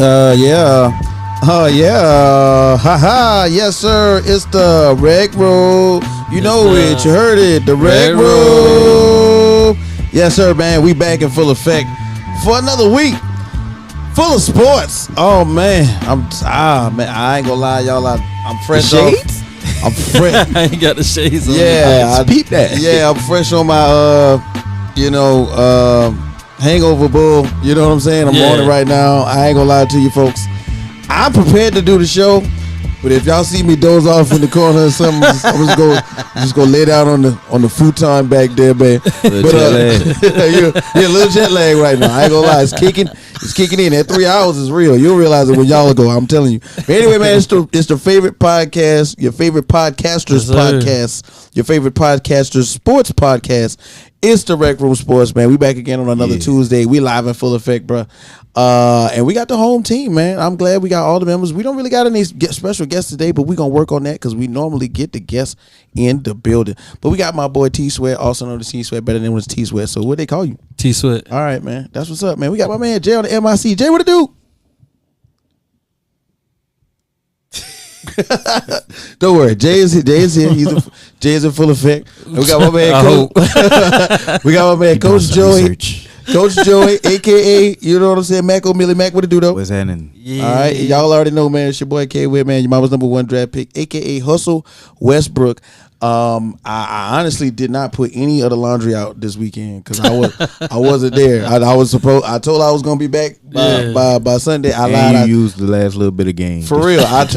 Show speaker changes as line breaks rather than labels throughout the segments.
Yeah. Oh, yeah. Ha. Yes, sir. It's the Rec Roll. You know it. You heard it. The Rec Roll. Yes, sir, man. We back in full effect for another week. Full of sports. Oh, man. Man. I ain't gonna lie, y'all. I'm fresh off. I'm fresh.
I ain't got the shades on.
Yeah.
I peep that.
Yeah, I'm fresh on my, hangover bull. You know what I'm saying? I'm on it right now. I ain't gonna lie to you folks. I'm prepared to do the show, but if y'all see me doze off in the corner or something, I'm just gonna lay down on the futon back there, man.
Little jet lag.
Yeah, little jet lag right now. I ain't gonna lie, it's kicking in. That 3 hours is real. You'll realize it when y'all go. I'm telling you. But anyway, man, it's the favorite podcast, your favorite podcasters podcast, your favorite podcasters sports podcast. It's the Rec Room Sports, man. We back again on another Tuesday. We live in full effect, bro. And we got the home team, man. I'm glad we got all the members. We don't really got any special guests today, but we're going to work on that because we normally get the guests in the building. But we got my boy T-Sweat, also known as T-Sweat, better known as T-Sweat. So what they call you?
T-Sweat.
All right, man. That's what's up, man. We got my man Jay on the MIC. Jay, what it do? Don't worry, Jay is here. Jay is in full effect. We got my man Coach. We got my man Coach Joey. Coach Joey, aka, you know what I'm saying, Macomilly. Mac, what it do though?
What's happening?
Yeah. All right, y'all already know, man. It's your boy K-Whit, man. Your mama's #1 draft pick, aka Hustle Westbrook. I honestly did not put any of the laundry out this weend because I wasn't there. I told I was gonna be back by Sunday. I lied.
You used the last little bit of game.
For real, I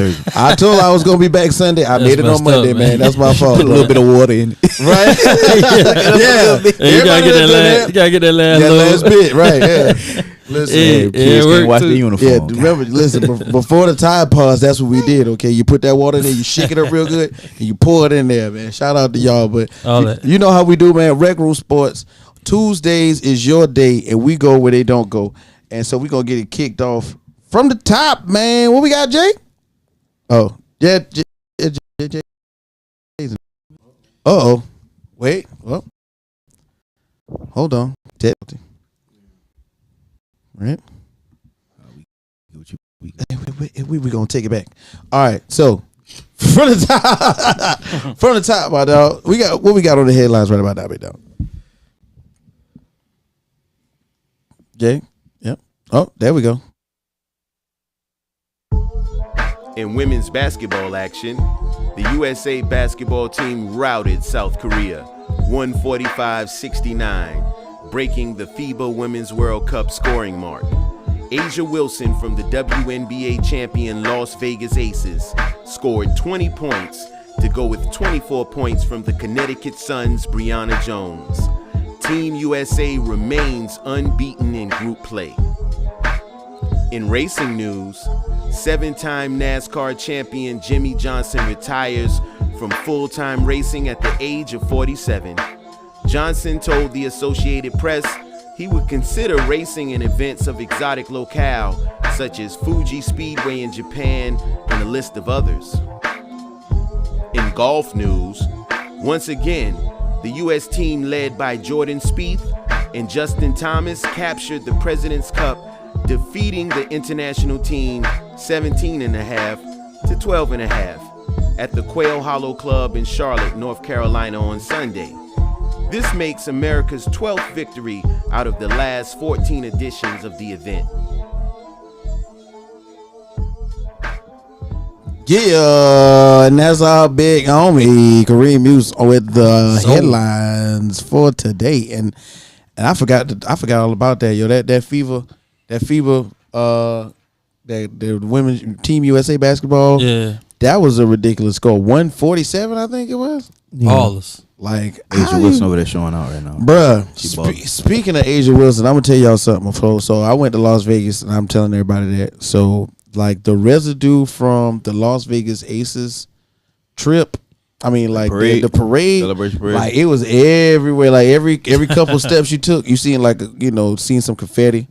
told I was gonna be back Sunday. I made it on Monday, man. That's my fault.
Put a little bit of water in it.
Right? Yeah.
You gotta get that last
bit, right? Yeah. Listen,
kids can't watch the uniform.
Yeah, remember, listen, before the Tide Pods, that's what we did, okay? You put that water in there, you shake it up real good, and you pour it in there, man. Shout out to y'all, but you know how we do, man. Rec Room Sports, Tuesdays is your day, and we go where they don't go. And so we're going to get it kicked off from the top, man. What we got, Jay? Oh, yeah, Jay. Uh-oh. Wait, well, hold on. Right? We gonna take it back. All right, so from the top, my dog. We got on the headlines right about that, big dog. Jay, yep. Oh, there we go.
In women's basketball action, the USA basketball team routed South Korea 145-69. Breaking the FIBA Women's World Cup scoring mark. Asia Wilson from the WNBA champion Las Vegas Aces scored 20 points to go with 24 points from the Connecticut Sun's Brianna Jones. Team USA remains unbeaten in group play. In racing news, 7-time NASCAR champion Jimmy Johnson retires from full-time racing at the age of 47. Johnson told the Associated Press he would consider racing in events of exotic locale, such as Fuji Speedway in Japan and a list of others. In golf news, once again, the U.S. team led by Jordan Spieth and Justin Thomas captured the President's Cup, defeating the international team 17.5 to 12.5 at the Quail Hollow Club in Charlotte, North Carolina on Sunday. This makes America's 12th victory out of the last 14 editions of the event.
Yeah, and that's our big homie Kareem Muse with the headlines for today. And I forgot all about that, yo. That FIBA, the women's Team USA basketball.
Yeah,
that was a ridiculous score. 147, I think it was.
Yeah. Balls.
Like
Asia Wilson over there showing out right now,
bruh. Speaking of Asia Wilson, I'm gonna tell y'all something, folks. So I went to Las Vegas, and I'm telling everybody that. So like the residue from the Las Vegas Aces trip, I mean, like the parade,
celebration parade,
like it was everywhere. Like every couple steps you took, you seen seeing some confetti.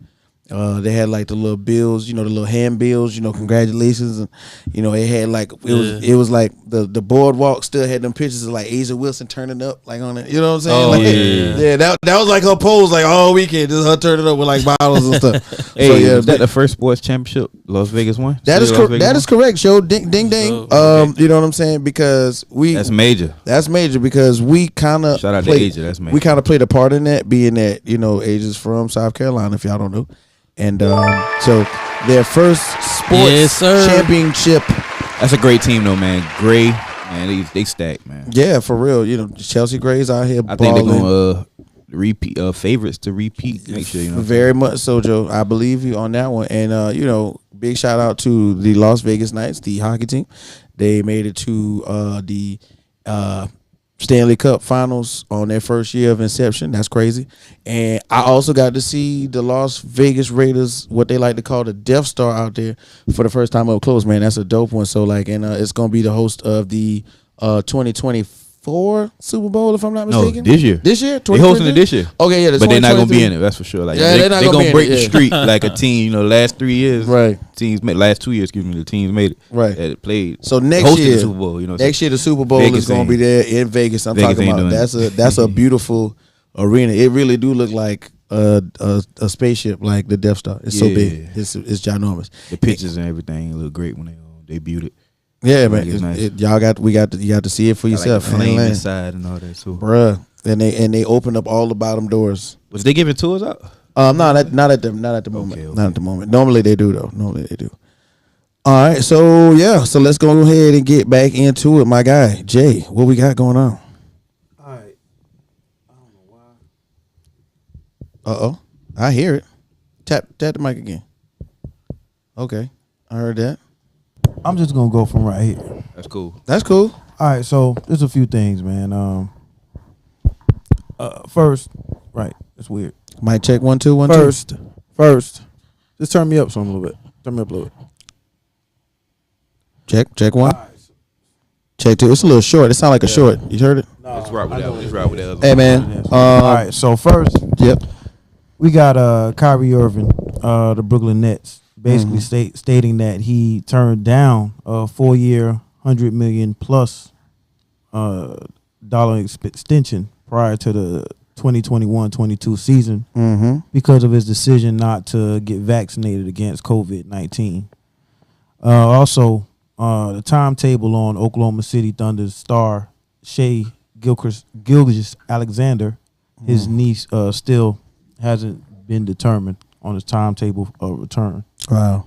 They had like the little bills, the little hand bills, congratulations, and it had like it was like the boardwalk still had them pictures of like Asia Wilson turning up like on it. You know what I'm saying?
Oh,
like,
yeah.
That was like her pose like all weekend, just her turning up with like bottles and stuff.
Hey,
so yeah,
is that the first sports championship Las Vegas won?
That is correct. Show ding ding ding.
Okay.
You know what I'm saying? Because
that's major.
That's major because we kind of
shout out to Asia. That's major.
We kind of played a part in that, being that Asia's from South Carolina. If y'all don't know. And so their first sports championship.
That's a great team, though, man. Gray, man, they stacked, man.
Yeah, for real. Chelsea Gray's out here.
I think they're gonna repeat favorites to repeat next year.
Very much so, Joe. I believe you on that one. And big shout out to the Las Vegas Knights, the hockey team. They made it to the Stanley Cup Finals on their first year of inception. That's crazy. And I also got to see the Las Vegas Raiders, what they like to call the Death Star, out there for the first time up close, man. That's a dope one. So, it's going to be the host of the 2024 Super Bowl, if I'm not mistaken.
No, this year.
This year?
They hosting it this year.
Okay, yeah.
But they're not going to be in it, that's for sure. Like,
they're not
going to break the
it,
streak like a team, last 3 years.
Right.
Last 2 years, the teams made it.
Right.
That played.
So next year,
the Super Bowl,
next year the Super Bowl
Vegas
is going to be there in Vegas. I'm
Vegas
talking about that's a beautiful arena. It really do look like a spaceship, like the Death Star. It's so big. It's ginormous.
The pictures and everything look great when they debuted it.
Yeah, man. You got to see it for yourself.
Like flame inside and all that too,
bruh. And they opened up all the bottom doors.
Was they giving tours out?
No, not at the moment.
Okay.
Not at the moment. Normally they do though. All right, so let's go ahead and get back into it, my guy Jay. What we got going on?
All right. I don't know why.
I hear it. Tap the mic again. Okay, I heard that.
I'm just gonna go from right here.
That's cool.
That's cool.
All right, so there's a few things, man. First, right, it's weird.
Mic check 1 2 1 2.
First, just turn me up some a little bit. Turn me up a little bit.
Check 1. Right. Check 2. It's a little short. It sounds like a short. You heard it?
No, let's rock with that. Let's rock with that.
Hey man.
All right, so first,
yep.
We got Kyrie Irving, the Brooklyn Nets, basically stating that he turned down a 4-year, $100 million plus dollar extension prior to the 2021-22 season because of his decision not to get vaccinated against COVID-19. Also, the timetable on Oklahoma City Thunder's star Shai Gilgeous-Alexander, his niece, still hasn't been determined on his timetable of return.
Wow.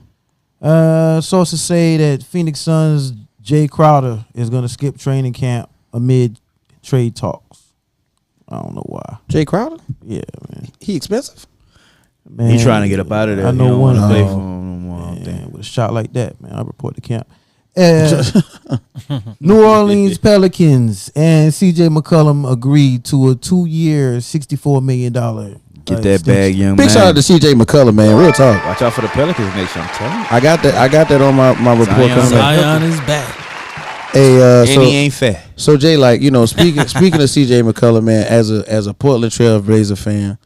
Sources say that Phoenix Suns' Jay Crowder is going to skip training camp amid trade talks. I don't know why.
Jay Crowder?
Yeah, man.
He expensive?
Man,
He trying to get up out of there.
I know
he don't
one
want to play
of
for him no more.
Man, with a shot like that, man, I report to camp. New Orleans Pelicans and C.J. McCollum agreed to a 2-year, $64 million.
Get that bag, young
Big
man.
shout out to C.J. McCollum, man. Real talk.
Watch out for the Pelicans next year, I'm telling you.
I got that on my report.
Zion is back.
Hey,
And
so
he ain't fat.
So Jay, like, speaking of C.J. McCollum, man, as a Portland Trailblazer fan,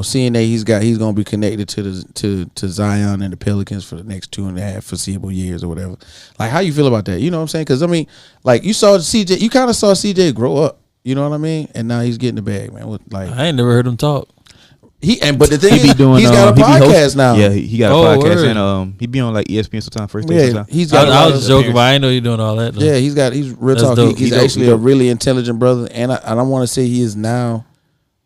seeing that he's gonna be connected to Zion and the Pelicans for the next 2.5 foreseeable years or whatever. Like, how you feel about that? You know what I'm saying? Because I mean, like, you kind of saw CJ grow up. You know what I mean? And now he's getting the bag, man.
I ain't never heard him talk.
But the thing is, he's got a podcast now.
Yeah, he got a podcast,
word.
And he be on like ESPN sometimes. First
yeah,
sometime.
he's got.
I was joking, but I didn't know you doing all that. Though.
Yeah, he's real talk.
Dope.
He's actually a really intelligent brother, and I want to say he is now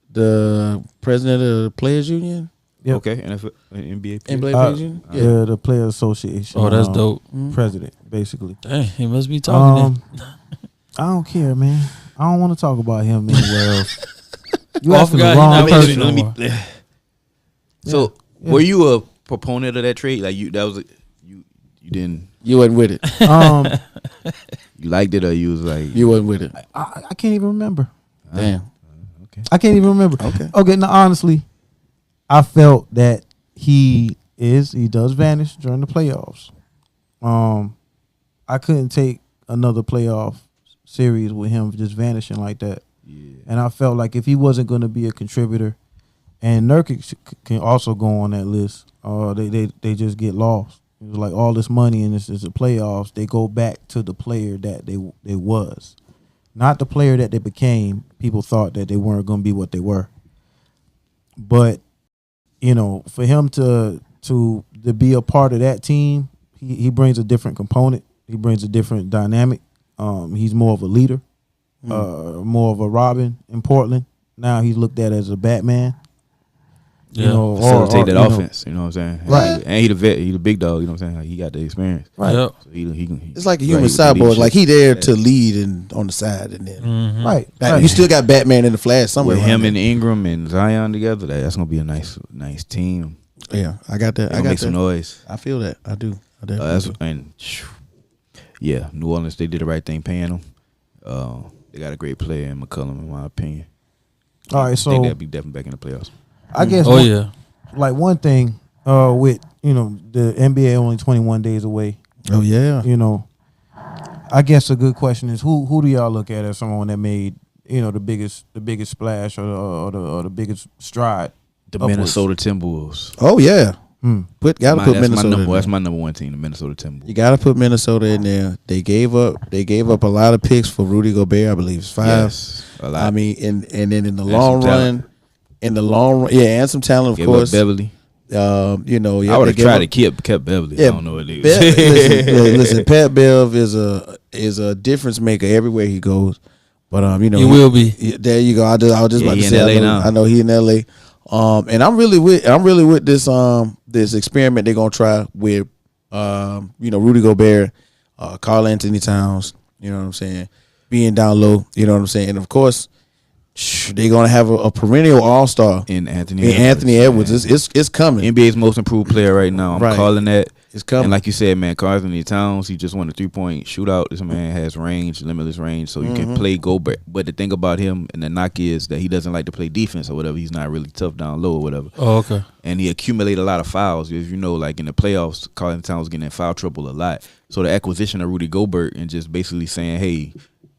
the president of the Players Union.
Yep. Okay, NFL, NBA
Players Union.
Yeah, the Players Association.
Oh, that's dope.
President, basically.
Dang, he must be talking.
I don't care, man. I don't want to talk about him anywhere else. You
I
asking the
forgot
wrong
he
person.
not
So, were you a proponent of that trade? Like you didn't.
You wasn't with it.
You liked it, or you was like
You wasn't with it.
I can't even remember.
Damn.
Okay.
I can't even remember.
Okay.
Now honestly, I felt that he does vanish during the playoffs. I couldn't take another playoff series with him just vanishing like that.
Yeah.
And I felt like if he wasn't going to be a contributor and Nurkic can also go on that list. They just get lost. It was like all this money and this is the playoffs. They go back to the player that they was, not the player that they became. People thought that they weren't going to be what they were. But for him to be a part of that team, he brings a different component. He brings a different dynamic. He's more of a leader, more of a Robin in Portland. Now he's looked at as a Batman.
Facilitate that offense. You know what I'm saying?
Right.
And he the vet. He the big dog. You know what I'm saying? Like, he got the experience.
Right.
Yep.
So he
It's like a human cyborg. Like he there to lead and on the side, and then
Right.
you still got Batman in the Flash somewhere.
with him
around
and Ingram and Zion together, that's gonna be a nice team.
there. Yeah, I got that.
They
I
gonna
got
make some
that.
noise.
I feel that. I do. I definitely
That's
do.
and yeah, New Orleans, they did the right thing paying them. They got a great player in McCollum, in my opinion.
All right,
I
so
think they'll be definitely back in the playoffs.
I guess
Oh yeah.
like one thing with the NBA only 21 days away.
Oh yeah.
I guess a good question is who do y'all look at as someone that made the biggest splash or the biggest stride?
The
upwards?
Minnesota Timberwolves.
Oh yeah. Gotta put
That's
Minnesota.
that's
in
my
there.
number one team, the Minnesota Timberwolves.
You gotta put Minnesota in there. They gave up a lot of picks for Rudy Gobert. I believe it's 5.
Yes, a lot.
I mean, and then in the
And
long
some
run, and some talent, of
Gave
course.
up Beverly.
Yeah,
I would have tried to kept Beverly.
Yeah,
I don't know what it is.
listen, Pat Bev is a difference maker everywhere he goes. But
He will be.
There you go. I was just about to
he in
say.
LA now.
I know he in LA. And I'm really with this this experiment they're gonna try with Rudy Gobert, Karl Anthony Towns. You know what I'm saying? Being down low. You know what I'm saying? And of course, they're gonna have a perennial all-star
in Anthony
Edwards.
man.
It's coming.
NBA's most improved player right now. I'm
Right.
calling that.
It's coming.
And like you said, man, Karl Anthony Towns, he just won a 3-point shootout. This man has range, limitless range, so you can play Gobert. But the thing about him and the knock is that he doesn't like to play defense or whatever. He's not really tough down low or whatever.
Oh, okay.
And he accumulated a lot of fouls. If you know, like in the playoffs, Karl Anthony Towns was getting in foul trouble a lot. So the acquisition of Rudy Gobert and just basically saying, hey,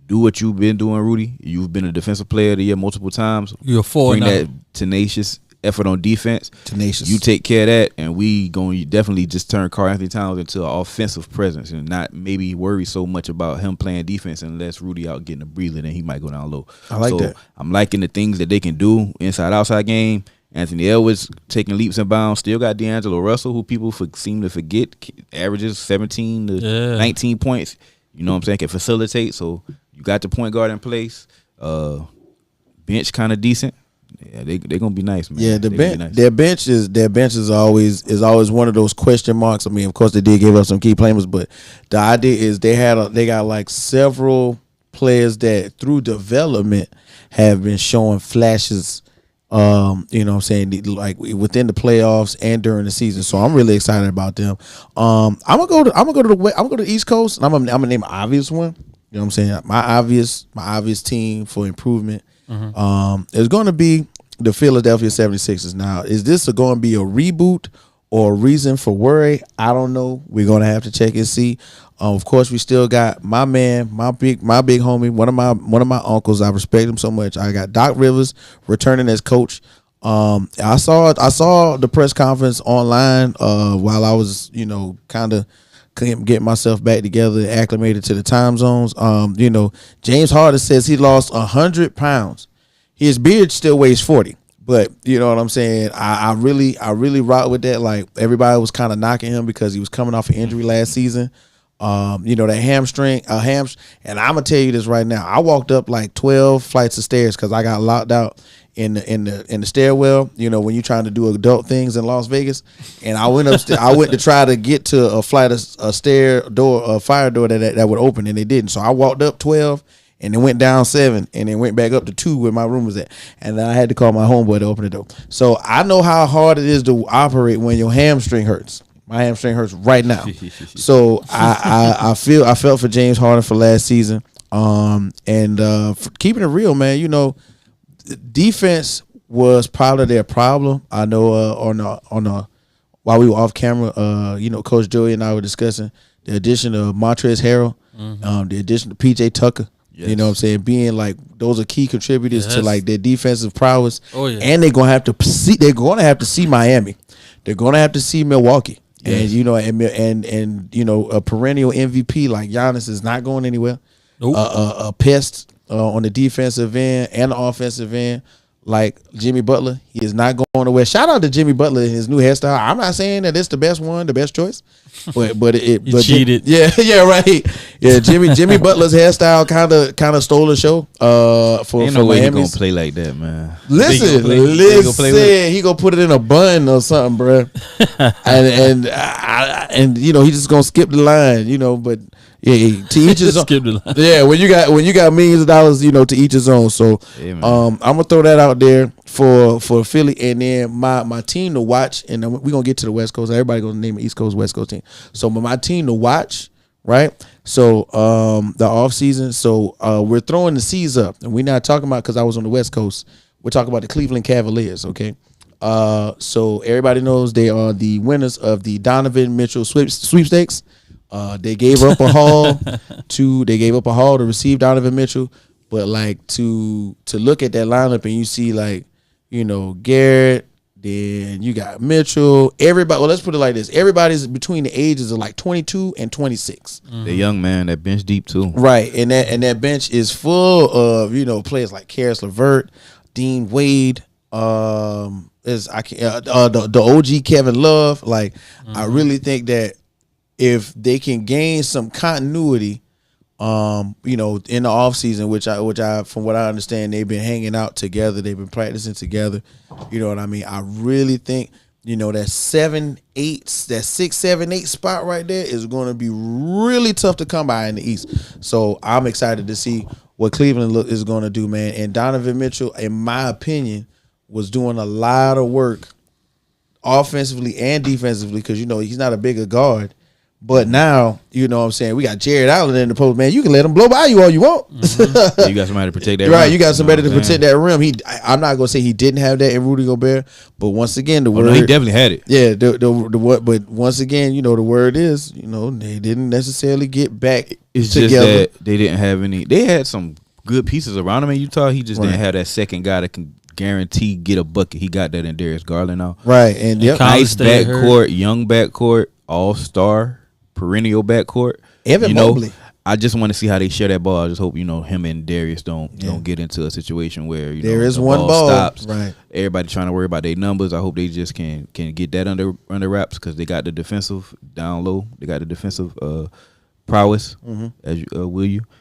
do what you've been doing, Rudy. You've been a defensive player of the year multiple times.
You're 4
Bring
now.
that tenacious effort on defense.
Tenacious.
You take care of that, and we going to definitely just turn Karl Anthony Towns into an offensive presence and not maybe worry so much about him playing defense unless Rudy out getting a breather, then he might go down low.
I like that.
I'm liking the things that they can do inside-outside game. Anthony Edwards taking leaps and bounds. Still got D'Angelo Russell, who people seem to forget, averages 17 to 19 points. You know what I'm saying? Can facilitate. So you got the point guard in place. Bench kind of decent. Yeah, they're gonna be nice, man.
Yeah,
They gonna be nice.
their bench is always one of those question marks. I mean, of course they did give up some key players, but the idea is they got like several players that through development have been showing flashes. You know what I'm saying, like within the playoffs and during the season. So I'm really excited about them. I'm gonna go to the East Coast, and I'm gonna name an obvious one. You know what I'm saying? My obvious team for improvement. Is going to be the Philadelphia 76ers. Now, is this going to be a reboot or a reason for worry? I don't know. We're going to have to check and see. Of course, we still got my man, my big homie, one of my uncles. I respect him so much. I got Doc Rivers returning as coach. I saw the press conference online while I was, kind of getting myself back together, acclimated to the time zones. James Harden says he lost 100 pounds. His beard still weighs 40. But you know what I'm saying? I really rock with that. Like everybody was kind of knocking him because he was coming off an injury last season. That hamstring, and I'm gonna tell you this right now. I walked up like 12 flights of stairs because I got locked out in the stairwell. When you're trying to do adult things in Las Vegas, and I went upstairs. I went to try to get to a flight of a fire door that would open, and it didn't. So I walked up 12. And then went down 7, and then went back up to 2 where my room was at. And then I had to call my homeboy to open the door. So I know how hard it is to operate when your hamstring hurts. My hamstring hurts right now. So I felt for James Harden for last season. And for keeping it real, man, defense was probably their problem. I know while we were off camera, Coach Joey and I were discussing the addition of Montrezl Harrell, the addition of PJ Tucker.
Yes.
You know what I'm saying? Being like those are key contributors to
Yes.
like their defensive prowess.
Oh, yeah.
And they're gonna have to see Miami. They're gonna have to see Milwaukee.
Yes.
And you know, and you know, a perennial MVP like Giannis is not going anywhere.
Nope.
A pest on the defensive end and the offensive end. Like Jimmy Butler, he is not going nowhere. Shout out to Jimmy Butler and his new hairstyle. I'm not saying that it's the best one, the best choice, but it
He cheated.
Yeah, right. Yeah, Jimmy Butler's hairstyle kind of stole the show. For
Ain't
for
no way he
Miami.
gonna play like that, man.
Listen, he gonna put it in a bun or something, bro. and you know he just gonna skip the line, you know. But yeah, to each his own.
Skip the line.
Yeah, when you got millions of dollars, you know, to each his own. So
Yeah, man.
I'm gonna throw that out there for Philly, and then my team to watch, and we're gonna get to the West Coast. Everybody gonna name an East Coast, West Coast team. So my team to watch, right? So the off season. So we're throwing the C's up, and we're not talking about because I was on the West Coast. We're talking about the Cleveland Cavaliers, okay? So everybody knows they are the winners of the Donovan Mitchell sweepstakes. They gave up a haul to receive Donovan Mitchell, but like to look at that lineup and you see like, you know, Garrett, then you got Mitchell, everybody. Well, let's put it like this: everybody's between the ages of like 22 and 26.
The young man that bench deep too.
Right, and that bench is full of, you know, players like Karis LeVert, Dean Wade, the OG Kevin Love. Like, I really think that if they can gain some continuity, you know, in the offseason, which I from what I understand, they've been hanging out together, they've been practicing together. You know what I mean? I really think, you know, that 6, 7, 8 spot right there is going to be really tough to come by in the East. So I'm excited to see what Cleveland is going to do, man. And Donovan Mitchell, in my opinion, was doing a lot of work offensively and defensively because, you know, he's not a bigger guard. But now, you know what I'm saying, we got Jared Allen in the post, man. You can let him blow by you all you want.
Mm-hmm. You got somebody to protect that rim.
Right, you got somebody to protect that rim. I'm not going to say he didn't have that in Rudy Gobert, but once again, the word.
No, he definitely had it.
Yeah, the what? But once again, you know, the word is, you know, they didn't necessarily get back
It's
together.
just that they didn't have any. They had some good pieces around him in Utah. He just didn't have that second guy that can guarantee get a bucket. He got that in Darius Garland now.
Right, and yep.
Nice backcourt, young backcourt, all-star, perennial backcourt.
Evan Mobley.
I just want to see how they share that ball. I just hope, you know, him and Darius don't get into a situation where, you
there
know,
is
the
one ball
stops.
Right.
Everybody trying to worry about their numbers. I hope they just can get that under wraps because they got the defensive down low. They got the defensive prowess, as you,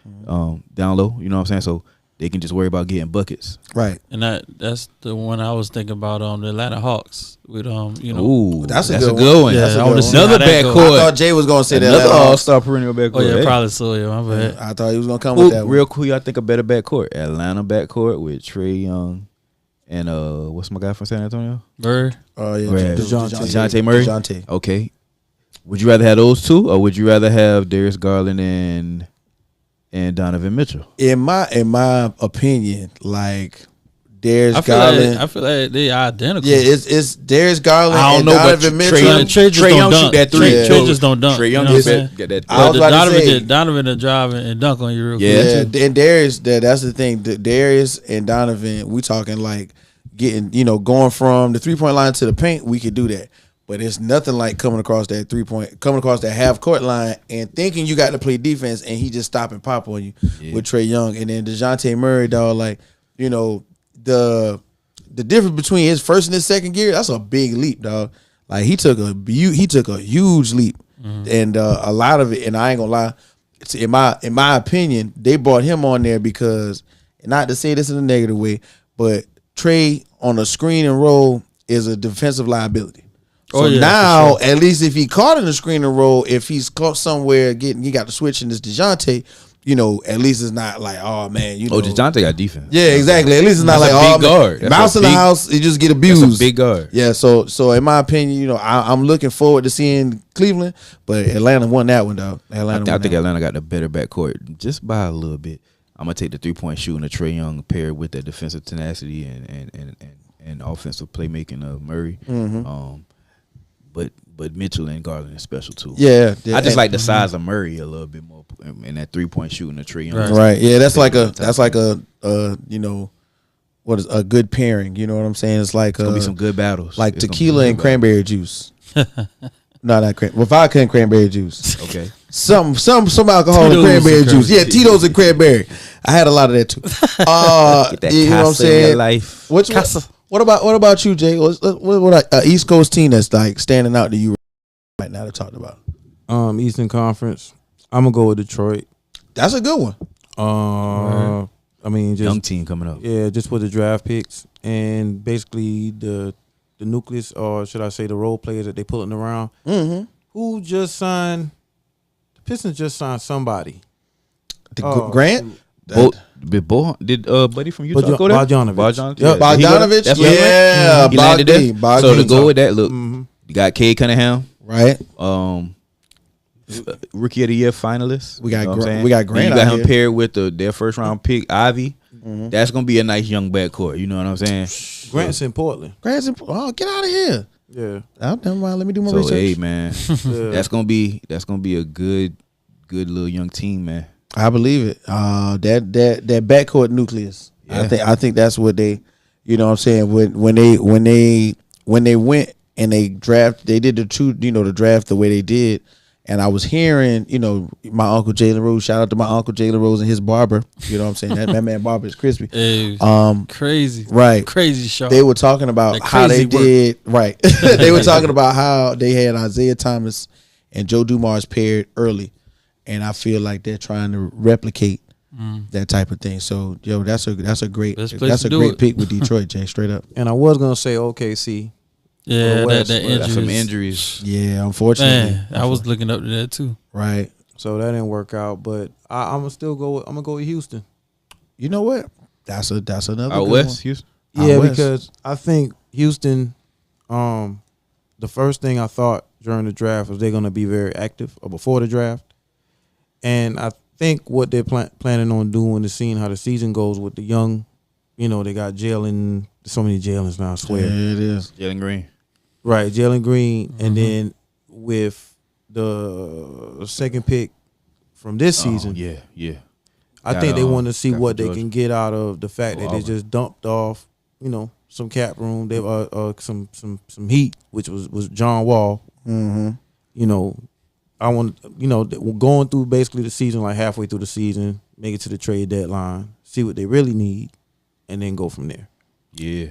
down low. You know what I'm saying? So they can just worry about getting buckets.
Right.
And that's the one I was thinking about on the Atlanta Hawks with
Ooh,
you know.
that's a
good
good
one.
Yeah,
That's a
I
good
wanna
one.
see
Another
how that
backcourt.
goes.
I thought Jay was going to say that.
Another
Atlanta Hawks.
all-star perennial backcourt.
Oh yeah,
Hey.
probably so. Yeah, my bad.
I thought he was going to come with that one.
Real quick, I think a better backcourt. Atlanta backcourt with Trae Young and what's my guy from San Antonio?
Bird.
Oh yeah,
Right.
DeJounte
Murray?
DeJounte.
Okay. Would you rather have those two, or would you rather have Darius Garland and Donovan Mitchell?
In my opinion, like Darius
I
Garland.
feel like they identical.
Yeah, it's Darius Garland
I don't
and
know, but
Donovan Mitchell.
Trae just don't dunk.
that three.
Yeah.
Trae just don't dunk.
Trae Young
you know what I'm saying?
got that.
I was about to say-
Donovan to drive and dunk on you real
Yeah.
quick.
Yeah, and Darius, that's the thing. Darius and Donovan, we talking like getting, you know, going from the 3-point line to the paint, we could do that. But it's nothing like coming across that half court line and thinking you got to play defense and he just stop and pop on you with Trae Young. And then DeJounte Murray, dog, like, you know, the difference between his first and his second year, that's a big leap, dog. Like he took a huge leap. And a lot of it, and I ain't gonna lie, it's in my opinion, they brought him on there because, not to say this in a negative way, but Trae on a screen and roll is a defensive liability. So now, at least if he caught in the screen and roll, if he's caught somewhere he got to switch in this DeJounte, you know, at least it's not like, oh man, you know.
Oh, DeJounte got defense.
Yeah, exactly. At least it's not
That's
like,
a big guard. That's
mouse
a
in the
big-
house, you just get abused.
That's a big guard.
Yeah, so in my opinion, you know, I'm looking forward to seeing Cleveland, but Atlanta won that one, though.
I think Atlanta got the better backcourt just by a little bit. I'm gonna take the 3-point shooting of Trae Young paired with that defensive tenacity and offensive playmaking of Murray. But but Mitchell and Garland is special too.
Yeah,
I just like the size of Murray a little bit more in that 3-point shooting the tree.
Right. Yeah, that's like a you know, what is a good pairing. You know what I'm saying? It's like
gonna be some good battles,
like tequila and cranberry juice. No, not cranberry. Well, vodka and cranberry juice.
Okay.
Some alcohol and cranberry juice. Yeah, Tito's and cranberry. I had a lot of that too.
Get that
you know what I'm saying?
In your life.
What about you, Jay? What East Coast team that's like standing out to you right now to talk about?
Eastern Conference. I'm gonna go with Detroit.
That's a good one.
I mean, just
young team coming up.
Yeah, just with the draft picks and basically the nucleus, or should I say the role players that they putting around.
Mm-hmm.
Who just signed? The Pistons just signed somebody.
Grant.
Did Buddy from Utah go there?
Bogdanovich.
Yeah, Bogdanovich. Yeah,
he landed there. So to go with that, look,
Mm-hmm.
you got Cade Cunningham,
right?
Rookie of the Year finalist.
We got
you know what I'm saying?
we got Grant.
And you got
out
him
here.
paired with their first round pick Ivy.
Mm-hmm.
That's gonna be a nice young backcourt. You know what I'm saying?
Grant's in Portland.
Grant's in, get out of here.
Yeah.
Oh, never mind. Let me do my
So
research.
hey man,
Yeah.
that's gonna be a good little young team, man.
I believe it. That backcourt nucleus.
Yeah.
I think that's what they, you know what I'm saying, when they went and they did the draft the way they did, and I was hearing, you know, my Uncle Jalen Rose, shout out to my Uncle Jalen Rose and his barber, you know what I'm saying, that man barber is crispy.
Hey, crazy.
Right.
Crazy shot.
They were talking about
That
how they
crazy
did, right. They were talking about how they had Isaiah Thomas and Joe Dumars paired early. And I feel like they're trying to replicate that type of thing. So, yo, that's a great pick with Detroit, Jay. Straight up.
And I was gonna say OKC.
Yeah, that
That's some
injuries.
injuries.
Yeah, unfortunately.
Man, I was looking up to that too.
Right.
So that didn't work out. But I'm gonna still go. I'm gonna go with Houston.
You know what? That's another
Out
good
west,
one.
Houston.
Yeah,
West.
because I think Houston. The first thing I thought during the draft was they're gonna be very active, or before the draft. And I think what they're planning on doing is seeing how the season goes with the young. You know, they got Jalen. So many Jalen's now, I swear.
Yeah, it is.
Jalen Green.
Right, Jalen Green. And then with the second pick from this season,
Yeah.
I think they want to see
got
what
from
they
Georgia.
can get out of the fact that they
Auburn.
just dumped off, you know, some cap room. They some heat, which was John Wall.
Mm-hmm.
You know, I want, you know, going through basically the season, like halfway through the season, make it to the trade deadline, see what they really need, and then go from there.
Yeah.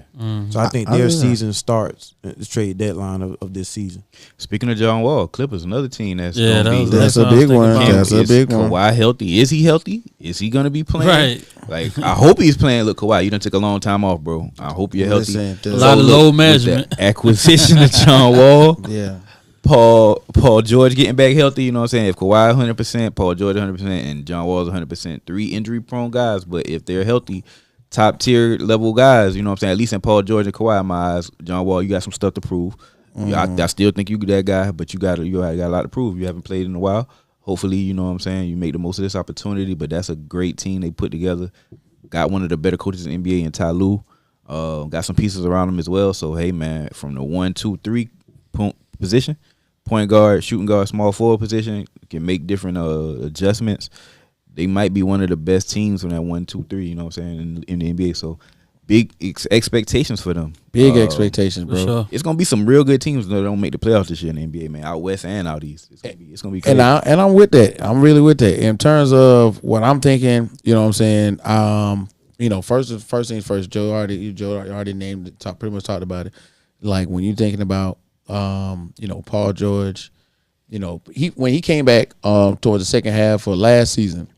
So I think their season starts at the trade deadline of this season.
Speaking of John Wall, Clippers, another team that's
Yeah,
gonna be.
That's
what
a
I was
big
thinking
one.
about.
That's a big one.
Kawhi healthy? Is he healthy? Is he gonna be playing?
Right.
Like I hope he's playing. Look, Kawhi, you done took a long time off, bro. I hope you're healthy.
Listen,
A lot of load management.
With the acquisition of John Wall,
Yeah.
Paul George getting back healthy. You know what I'm saying? If Kawhi 100%, Paul George 100%, and John Wall's 100%, 3 injury prone guys. But if they're healthy, top tier level guys, you know what I'm saying? At least in Paul George and Kawhi, in my eyes, John Wall, you got some stuff to prove. I still think you that guy, but you got a lot to prove. You haven't played in a while. Hopefully, you know what I'm saying, you make the most of this opportunity. But that's a great team they put together. Got one of the better coaches in the NBA in Ty Lue. Got some pieces around him as well. So hey man, from the 1, 2, 3 position, point guard, shooting guard, small forward position, can make different adjustments. They might be one of the best teams from that 1, 2, 3. You know what I'm saying in the NBA. So big expectations for them.
Big expectations, bro.
For sure.
It's gonna be some real good teams that don't make the playoffs this year in the NBA, man. Out west and out east. It's gonna be crazy.
And I'm with that. I'm really with that. In terms of what I'm thinking, you know what I'm saying? You know, first things first, Joe already named it, pretty much talked about it. Like when you're thinking about you know, Paul George, you know, when he came back towards the second half of last season,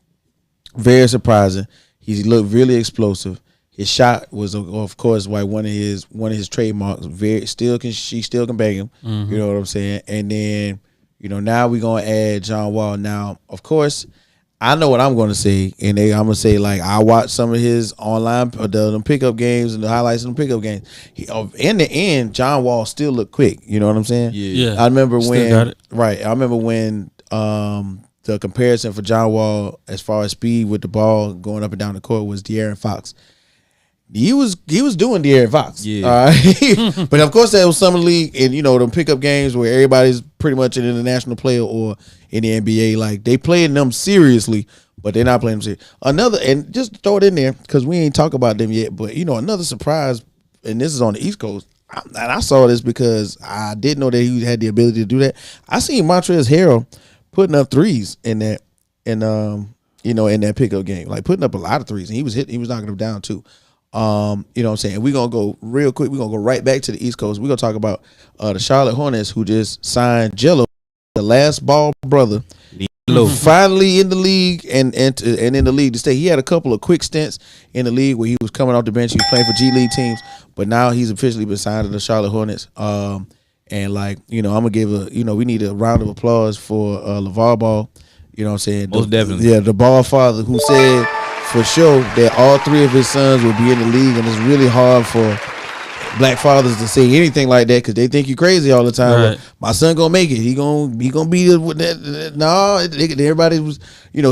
very surprising. He looked really explosive. His shot was, of course, like one of his trademarks. She still can bang him.
Mm-hmm.
You know what I'm saying? And then, you know, now we're gonna add John Wall. Now, of course, I know what I'm gonna say, and I'm gonna say like I watched some of his online the pickup games and the highlights of the pickup games. In the end, John Wall still looked quick. You know what I'm saying?
Yeah.
I remember
Still got it.
I remember when the comparison for John Wall as far as speed with the ball going up and down the court was De'Aaron Fox. he was doing De'Aaron Fox.
Yeah.
All right. But of course that was summer league, and them pickup games where everybody's pretty much an international player or in the NBA. Like they playing them seriously, but they're not playing them serious. Another, and just to throw it in there because we ain't talk about them yet. But another surprise, and this is on the East Coast. And I saw this because I didn't know that he had the ability to do that. I seen Montrezl Harrell putting up threes in that, in that pickup game, like putting up a lot of threes, and he was knocking them down too. You know what I'm saying? We're gonna go real quick. We're gonna go right back to the East Coast. We're gonna talk about the Charlotte Hornets, who just signed Jello, the last ball brother. Finally in the league and in the league to stay. He had a couple of quick stints in the league where he was coming off the bench. He was playing for G League teams, but now he's officially been signed to the Charlotte Hornets. And I'm gonna give we need a round of applause for LeVar Ball. You know what I'm saying?
Most definitely.
Yeah, the ball father who said for sure that all three of his sons will be in the league, and it's really hard for black fathers to say anything like that because they think you crazy all the time.
Right.
My son gonna make it. He gonna be with that. No, everybody was,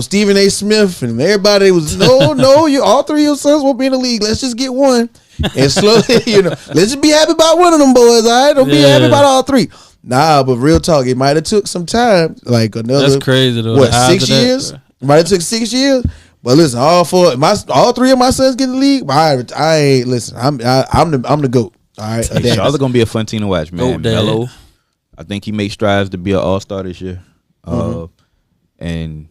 Stephen A. Smith and everybody was no. You all three of your sons won't be in the league. Let's just get one and slowly, let's just be happy about one of them boys. All right, don't be happy about all three. Nah, but real talk, it might have took some time, like another.
That's crazy though.
What, 6 years? Might have took 6 years. But listen, all three of my sons get in the league. I ain't listen. I'm the GOAT. All right,
Hey, Charlotte gonna be a fun team to watch, man.
Dad.
Melo, I think he made strides to be an all-star this year. And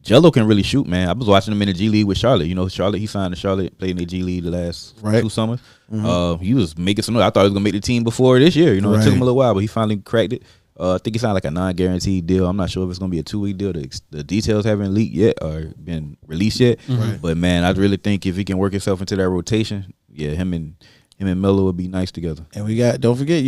Jello can really shoot, man. I was watching him in the G League with Charlotte. Charlotte, he signed to Charlotte, played in the G League the last 2 summers. He was making some noise. I thought he was gonna make the team before this year. It took him a little while, but he finally cracked it. I think he signed like a non-guaranteed deal. I'm not sure if it's gonna be a 2-week deal. The details haven't leaked yet or been released yet. But man, I really think if he can work himself into that rotation, him and Melo would be nice together. And we got, don't forget,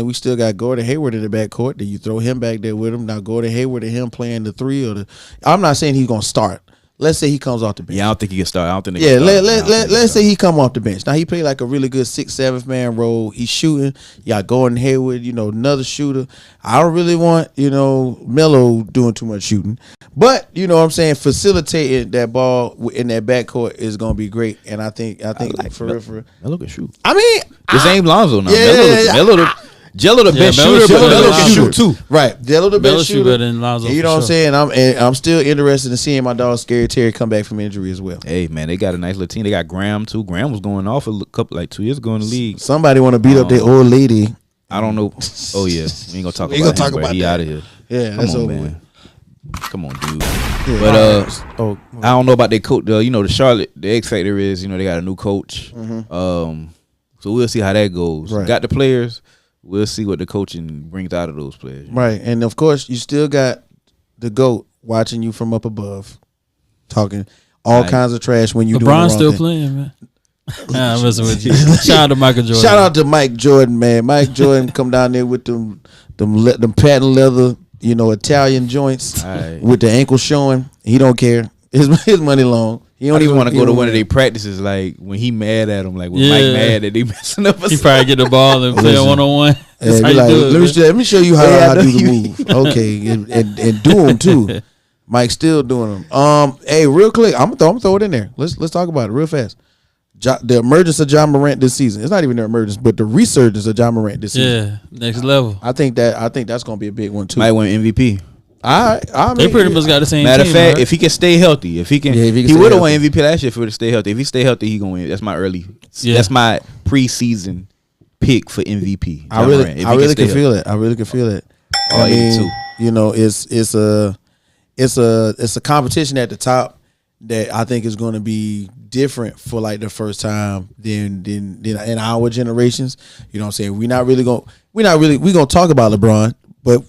we still got Gordon Hayward in the backcourt. Then you throw him back there with him. Now Gordon Hayward and him playing the 3 I'm not saying he's gonna start. Let's say he comes off the bench. Yeah, I don't think he can start. I don't think. Let's say he come off the bench. Now he played like a really good 6th, 7th man role. He's shooting. You got Gordon Hayward, another shooter. I don't really want Melo doing too much shooting, but what I'm saying, facilitating that ball in that backcourt is gonna be great. And I think like for Melo can shoot. I mean, this ain't Lonzo now. Jello the best shooter, but Melo can shoot too. Right, Jello the best shooter. Better than Lonzo. You know what I'm saying? I'm still interested in seeing my dog Scary Terry come back from injury as well. Hey man, they got a nice little team. They got Graham too. Graham was going off a couple 2 years ago in the league. Somebody want to beat up their old lady. I don't know. Oh yeah, we ain't gonna talk about him. He out of here. Yeah, that's over, man. Come on, dude. Yeah, but I don't know about their coach. The Charlotte, the X factor is they got a new coach. So we'll see how that goes. Right. Got the players. We'll see what the coaching brings out of those players. Right. And, of course, you still got the GOAT watching you from up above, talking all kinds of trash when you do the wrong thing. LeBron's still playing, man. I'm messing with you. Shout out to Michael Jordan. Shout out to Mike Jordan, man. Mike Jordan come down there with them patent leather, Italian joints with the ankle showing. He don't care. His money long. He don't even want to go to one of their practices, like when he mad at him, like when Mike mad that they messing up. He probably get the ball and play a 1-on-1. Let me show you how I do the move. Okay, and do them too. Mike's still doing them. Hey, real quick, I'm gonna throw it in there. Let's talk about it real fast. The emergence of John Morant this season. It's not even the emergence, but the resurgence of John Morant this season. Yeah, next level. I think that's gonna be a big one too. Might win MVP. I mean, they pretty much got the same. Matter of fact, if he can stay healthy, he would have won MVP last year if he would stay healthy. If he stay healthy, he gonna win. That's my that's my preseason pick for MVP. I really can feel it. I really can feel it. I mean, it's a competition at the top that I think is going to be different for like the first time than in our generations. You know what I'm saying? We're gonna talk about LeBron, but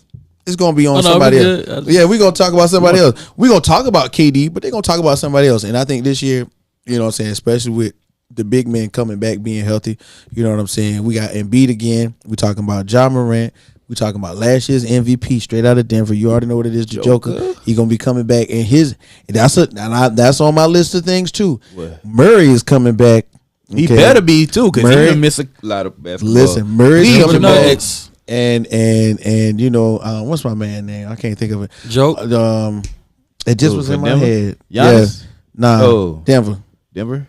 it's gonna be on somebody else. Yeah, we're gonna talk about somebody else. We're gonna talk about KD, but they're gonna talk about somebody else. And I think this year, you know what I'm saying, especially with the big men coming back, being healthy, you know what I'm saying? We got Embiid again. We're talking about John Morant. We're talking about last year's MVP straight out of Denver. You already know what it is, the Joker. He's gonna be coming back, and that's on my list of things too. What? Murray is coming back. Okay. He better be too, because he's gonna miss a lot of basketball. Listen, Murray's coming back. And what's my man name? I can't think of it. Joke. It just was in my head. Giannis? Yes. Nah. Oh. Denver.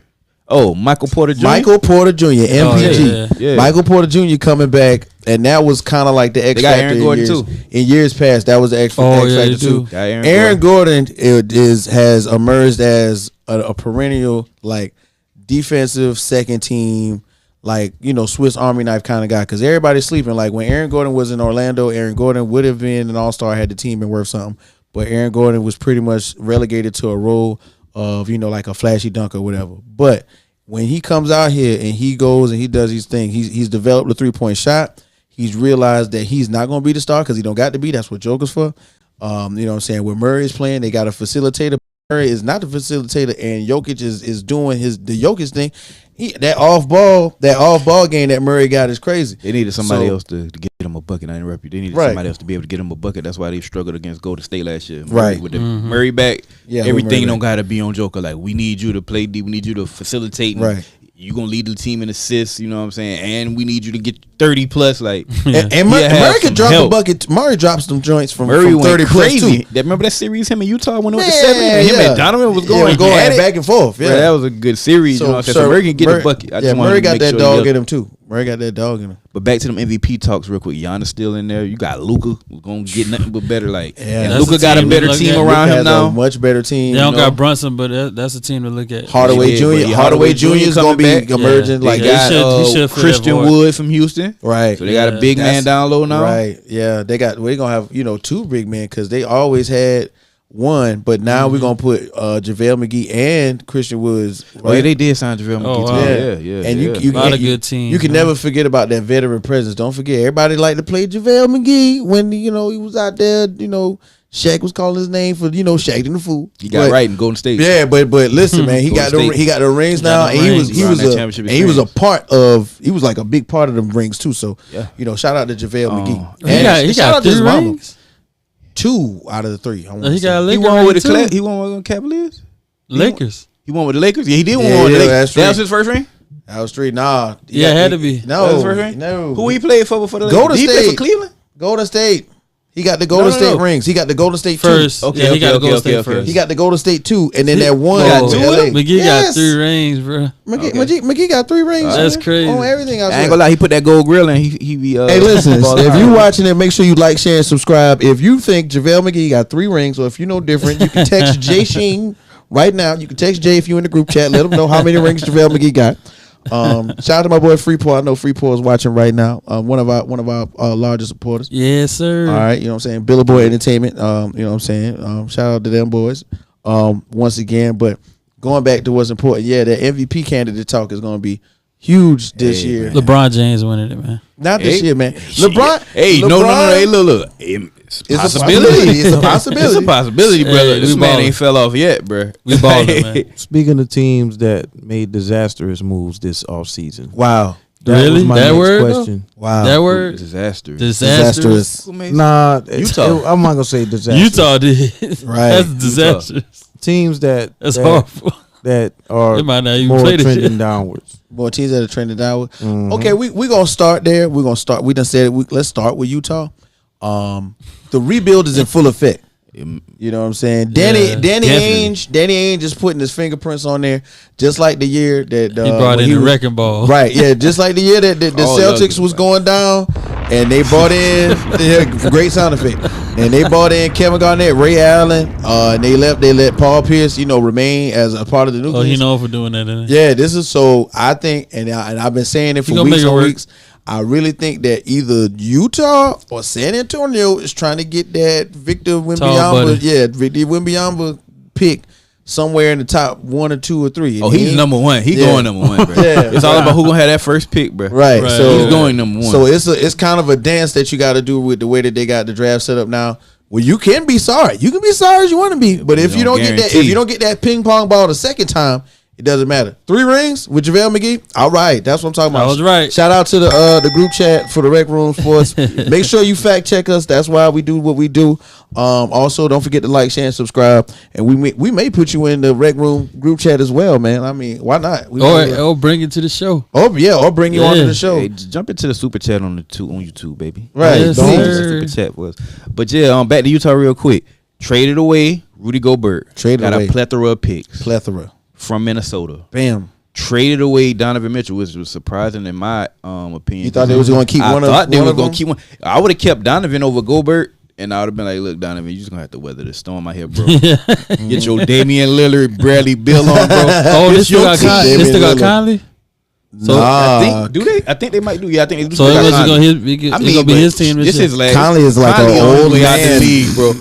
Oh, Michael Porter Jr.
Michael Porter Jr. MPG.
Oh,
yeah.
Michael Porter Jr. coming back, and that was kind of like the X
They got
factor
Aaron Gordon too.
In years past. That was the X factor too.
Got
Aaron Gordon has emerged as a perennial like defensive second team, like, you know, Swiss Army knife kind of guy, because everybody's sleeping. Like when Aaron Gordon was in Orlando, Aaron Gordon would have been an all-star had the team been worth something, but Aaron Gordon was pretty much relegated to a role of, you know, like a flashy dunk or whatever. But when he comes out here and he goes and he does his thing, he's developed a 3-point shot. He's realized that he's not going to be the star because he don't got to be. That's what Joker's for. You know what I'm saying? When Murray is playing, they got a facilitator. Murray is not the facilitator, and Jokic is doing the Jokic thing. That off ball game that Murray got is crazy.
They needed somebody else to get him a bucket. I interrupt you. They needed somebody else to be able to get him a bucket. That's why they struggled against Golden State last year. Murray, with the Murray back, everything don't got to be on Joker. Like, we need you to play deep. We need you to facilitate.
Right.
You gonna lead the team in assists, you know what I'm saying? And we need you to get 30 plus. Like,
and Murray could drop a bucket. Murray drops some joints from 30 plus
crazy.
too.
Remember that series him and Utah when it was 7? Him and Donovan was going
back and forth. Yeah,
bro, that was a good series. You know what I'm saying? So Murray can get the bucket.
Murray got that dog in him too. Murray got that dog in him.
But back to them MVP talks real quick. Giannis still in there. You got Luka, who's gonna get nothing but better. Like, Luka got a better team around him now.
A much better team.
They don't got Brunson, but that's a team to look at.
Hardaway Jr. is gonna be emerging. Like,
they got Christian Wood from Houston.
Right.
So they got a big man down low now.
Right. Yeah. We're gonna have, you know, 2 big men because they always had one, but now we're gonna put JaVale McGee and Christian Woods. Right?
Oh yeah, they did sign JaVale McGee too. Yeah.
And
you a lot of good teams.
You can never forget about that veteran presence. Don't forget, everybody liked to play JaVale McGee when, you know, he was out there. You know, Shaq was calling his name for, you know, Shaq in the fool.
He got right in Golden State.
Yeah, but listen, man, he got the rings now, and he was like a big part of them rings too. So you know, shout out to JaVale McGee.
He got 3 rings.
2 out of the 3.
He got a
Lakers. He won with the Cavaliers.
Lakers.
He won with the Lakers. Yeah, he did win with the Lakers. That was his first ring.
That was 3. Nah.
It had to be.
No.
That was his first ring?
No.
Who he played for before the Lakers?
Golden
State.
He
played for Cleveland?
Golden State. He got the Golden State rings. He got the Golden State
first.
Okay,
he got the Golden State first.
He got the Golden State 2, and then that one.
McGee got 3 rings, bro.
McGee got 3 rings.
That's crazy.
On everything.
I ain't gonna lie. He put that gold grill in. He be.
Hey, listen. If you watching it, make sure you like, share, and subscribe. If you think JaVale McGee got 3 rings, or if you know different, you can text Jay Sheen right now. You can text Jay if you in the group chat. Let him know how many rings JaVale McGee got. Shout out to my boy Freeport. I know Freeport is watching right now. One of our largest supporters.
Yes, sir.
All right, you know what I'm saying? Billboard Entertainment. You know what I'm saying? Shout out to them boys. Once again, but going back to what's important, that MVP candidate talk is going to be huge this year.
LeBron James winning it, man.
Not this year, man. LeBron.
No. Hey, look. It's a possibility.
It's a possibility.
It's a possibility, brother. This man ain't fell off yet, bro.
We balling, man.
Speaking of teams that made disastrous moves this offseason.
Wow.
Really? That word?
Question.
Wow.
That word?
Disastrous.
Nah,
Utah.
I'm not gonna say disastrous.
Utah did.
Right.
That's disastrous.
Teams that's
horrible.
That are
might not even
more
play this
trending
shit.
downwards.
More teams that are trending downwards. Okay, we gonna start there. We're gonna start. We done said it. Let's start with Utah. The rebuild is in full effect. You know what I'm saying? Danny Ainge is putting his fingerprints on there, just like the year that
he brought in the wrecking ball.
Right, yeah, just like the year that the Celtics was going down, and they brought in great sound effect, and they brought in Kevin Garnett, Ray Allen, and they let Paul Pierce, remain as a part of the nucleus.
Oh, he known for doing that, didn't he?
Yeah, this is so. I think, and I've been saying it for weeks and weeks. I really think that either Utah or San Antonio is trying to get that Victor Wembanyama pick somewhere in the top 1 or 2 or 3.
Oh, he's number 1. He going number 1, bro. It's all about who gonna have that first pick, bro.
Right. So
he's going number 1.
So it's kind of a dance that you got to do with the way that they got the draft set up now. Well, you can be sorry. You can be sorry as you want to be, but if you don't get that ping pong ball the second time, it doesn't matter. 3 rings with JaVale McGee. All right, that's what I'm talking about.
I was right.
Shout out to the group chat for the Rec Room Sports. Make sure you fact check us. That's why we do what we do. Also, don't forget to like, share, and subscribe. And we may put you in the Rec Room group chat as well, man. I mean, why not?
Or bring it to the show.
Or bring you onto the show.
Hey, jump into the super chat on YouTube, baby.
Right.
Yes,
super chat was. But back to Utah real quick. Traded away Rudy Gobert. Got a plethora of picks.
Plethora.
From Minnesota.
Bam.
traded away Donovan Mitchell, which was surprising in my opinion.
You thought they was going to keep one of them? I thought they were going to
keep one. I would have kept Donovan over Gobert. And I would have been like, look, Donovan, you just going to have to weather the storm out here, bro. Get your Damian Lillard, Bradley Beal on, bro.
Oh, this still got Conley?
So I think they might do. Yeah, I think they do.
So it's gonna be his team.
This is like
Conley is like an old man
out the league, bro.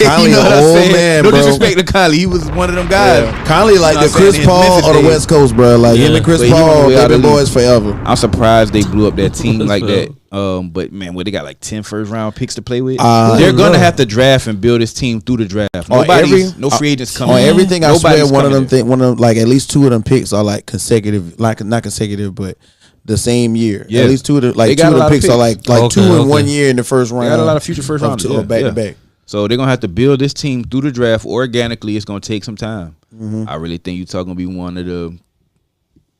Conley, an old man,
no
bro.
disrespect to Conley, he was one of them guys.
Yeah. Conley like the Chris Paul on the West Coast, bro. Like him and Chris Paul, they've been boys forever.
I'm surprised they blew up that team like that. But man, they got like 10 first round picks to play with. They're gonna have to draft and build this team through the draft. No free agents coming.
On everything, I swear one of them like at least 2 of them picks are like consecutive, like not consecutive, but the same year.
Yeah.
At least 2 of the picks are like 2 in 1 year in the first round.
They got a lot of future first rounders
back to back.
So they're gonna have to build this team through the draft organically. It's gonna take some time. I really think Utah gonna be one of the.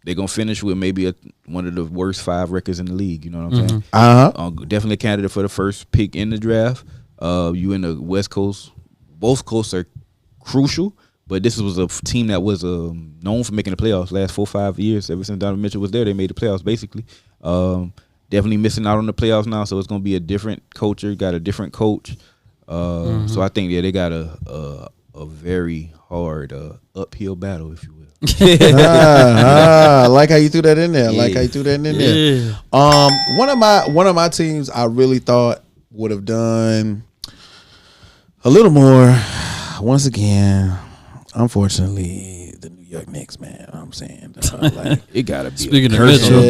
They're gonna finish with maybe one of the worst 5 records in the league. You know what I'm saying? Definitely a candidate for the first pick in the draft. You in the West Coast, both coasts are crucial. But this was a team that was known for making the playoffs last 4 or 5 years. Ever since Donovan Mitchell was there, they made the playoffs basically. Definitely missing out on the playoffs now, so it's gonna be a different culture. Got a different coach. So I think they got a very hard uphill battle, if you will.
I like how you threw that in there. One of my teams I really thought would have done a little more. Once again, unfortunately, the New York Knicks, man. You know what I'm saying, like,
it gotta be.
Speaking of Mitchell,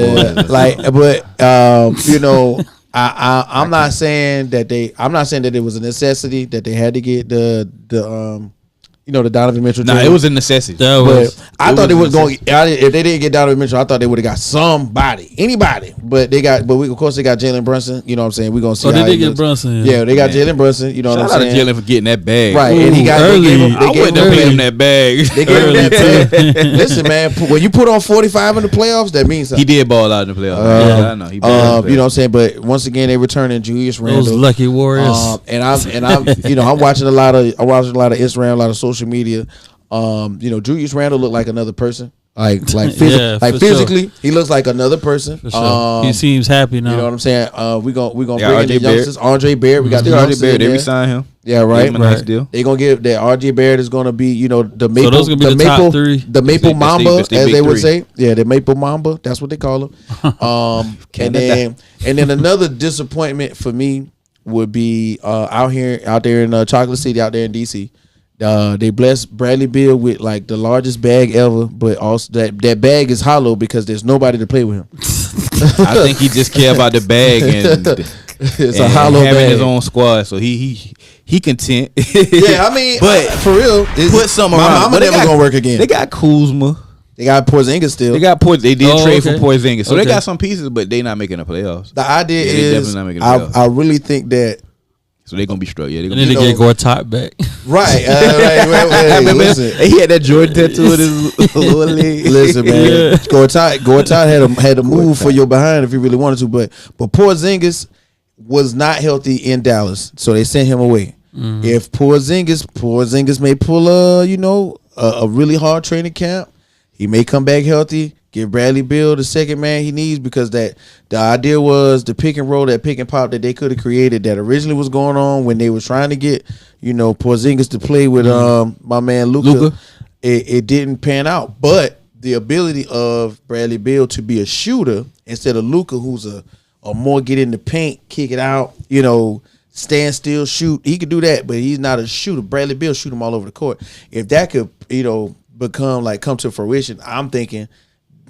you know, I'm not saying that it was a necessity that they had to get the Donovan Mitchell.
Nah, it was a necessity.
I thought they was going. If they didn't get Donovan Mitchell, I thought they would have got anybody. But they got Jalen Brunson. You know what I'm saying? We gonna see.
Oh, they did get Brunson.
Yeah, they got Jalen Brunson. You know what I'm saying?
Shout out to Jalen for getting that bag.
Right, and he got early.
I wouldn't have paid him that bag.
They gave him that bag. Listen, man, when you put on 45 in the playoffs, that means something.
He did ball out in the playoffs. I know. He
you know what I'm saying? But once again, they returning Julius Randle.
Those lucky Warriors.
And I'm I'm watching a lot of Instagram, a lot of social media. Julius Randle looked like another person. Physically, sure. He looks like another person.
For sure. He seems happy now.
You know what I'm saying? We gonna bring in the youngsters. RJ Barrett. We got the
RJ Barrett. They re-signed him.
Yeah, right.
Nice deal.
They gonna give that RJ Barrett is gonna be the maple.
So those gonna be the top 3.
The maple mamba, as they would say. Yeah, the maple mamba. That's what they call him. And then another disappointment for me would be out there in Chocolate City, out there in DC. They blessed Bradley Beal with like the largest bag ever, but also that bag is hollow because there's nobody to play with him.
I think he just care about the bag and
it's a hollow
having
bag.
His own squad, so he content.
Yeah, I mean, but for real,
put something around.
Mama never gonna work again.
They got Kuzma.
They got Porzingis still.
They did trade for Porzingis, so they got some pieces, but they not making the playoffs.
The idea is, I really think that.
So they're gonna be struck. Yeah,
they need to get Gortat back.
Right. Listen.
He had that Jordan tattoo in his lower leg.
Listen, man. Gortat had to move for your behind if he really wanted to, but Porzingis was not healthy in Dallas, so they sent him away. Mm-hmm. If Porzingis may pull a really hard training camp, he may come back healthy. Give Bradley Beal the second man he needs, because the idea was the pick and roll, that pick and pop that they could have created that originally was going on when they was trying to get Porzingis to play with my man Luka. It didn't pan out, but the ability of Bradley Beal to be a shooter instead of Luka, who's a more get in the paint, kick it out, stand still, shoot. He could do that, but he's not a shooter. Bradley Beal shoot him all over the court. If that could come to fruition, I'm thinking.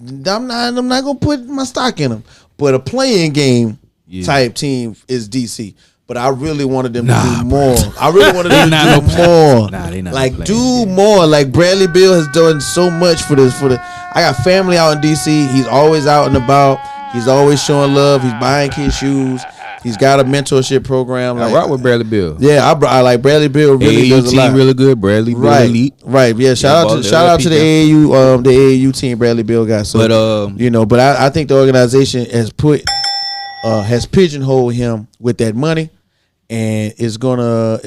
I'm not gonna put my stock in them, but a playing game type team is DC. But I really wanted them to do more. I really wanted them to do more.
They not
like do more. Like Bradley Beal has done so much for this. I got family out in DC. He's always out and about. He's always showing love. He's buying kids shoes. He's got a mentorship program.
I rock with Bradley Beal.
Yeah, I like Bradley Beal. Really does a lot.
Really good. Bradley Beal elite.
Right. Yeah. Shout out to the AAU team. Bradley Beal got. So, but I think the organization has pigeonholed him with that money, and he's gonna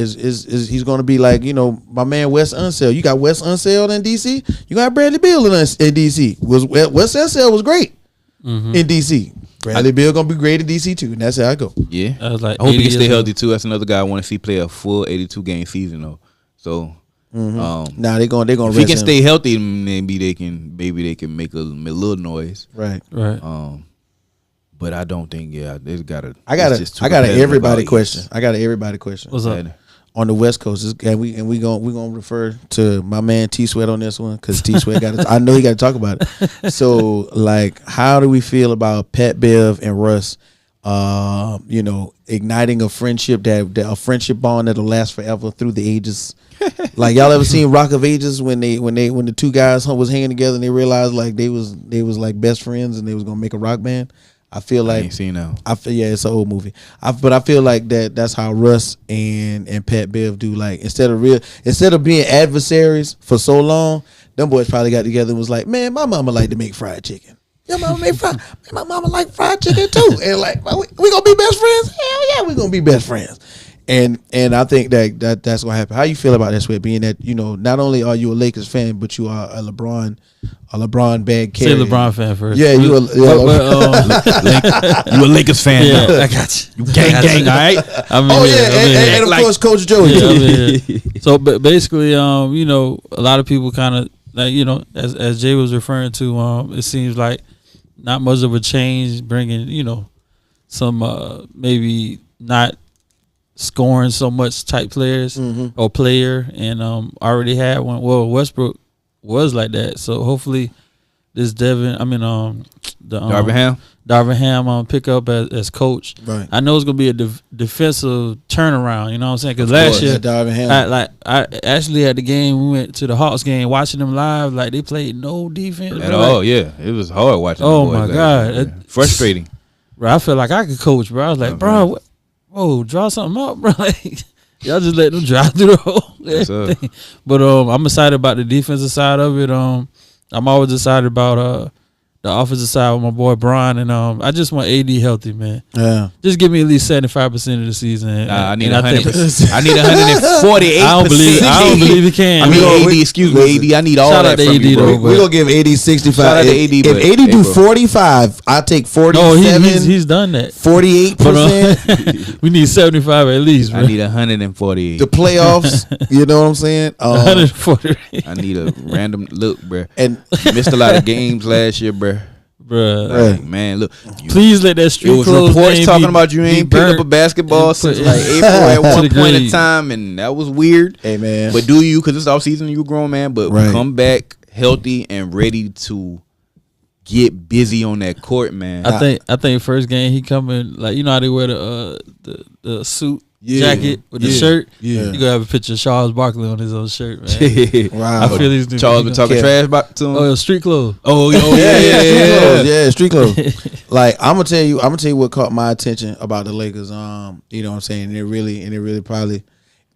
be like, you know, my man Wes Unseld. You got Wes Unseld in DC. You got Bradley Beal in DC. Wes Unseld was great in DC. Bradley Beal gonna be great in DC too, and that's how I go.
Yeah,
I was like,
I hope he can stay healthy too. That's another guy I want to see play a full 82 game season though. So.
Now they're gonna.
If he can stay healthy, maybe they can make a little noise.
Right.
But I don't think. Yeah, there's gotta.
I got an everybody question.
What's up?
On the West Coast, and we gonna refer to my man T Sweat on this one because T Sweat got. I know he got to talk about it. So, like, how do we feel about Pat Bev and Russ? You know, igniting a friendship a friendship bond that'll last forever through the ages. Like, y'all ever seen Rock of Ages when the two guys was hanging together and they realized like they was like best friends and they was gonna make a rock band? I feel like
I ain't seen that.
It's an old movie. But I feel like that's how Russ and Pat Bev do. Like, instead of being adversaries for so long, them boys probably got together and was like, man, my mama like to make fried chicken. Your mama make fried. My mama like fried chicken too. And like, we gonna be best friends? Hell yeah, we gonna be best friends. And I think that's what happened. How you feel about that, Sweat? Being that, you know, not only are you a Lakers fan, but you are a LeBron bag carrier.
Say LeBron fan first.
Yeah, you a
Lakers fan.
Yeah,
though.
I got you.
Gang, all right.
And of course, Coach Joey.
Yeah, so, but basically, you know, a lot of people kind of like, you know, as Jay was referring to, it seems like not much of a change, bringing, you know, some maybe not scoring so much type players or player, and already had one. Well, Westbrook was like that, so hopefully this Darvin Ham pick up as coach.
Right.
I know it's gonna be a defensive turnaround. You know what I'm saying? Because last year,
Darvin Ham.
I actually at the game, we went to the Hawks game, watching them live. Like, they played no defense
at all. Yeah, it was hard watching.
Oh my god,
frustrating.
Bro, I feel like I could coach, bro. I was like, bro, whoa, draw something up, bro. Like, y'all just let them drive through the whole thing. But I'm excited about the defensive side of it. I'm always excited about the offensive side with my boy Brian, and I just want AD healthy, man.
Yeah,
just give me at least 75% of the season.
I need 100%. I need 148%.
I don't believe he can.
I mean, AD, excuse me, AD. I need all that from you, bro.
We're gonna give AD 65.
Shout out to AD,
if AD do 45, I take 47.
No, he's done that.
48%.
We need 75 at least, bro.
I need 148.
The playoffs, you know what I'm saying?
148.
I need a random look, bro.
And
missed a lot of games last year, bro.
Bruh.
Like, man, look.
Please let that street.
It was reports talking about you ain't picked up a basketball since like April at one point in time, and that was weird.
Hey, man.
But do you, because it's off season, you a grown man, but come back healthy and ready to get busy on that court, man.
I think first game he coming, like, you know how they wear the suit jacket with the shirt.
Yeah,
you gonna have a picture of Charles Barkley on his own shirt, man.
Wow.
I feel he's
Charles been talking trash about to him.
Oh, street clothes.
Yeah, street clothes. Like, I'm gonna tell you what caught my attention about the Lakers. You know what I'm saying? And it really probably,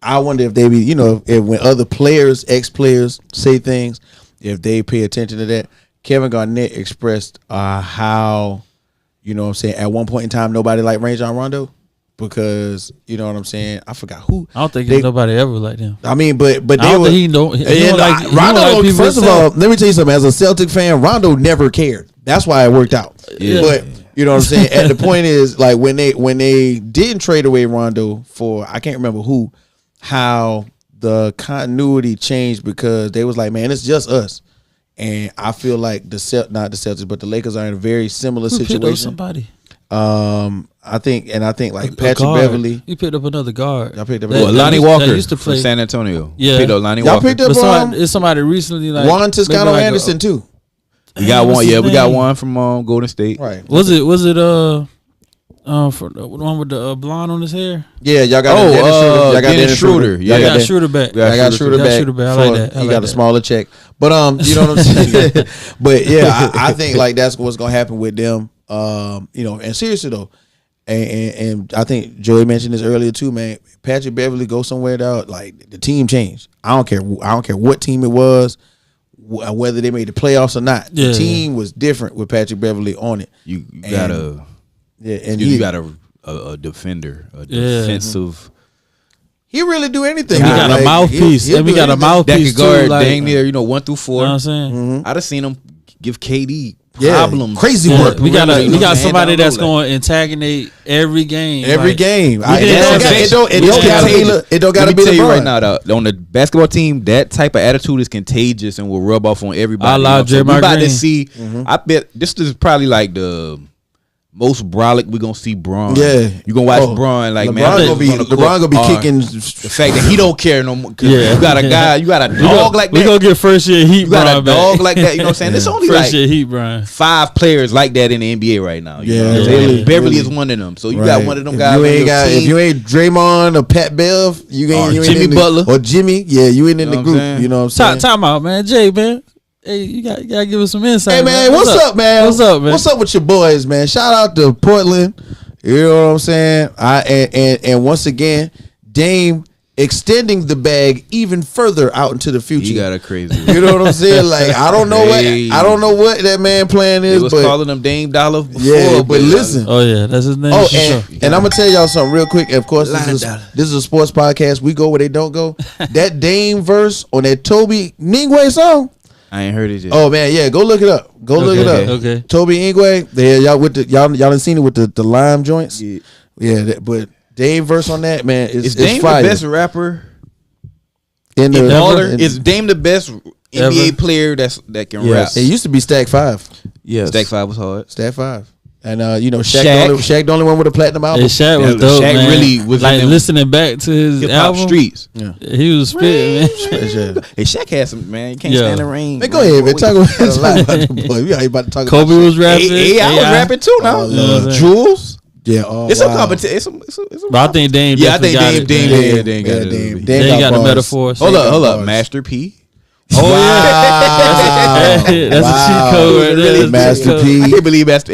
I wonder if they be, you know, if when other players, ex-players say things, if they pay attention to that. Kevin Garnett expressed how, you know what I'm saying, at one point in time nobody liked Rajon Rondo. Because, you know what I'm saying, I forgot who.
I don't think there's nobody ever like him.
I mean, but they
I don't
were.
Think he don't like
Rondo.
Like
first of all, let me tell you something. As a Celtic fan, Rondo never cared. That's why it worked out.
Yeah.
But you know what I'm saying. And the point is, like, when they didn't trade away Rondo for, I can't remember who, how the continuity changed, because they was like, man, it's just us. And I feel like not the Celtics, but the Lakers are in a very similar situation.
Somebody.
I think like Patrick Beverly.
You picked up another guard.
I picked up
Lonnie Walker
used to play
from San Antonio.
Yeah,
picked up Lonnie
Y'all
Walker.
picked up
it's somebody recently, like
Juan Toscano Anderson too.
We got one. Yeah, we got one from Golden State.
Right.
Was it for the one with the blonde on his hair?
Yeah, y'all got
Dennis Schroeder.
Yeah, I got Schroeder back.
I got Schroeder back.
I like that.
He got a smaller check, but you know what I'm saying. But yeah, I think like that's what's gonna happen with them. You know, and seriously though, and I think Joey mentioned this earlier too, man. Patrick Beverly go somewhere out, like the team changed. I don't care what team it was, whether they made the playoffs or not. The team was different with Patrick Beverly on it.
You got a defender, a defensive
he really do anything.
We got a mouthpiece, and we got a mouthpiece
that could guard
like,
dang near 1 through 4.
You know what I'm saying?
I'd have seen him give KD problems.
Crazy work.
We got somebody that's going to antagonate every game.
Every game.
It
don't got to be
tell you
LeBron.
right now, though, on the basketball team, that type of attitude is contagious and will rub off on everybody.
I love Draymond Green.
We about to see. I bet this is probably like the most brolic we gonna see Bron.
Yeah,
you gonna watch Bron like
LeBron gonna be kicking.
The fact that he don't care no more. Yeah, you got a guy, you got a dog like that.
We gonna get first year Heat.
You got
Bron
a dog like that. You know what I'm saying? It's only
first
like
year Heat, Bron.
5 players like that in the NBA right now. You know what I'm saying? Beverly is one of them. So you got one of them guys.
If you ain't Draymond or Pat Bev, you ain't
Jimmy Butler
or Jimmy. Yeah, you ain't in the group. You know what I'm saying?
Time out, man. Jay, man. Hey, you gotta give us some insight.
Hey man, what's up, man?
What's up, man?
What's up with your boys, man? Shout out to Portland. You know what I'm saying? And once again, Dame extending the bag even further out into the future.
You got a crazy.
You know what I'm saying? Like I don't know what that man plan is.
They was calling him Dame Dollar before.
Yeah, but listen.
Oh yeah, that's his name.
Oh, and I'm gonna tell y'all something real quick. Of course, this is a sports podcast. We go where they don't go. That Dame verse on that Toby Ningwe song.
I ain't heard it yet.
Oh man, yeah, go look it up. Look it up.
Okay.
Toby Ingwe, y'all done seen it with the lime joints. But Dame verse on that, man, is
Dame
fire.
the best rapper
in the
baller? Is Dame the best NBA player that can rap?
It used to be Stack 5.
Yes, Stack 5 was hard.
Stack 5. And Shaq the only one with a plaplatinum album.
Yeah, Shaq was dope,
Shaq
man.
really was
like listening back to his album.
Streets.
Yeah. He was spitting, man.
Hey, Shaq had some, man. You can't stand the rain.
Man, go ahead, man. Talk about the boy. We ain't about to talk
Kobe
about
was rapping.
I was rapping too now. Jules.
Yeah,
it's a competition.
But I think Dame.
Yeah, I think Dame got
the metaphors.
Hold up, Master P.
Oh yeah, that's a cheat code right there.
Master P.
I can't believe Master.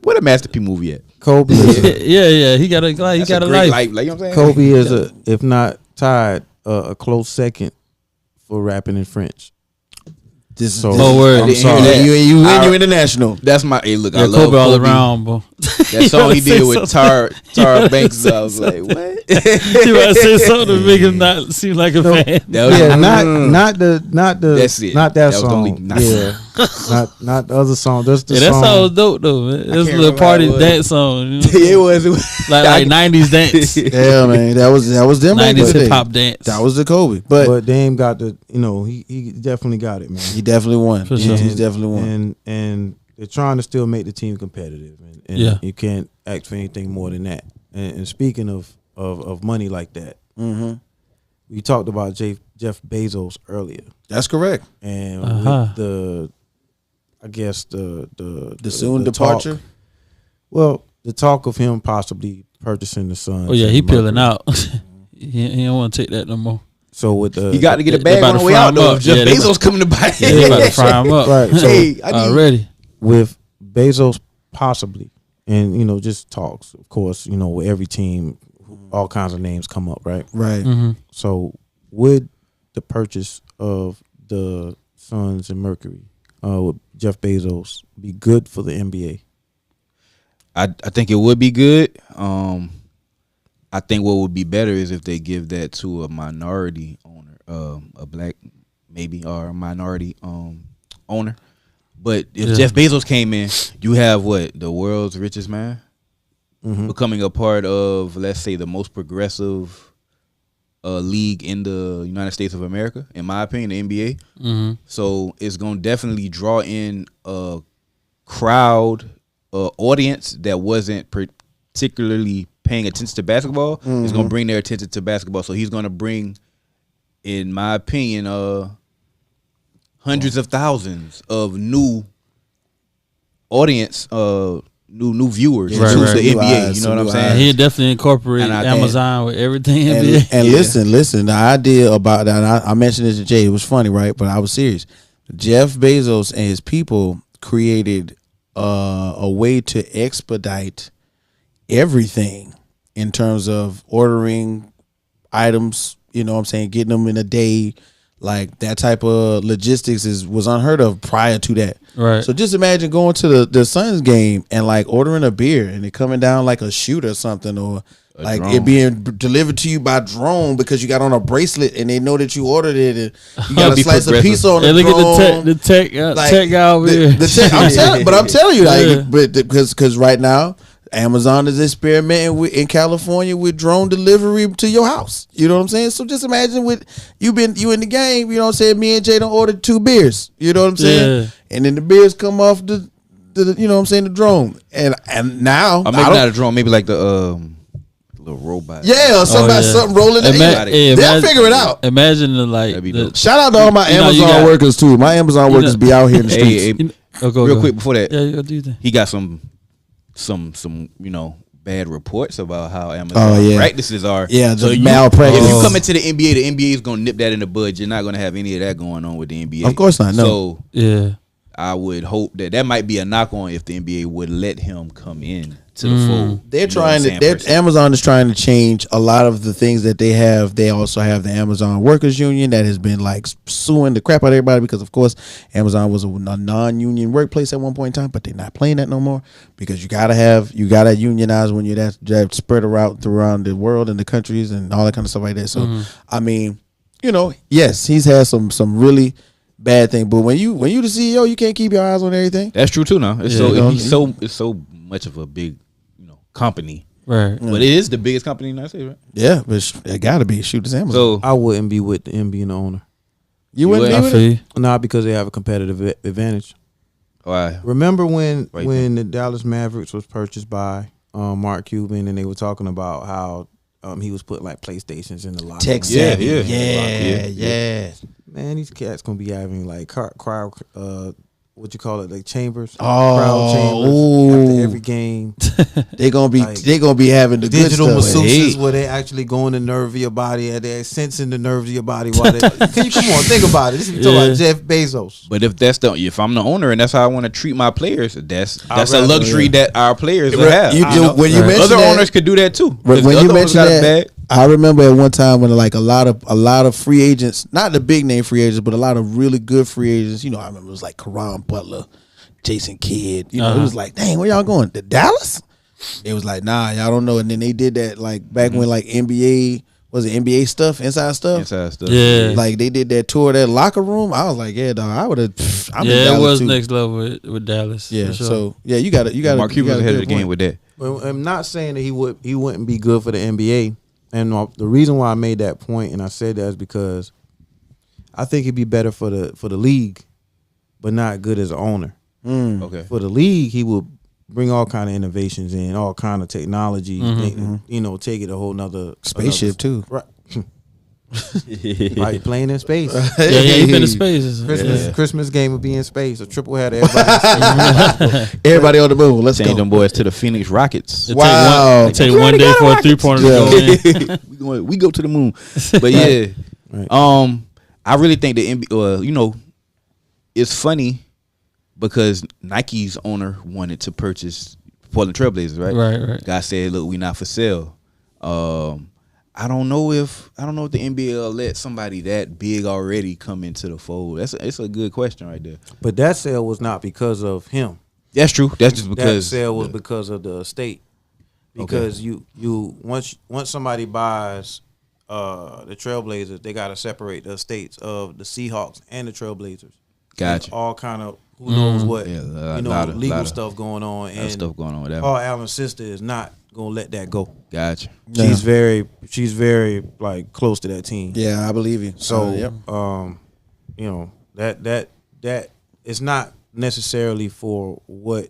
What a Master P movie at?
Kobe.
Yeah. He got a life.
Like, you know what I'm saying?
Kobe is if not tied, a close second for rapping in French. I'm sorry.
You international.
That's my. Hey, look, I love
Kobe all around, bro.
That song he did with Tar Banks. I was like, what?
You about to say something to make him not seem like a fan?
Not the.
That's it.
Not that song. Not the other song. That's the
that
song.
song was dope though, man. It was a little party dance song. You know?
It was
like 90s dance.
Yeah, man, that was them
90s hip hop dance.
That was the Kobe,
but Dame got the. He definitely got it, man.
He definitely won.
For sure.
He's definitely won.
And they're trying to still make the team competitive, and you can't ask for anything more than that. And speaking of money like that, we talked about Jeff Bezos earlier.
That's correct.
And with the soon
departure.
Talk, well, the talk of him possibly purchasing the Suns.
Oh yeah, he peeling out. he don't want to take that no more.
So with
you got to get a bag on the way out though. If Jeff Bezos coming to buy it,
they about to fry him up.
Right. So
already
with Bezos possibly, and just talks. Of course, with every team, all kinds of names come up. Right.
Right.
Mm-hmm.
So would the purchase of the Suns and Mercury with Jeff Bezos be good for the NBA?
I think it would be good. I think what would be better is if they give that to a minority owner, a black maybe, or a minority owner. But if Jeff Bezos came in, you have the world's richest man becoming a part of, let's say, the most progressive league in the United States of America, in my opinion, the NBA.
Mm-hmm.
So it's going to definitely draw in a crowd, audience that wasn't particularly paying attention to basketball. It's going to bring their attention to basketball. So he's going to bring, in my opinion, hundreds of thousands of new audience, new viewers to the NBA. You know what I'm saying?
He definitely incorporated Amazon with everything NBA.
And listen, the idea about that, I mentioned this to Jay. It was funny, right? But I was serious. Jeff Bezos and his people created a way to expedite everything in terms of ordering items, you know what I'm saying, getting them in a day. Like that type of logistics was unheard of prior to that.
Right.
So just imagine going to the Suns game and like ordering a beer and it coming down like a shoot or something, or like
drone.
it being delivered to you by drone because you got on a bracelet and they know that you ordered it and you got a slice of pizza on the
Hey,
drone.
look at the tech guy over here.
I'm telling you, like, because right now Amazon is experimenting in California with drone delivery to your house. You know what I'm saying? So just imagine you in the game. You know what I'm saying? Me and Jay done ordered 2 beers. You know what I'm saying?
Yeah.
And then the beers come off the you know what I'm saying, the drone. And now
maybe not a drone, maybe like the little robot.
Yeah, or something rolling in. They'll figure it out.
Imagine the
shout out to all my Amazon workers too. My Amazon workers be out here in the streets.
Real quick before that,
yeah, do you think?
he got some bad reports about how Amazon practices are.
Yeah,
so
malpractice.
If you come into the NBA is gonna nip that in the bud. You're not gonna have any of that going on with the NBA.
Of course not. No.
So
yeah,
I would hope that might be a knock on if the NBA would let him come in to the fold.
They're trying to. Amazon is trying to change a lot of the things that they have. They also have the Amazon Workers Union that has been like suing the crap out of everybody because, of course, Amazon was a non-union workplace at one point in time, but they're not playing that no more because you gotta unionize when you're that spread around the world and the countries and all that kind of stuff like that. So, I mean, yes, he's had some really bad thing, but when you the CEO, you can't keep your eyes on everything.
That's true too. Now it's so much of a big company,
right?
But it is the biggest company in the United States, right?
Yeah, but it gotta be. Shoot, it's Amazon.
So
I wouldn't be with them being the owner.
You wouldn't be with it?
Not because they have a competitive advantage.
Why?
Remember when the Dallas Mavericks was purchased by Mark Cuban and they were talking about how he was putting like PlayStations in the locker room.
Yeah.
Man, these cats gonna be having like crowd, what you call it, like chambers,
crowd
chambers after every game.
They gonna be having the
digital
good stuff.
masseuses where they actually going the nerve of your body, and they're sensing the nerves of your body. While they can you come on, think about it. This is talking about Jeff Bezos.
But if I'm the owner and that's how I want to treat my players, that's a luxury that our players will have.
When you mention
other
that,
owners could do that too.
When you mention that, I remember at one time when like a lot of free agents, not the big name free agents, but a lot of really good free agents. I remember it was like Kareem Butler, Jason Kidd. It was like, dang, where y'all going? To Dallas? It was like, nah, y'all don't know. And then they did that like back when like NBA stuff, inside stuff.
Yeah,
like they did that tour of that locker room. I was like, yeah, dog, I would have.
Yeah, it was next level with Dallas.
Yeah,
sure.
So yeah, you got to.
Mark Cuban was ahead of the game with that.
Well, I'm not saying that he wouldn't be good for the NBA. And the reason why I made that point and I said that is because I think he'd be better for the league, but not good as an owner.
Okay.
For the league, he will bring all kind of innovations in, all kind of technology. Take it a whole nother
spaceship too.
Right. Like playing in space.
He been in space.
Christmas game would be in space. A triple header.
Everybody on the moon. Let's
Send
go.
them boys to the Phoenix Rockets.
Wow.
Take one day for a 3-pointer to go in.
we go to the moon. But yeah,
right.
I really think the NBA, it's funny because Nike's owner wanted to purchase Portland Trailblazers, right?
Right.
Guy said, "Look, we not for sale." I don't know if the NBA will let somebody that big already come into the fold. It's a good question right there.
But that sale was not because of him.
That's true. That's just because
that sale was because of the estate. Because you once somebody buys the Trailblazers, they gotta separate the estates of the Seahawks and the Trailblazers.
Gotcha.
All kind of who knows what
legal
stuff going on, and
stuff going on with that.
Paul Allen's sister is not gonna let that go.
Gotcha.
She's very like close to that team.
Yeah, I believe you.
So that it's not necessarily for what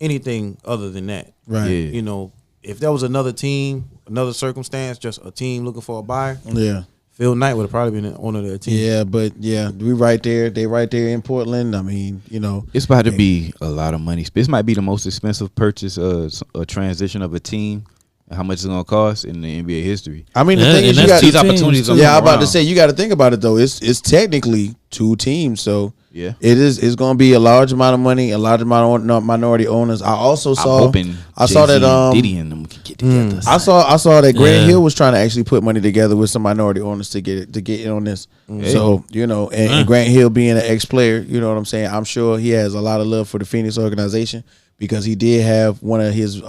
anything other than that.
Right.
Yeah.
If there was another team, another circumstance, just a team looking for a buyer.
Yeah.
Phil Knight would have probably been the owner of their team.
Yeah, but we right there. They right there in Portland. I mean,
it's about to be a lot of money. This might be the most expensive purchase, a transition of a team. How much it's gonna cost in the NBA history?
I mean, the thing is, you got
these opportunities.
Yeah, I'm about to say you got to think about it though. It's technically 2 teams, so
yeah,
it's going to be a large amount of money, a large amount of minority owners. I also saw.
I
saw that
Diddy and them can get together.
I saw that Grant Hill was trying to actually put money together with some minority owners to get in on this. Hey. So and Grant Hill being an ex-player, you know what I'm saying. I'm sure he has a lot of love for the Phoenix organization because he did have one of his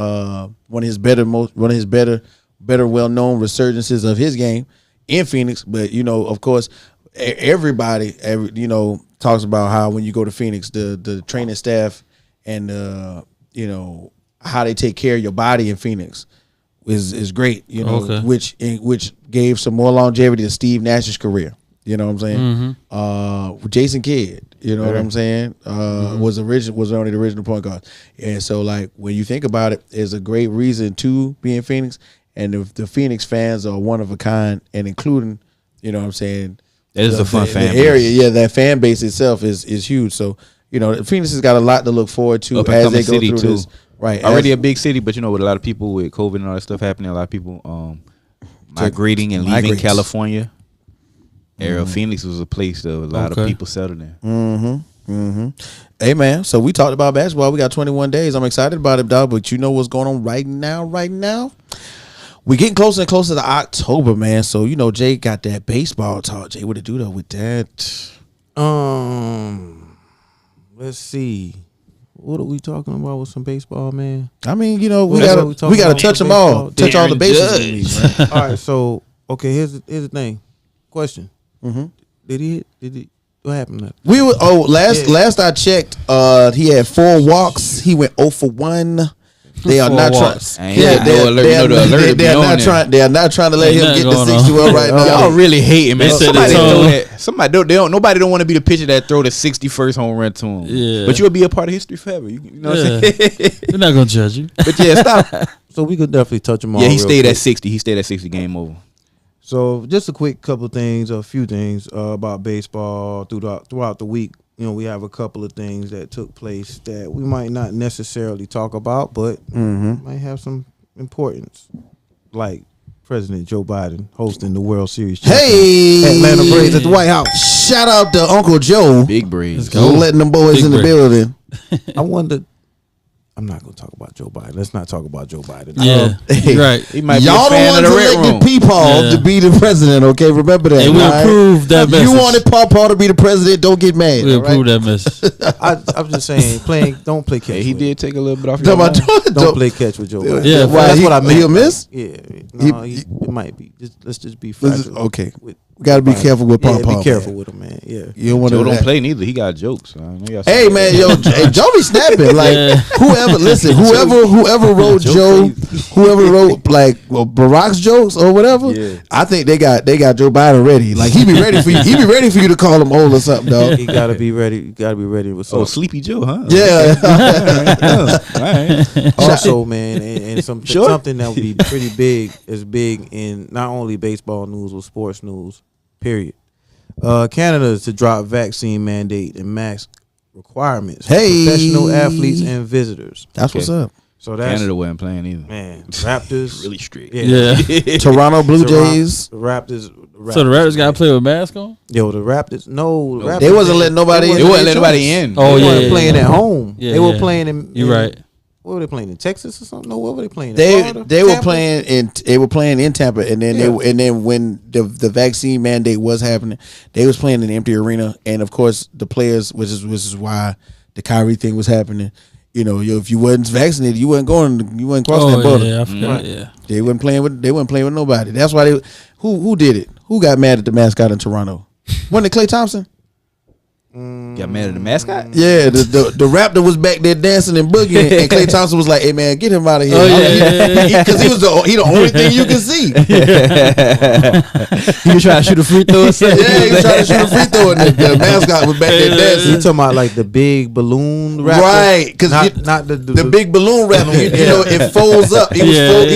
better better well-known resurgences of his game in Phoenix. But, of course, everybody, talks about how when you go to Phoenix, the training staff and, how they take care of your body in Phoenix is great, which gave some more longevity to Steve Nash's career. You know what I'm saying?
Mm-hmm.
Jason Kidd, you know what I'm saying? Was one of the original point guards. And so, like, when you think about it, it's a great reason to be in Phoenix. And the Phoenix fans are one of a kind, and including, you know what I'm saying?
That is a fun fan base.
Area, that fan base itself is huge. So, Phoenix has got a lot to look forward to as they go through this. Right.
Already a big city, but with a lot of people with COVID and all that stuff happening, a lot of people migrating and leaving California. Phoenix was a place that a lot of people settled in.
Hey, man, so we talked about basketball. We got 21 days. I'm excited about it, dog, but you know what's going on right now? We're getting closer and closer to October, man. So, Jay got that baseball talk. Jay, what to do, though, with that?
Let's see. What are we talking about with some baseball, man?
I mean, we gotta touch them all. Touch all the bases.
All right, so, okay, here's the thing. Question. Did he? What happened?
Last I checked, he had 4 walks. He went 0 for 1. They are not trying. They are not trying to let him get the 60 right now.
Y'all really hating, man. Nobody don't want to be the pitcher that throw the 61st home run to him.
Yeah.
But you'll be a part of history forever. You know what I'm saying?
We're not gonna judge you.
But yeah, stop.
So we could definitely touch him all.
Yeah, he stayed at 60. He stayed at 60. Game over.
So just a quick a few things about baseball throughout the week. We have a couple of things that took place that we might not necessarily talk about, but might have some importance. Like President Joe Biden hosting the World Series. Atlanta Braves at the White House.
Shout out to Uncle Joe.
Big Braves.
Letting them boys in the building.
I wonder. I'm not gonna talk about Joe Biden. Let's not talk about Joe Biden.
Right.
He might
Y'all
be a fan
don't
of the
want to
Red
elect Peepaw to be the president, okay? Remember that.
And we approve that message.
You wanted Paw to be the president, don't get mad.
We approve that message.
I'm just saying, don't play catch.
He did take a little bit off.
Don't play catch with Joe Biden.
Yeah,
that's what I meant.
He'll miss?
Yeah. No, it might be. Let's just be factual.
Okay. We got to be careful with Paw.
Be careful with him, man. Yeah.
You don't want
Joe
to
don't play neither. He got jokes.
Hey, man, Joe be snapping. Like, whoever wrote whoever wrote Barack's jokes or whatever, I think they got Joe Biden ready. Like, he be ready for you. He be ready for you to call him old or something, dog.
He gotta be ready. You gotta be ready with something.
Sleepy Joe, huh?
Yeah.
All right.
Also, man, and something that would be pretty big is big in not only baseball news but sports news. Period. Canada is to drop vaccine mandate and mask requirements for professional athletes and visitors.
That's what's up.
So that's
Canada wasn't playing either.
Man, Raptors
really strict.
Yeah.
Toronto Blue Jays.
Raptors.
So the Raptors got to play with mask on?
Yo, the Raptors. No, the Raptors,
they wasn't letting nobody in.
They wasn't letting nobody in.
Oh,
they
yeah.
weren't playing at home.
Yeah,
they were playing in.
You're right.
What were they playing in Texas or something? No, what were they playing?
They were playing in Tampa, and then when the vaccine mandate was happening, they was playing in an empty arena, and of course the players, which is why the Kyrie thing was happening. If you wasn't vaccinated, you wasn't crossing that border.
Yeah, I forgot. Yeah,
they wasn't playing with nobody. That's why who did it? Who got mad at the mascot in Toronto? Wasn't it Klay Thompson?
Got mad at the mascot?
Yeah, the Raptor was back there dancing and boogieing, and Klay Thompson was like, "Hey man, get him out of here!" Because he was the only thing you can see.
He was trying to shoot a free throw.
He was trying to shoot a free throw, and the mascot was back there dancing.
You talking about like the big balloon Raptor?
Right? Because
not the
big balloon Raptor. It folds up. He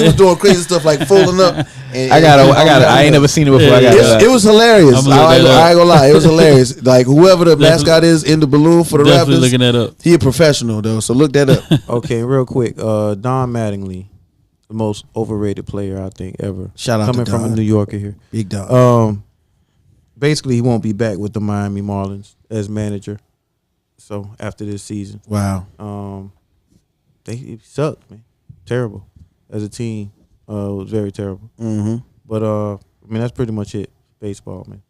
was doing crazy stuff like folding up.
I ain't never seen it before.
It was hilarious. I ain't gonna lie, it was hilarious. Like whoever the mascot is in the balloon for the Raptors,
looking that up.
He a professional though, so look that up.
Okay, real quick. Don Mattingly, the most overrated player I think ever.
Shout out
coming
to Don.
from a New Yorker here.
Big dog.
Basically, he won't be back with the Miami Marlins as manager. So after this season,
wow.
They sucked, man. Terrible as a team. It was very terrible. But I mean, that's pretty much it. Baseball, man.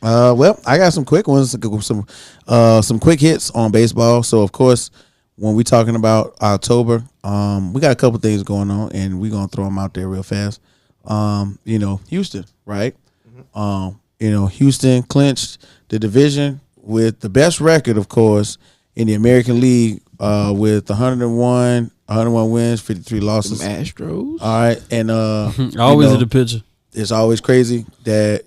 Well, I got some quick ones, some quick hits on baseball. So of course, when we talking about October, we got a couple things going on, and we're gonna throw them out there real fast. Houston, right? Houston clinched the division with the best record, of course, in the American League, with 101 wins, 53 losses.
Some Astros.
All right, and
always in the picture.
It's always crazy that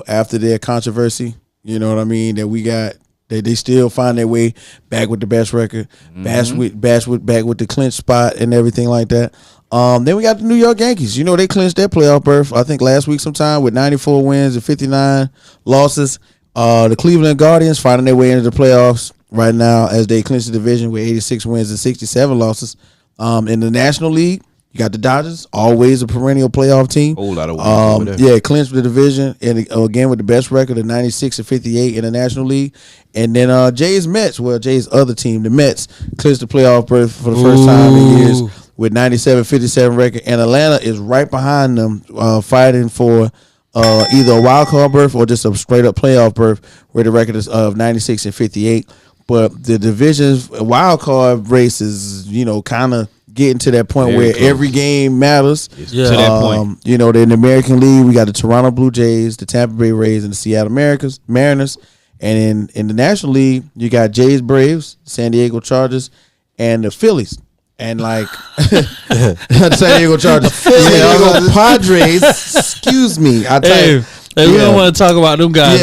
after their controversy, you know what I mean, that we got. They still find their way back with the best record, back with the clinch spot and everything like that. Then we got the New York Yankees. They clinched their playoff berth, I think, last week sometime with 94 wins and 59 losses. The Cleveland Guardians finding their way into the playoffs right now as they clinch the division with 86 wins and 67 losses. In the National League, you got the Dodgers, always a perennial playoff team.
Whole lot of wins over there.
Yeah, clinched the division, and again with the best record of 96 and 58 in the National League. And then Jay's Mets, Jay's other team, the Mets, clinched the playoff berth for the first time in years with 97-57 record. And Atlanta is right behind them, fighting for either a wild card berth or just a straight up playoff berth, where the record is of 96 and 58. But the division's wild card race is, kind of getting to that point where every game matters.
To that point.
In the American League, we got the Toronto Blue Jays, the Tampa Bay Rays, and the Seattle Mariners. And in the National League, you got Jays, Braves, San Diego Chargers, and the Phillies. And the San Diego Chargers. Padres. Excuse me.
We don't want to talk about them guys.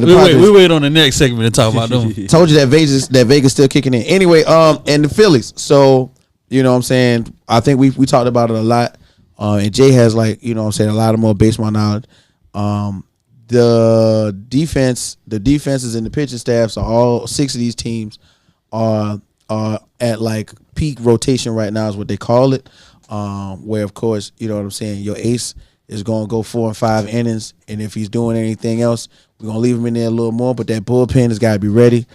We wait on the next segment to talk about them.
Told you that Vegas still kicking in. Anyway, and the Phillies. So, you know what I'm saying? I think we talked about it a lot. And Jay has a lot of more baseball knowledge. The defenses and the pitching staffs are all 6 of these teams are at peak rotation right now is what they call it. Where of course, you know what I'm saying, your ace is going to go 4 and 5 innings, and if he's doing anything else, we're going to leave him in there a little more, but that bullpen has got to be ready.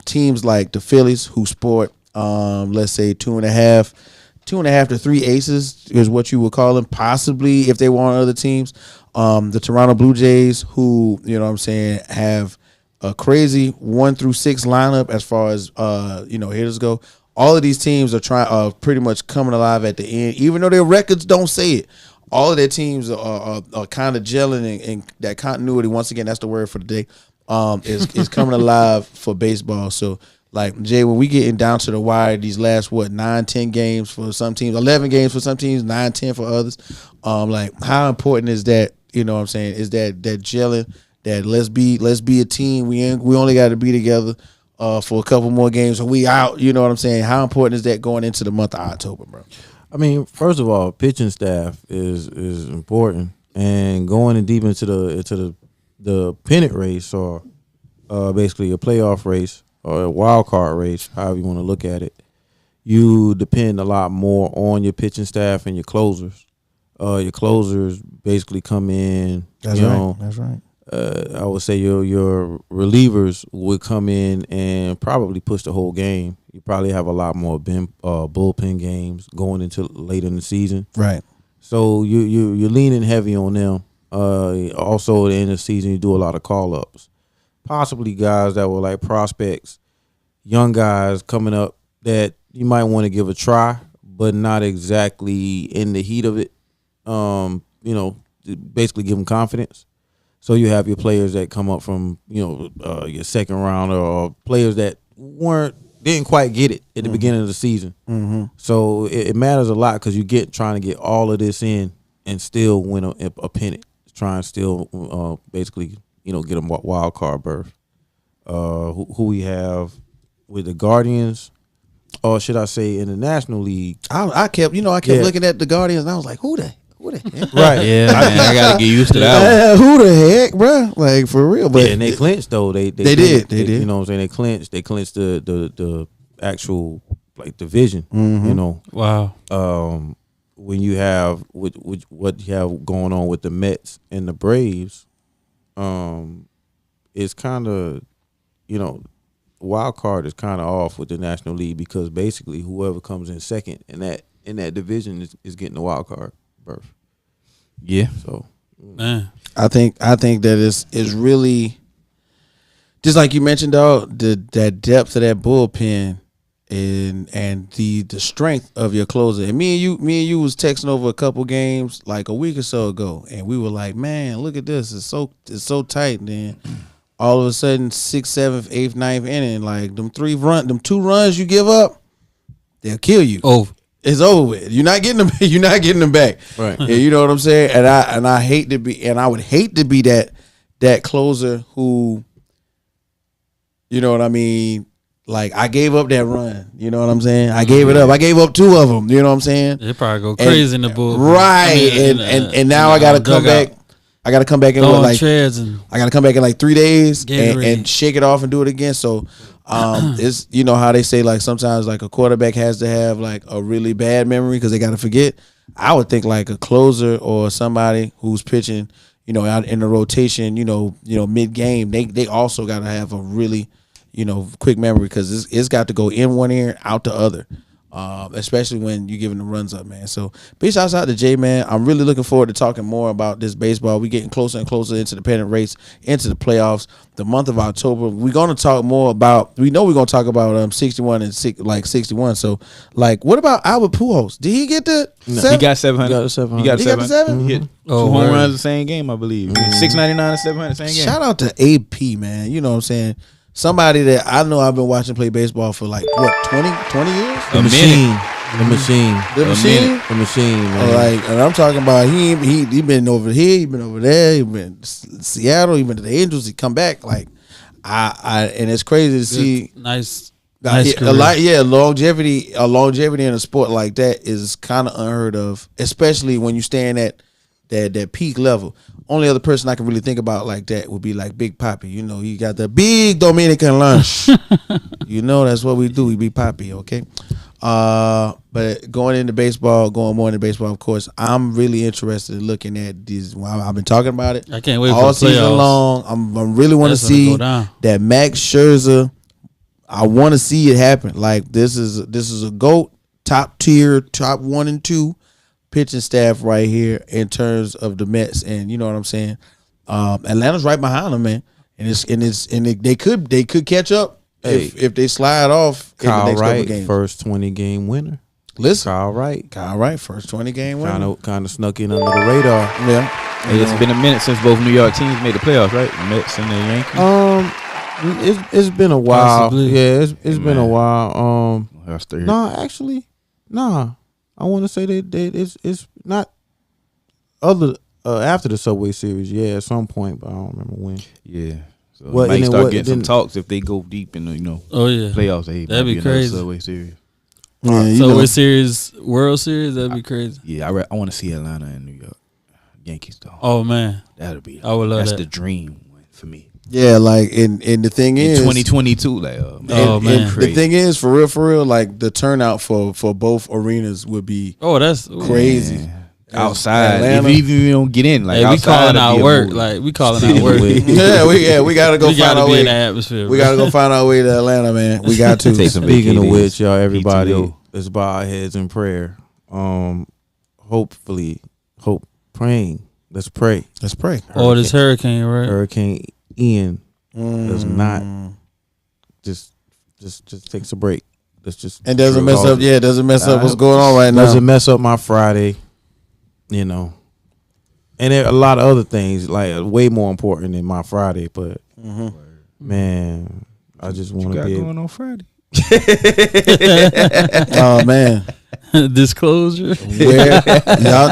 Teams like the Phillies, who sport, let's say 2.5 to 3 aces is what you would call them, possibly if they want other teams. The Toronto Blue Jays, who, you know what I'm saying, have a crazy 1 through 6 lineup as far as, hitters go. All of these teams are pretty much coming alive at the end, even though their records don't say it. All of their teams are kind of gelling, and that continuity, once again, that's the word for the day, is coming alive for baseball. So, Jay, when we getting down to the wire, these last, 9-10 games for some teams, 11 games for some teams, 9-10 for others, how important is that, you know what I'm saying, is that gelling, that let's be a team, we only got to be together for a couple more games and we out, you know what I'm saying? How important is that going into the month of October, bro?
I mean, first of all, pitching staff is important, and going in deep into the pennant race, or basically a playoff race or a wild card race, however you want to look at it, you depend a lot more on your pitching staff and your closers. Your closers basically come in. That's right. I would say your relievers would come in and probably push the whole game. You probably have a lot more bullpen games going into late in the season.
Right.
So you're leaning heavy on them. Also, at the end of the season, you do a lot of call-ups. Possibly guys that were like prospects, young guys coming up that you might want to give a try, but not exactly in the heat of it. Basically give them confidence. So you have your players that come up from, your second round, or players that didn't quite get it at the beginning of the season. Mm-hmm. So it matters a lot, because you trying to get all of this in and still win a pennant. Try and still basically, get a wild card berth. Who we have with the Guardians, or should I say in the National League?
I kept looking at the Guardians, and I was like, who the heck?
Right.
Yeah, man, I gotta get used to that one.
Who the heck, bro? Like, for real. But
and they clinched though. They
did.
You know what I'm saying? They clinched the actual division.
Mm-hmm.
Wow.
When you have what you have going on with the Mets and the Braves, it's kind of, wild card is kind of off with the National League, because basically whoever comes in second in that division is getting the wild card berth.
Yeah.
So,
man,
I think that is really, just like you mentioned, dog, that depth of that bullpen and the strength of your closer. And me and you was texting over a couple games like a week or so ago, and we were like, man, look at this, it's so tight. And then all of a sudden, 6th, 7th, 8th, 9th inning, like them 2 runs you give up, they'll kill you. It's over with. You're not getting them. You're not getting them back.
Right.
Yeah, you know what I'm saying. And I hate to be, and I would hate to be that closer who, you know what I mean. Like, I gave up that run. You know what I'm saying? I gave it up. I gave up 2 of them. You know what I'm saying?
They probably go crazy in the bull.
Right. And now I got to come back. I got to come back in with like I got to come back in like 3 days and shake it off and do it again. So it's, you know how they say, like, sometimes like a quarterback has to have like a really bad memory because they got to forget. I would think like a closer or somebody who's pitching, you know, out in the rotation, you know, mid game, they also got to have a really, you know, quick memory because it's got to go in one ear, out the other, especially when you're giving the runs up, man. So big shouts out to Jay, man. I'm really looking forward to talking more about this baseball. We're getting closer and closer into the pennant race, into the playoffs. The month of October, we're going to talk more about, we know we're going to talk about 61 and 61. So, like, what about Albert Pujols? Did he get the 7?
He got 700.
He got 700.
He got
He got the 7?
He hit 2 home runs the same game, I believe. 699 and 700 same game.
Shout out to AP, man. You know what I'm saying? Somebody that I know I've been watching play baseball for like, what, 20 years?
The machine. The machine.
The machine?
The machine, man.
Like, and I'm talking about he been over here, he been over there, he been Seattle, he been to the Angels, he come back. Like, I and it's crazy to see
nice
longevity in a sport like that is kind of unheard of, especially when you stand at that peak level. Only other person I can really think about like that would be like Big Papi. You know, he got the big Dominican lunch. You know, that's what we do. We be Papi, okay? But going into baseball, going more into baseball, of course, I'm really interested in looking at these. I've been talking about it.
I can't wait
all
for the
season
playoffs.
long. I really want to see that Max Scherzer. I want to see it happen. Like, this is a GOAT, top tier, top 1 and 2 pitching staff right here in terms of the Mets, and you know what I'm saying. Atlanta's right behind them, man, and they could catch up if they slide off in the next couple games.
First 20 game winner.
Listen,
Kyle Wright,
first 20 game winner.
Kind of snuck in under the radar.
Yeah,
Hey, it's been a minute since both New York teams made the playoffs, right? The Mets and the Yankees.
It's been a while.
Possibly.
Yeah, it's been a while.
Actually,
I want to say that it's not other after the Subway Series. Yeah, at some point, but I don't remember when.
Yeah. So
What-
might
and then
start
what-
getting
then-
some talks if they go deep in the playoffs. Hey,
That'd be
might another
crazy.
Subway Series.
yeah. You
So
know,
we're series, World Series, that'd be crazy.
Yeah, I want to see Atlanta and New York Yankees though.
Oh man,
That'll be.
I would love
that's
that.
the dream for me.
yeah, like, and the thing
In
is,
2022, like,
man.
the thing is, for real, like the turnout for both arenas would be
that's
crazy.
Man. Outside,
Atlanta.
if you don't get in, like
Hey, we
outside,
calling
it'd
out
be a
work.
movie.
Like we calling out work.
we gotta go
We
find
gotta
our
be in the
way.
atmosphere.
We gotta go find our way to Atlanta, man. We got to.
Take some
Speaking of
vacations,
which, y'all, everybody,
PTO.
let's bow our heads in prayer. Praying. Let's pray.
Let's pray.
Oh, this hurricane, right?
Hurricane Ian does not just takes a break. Let's just
It doesn't mess up. Yeah, it doesn't mess up what's going on right now.
Doesn't mess up my Friday, you know. And there are a lot of other things like way more important than my Friday. But man, I just want to be
going on Friday.
Oh man,
Disclosure.
where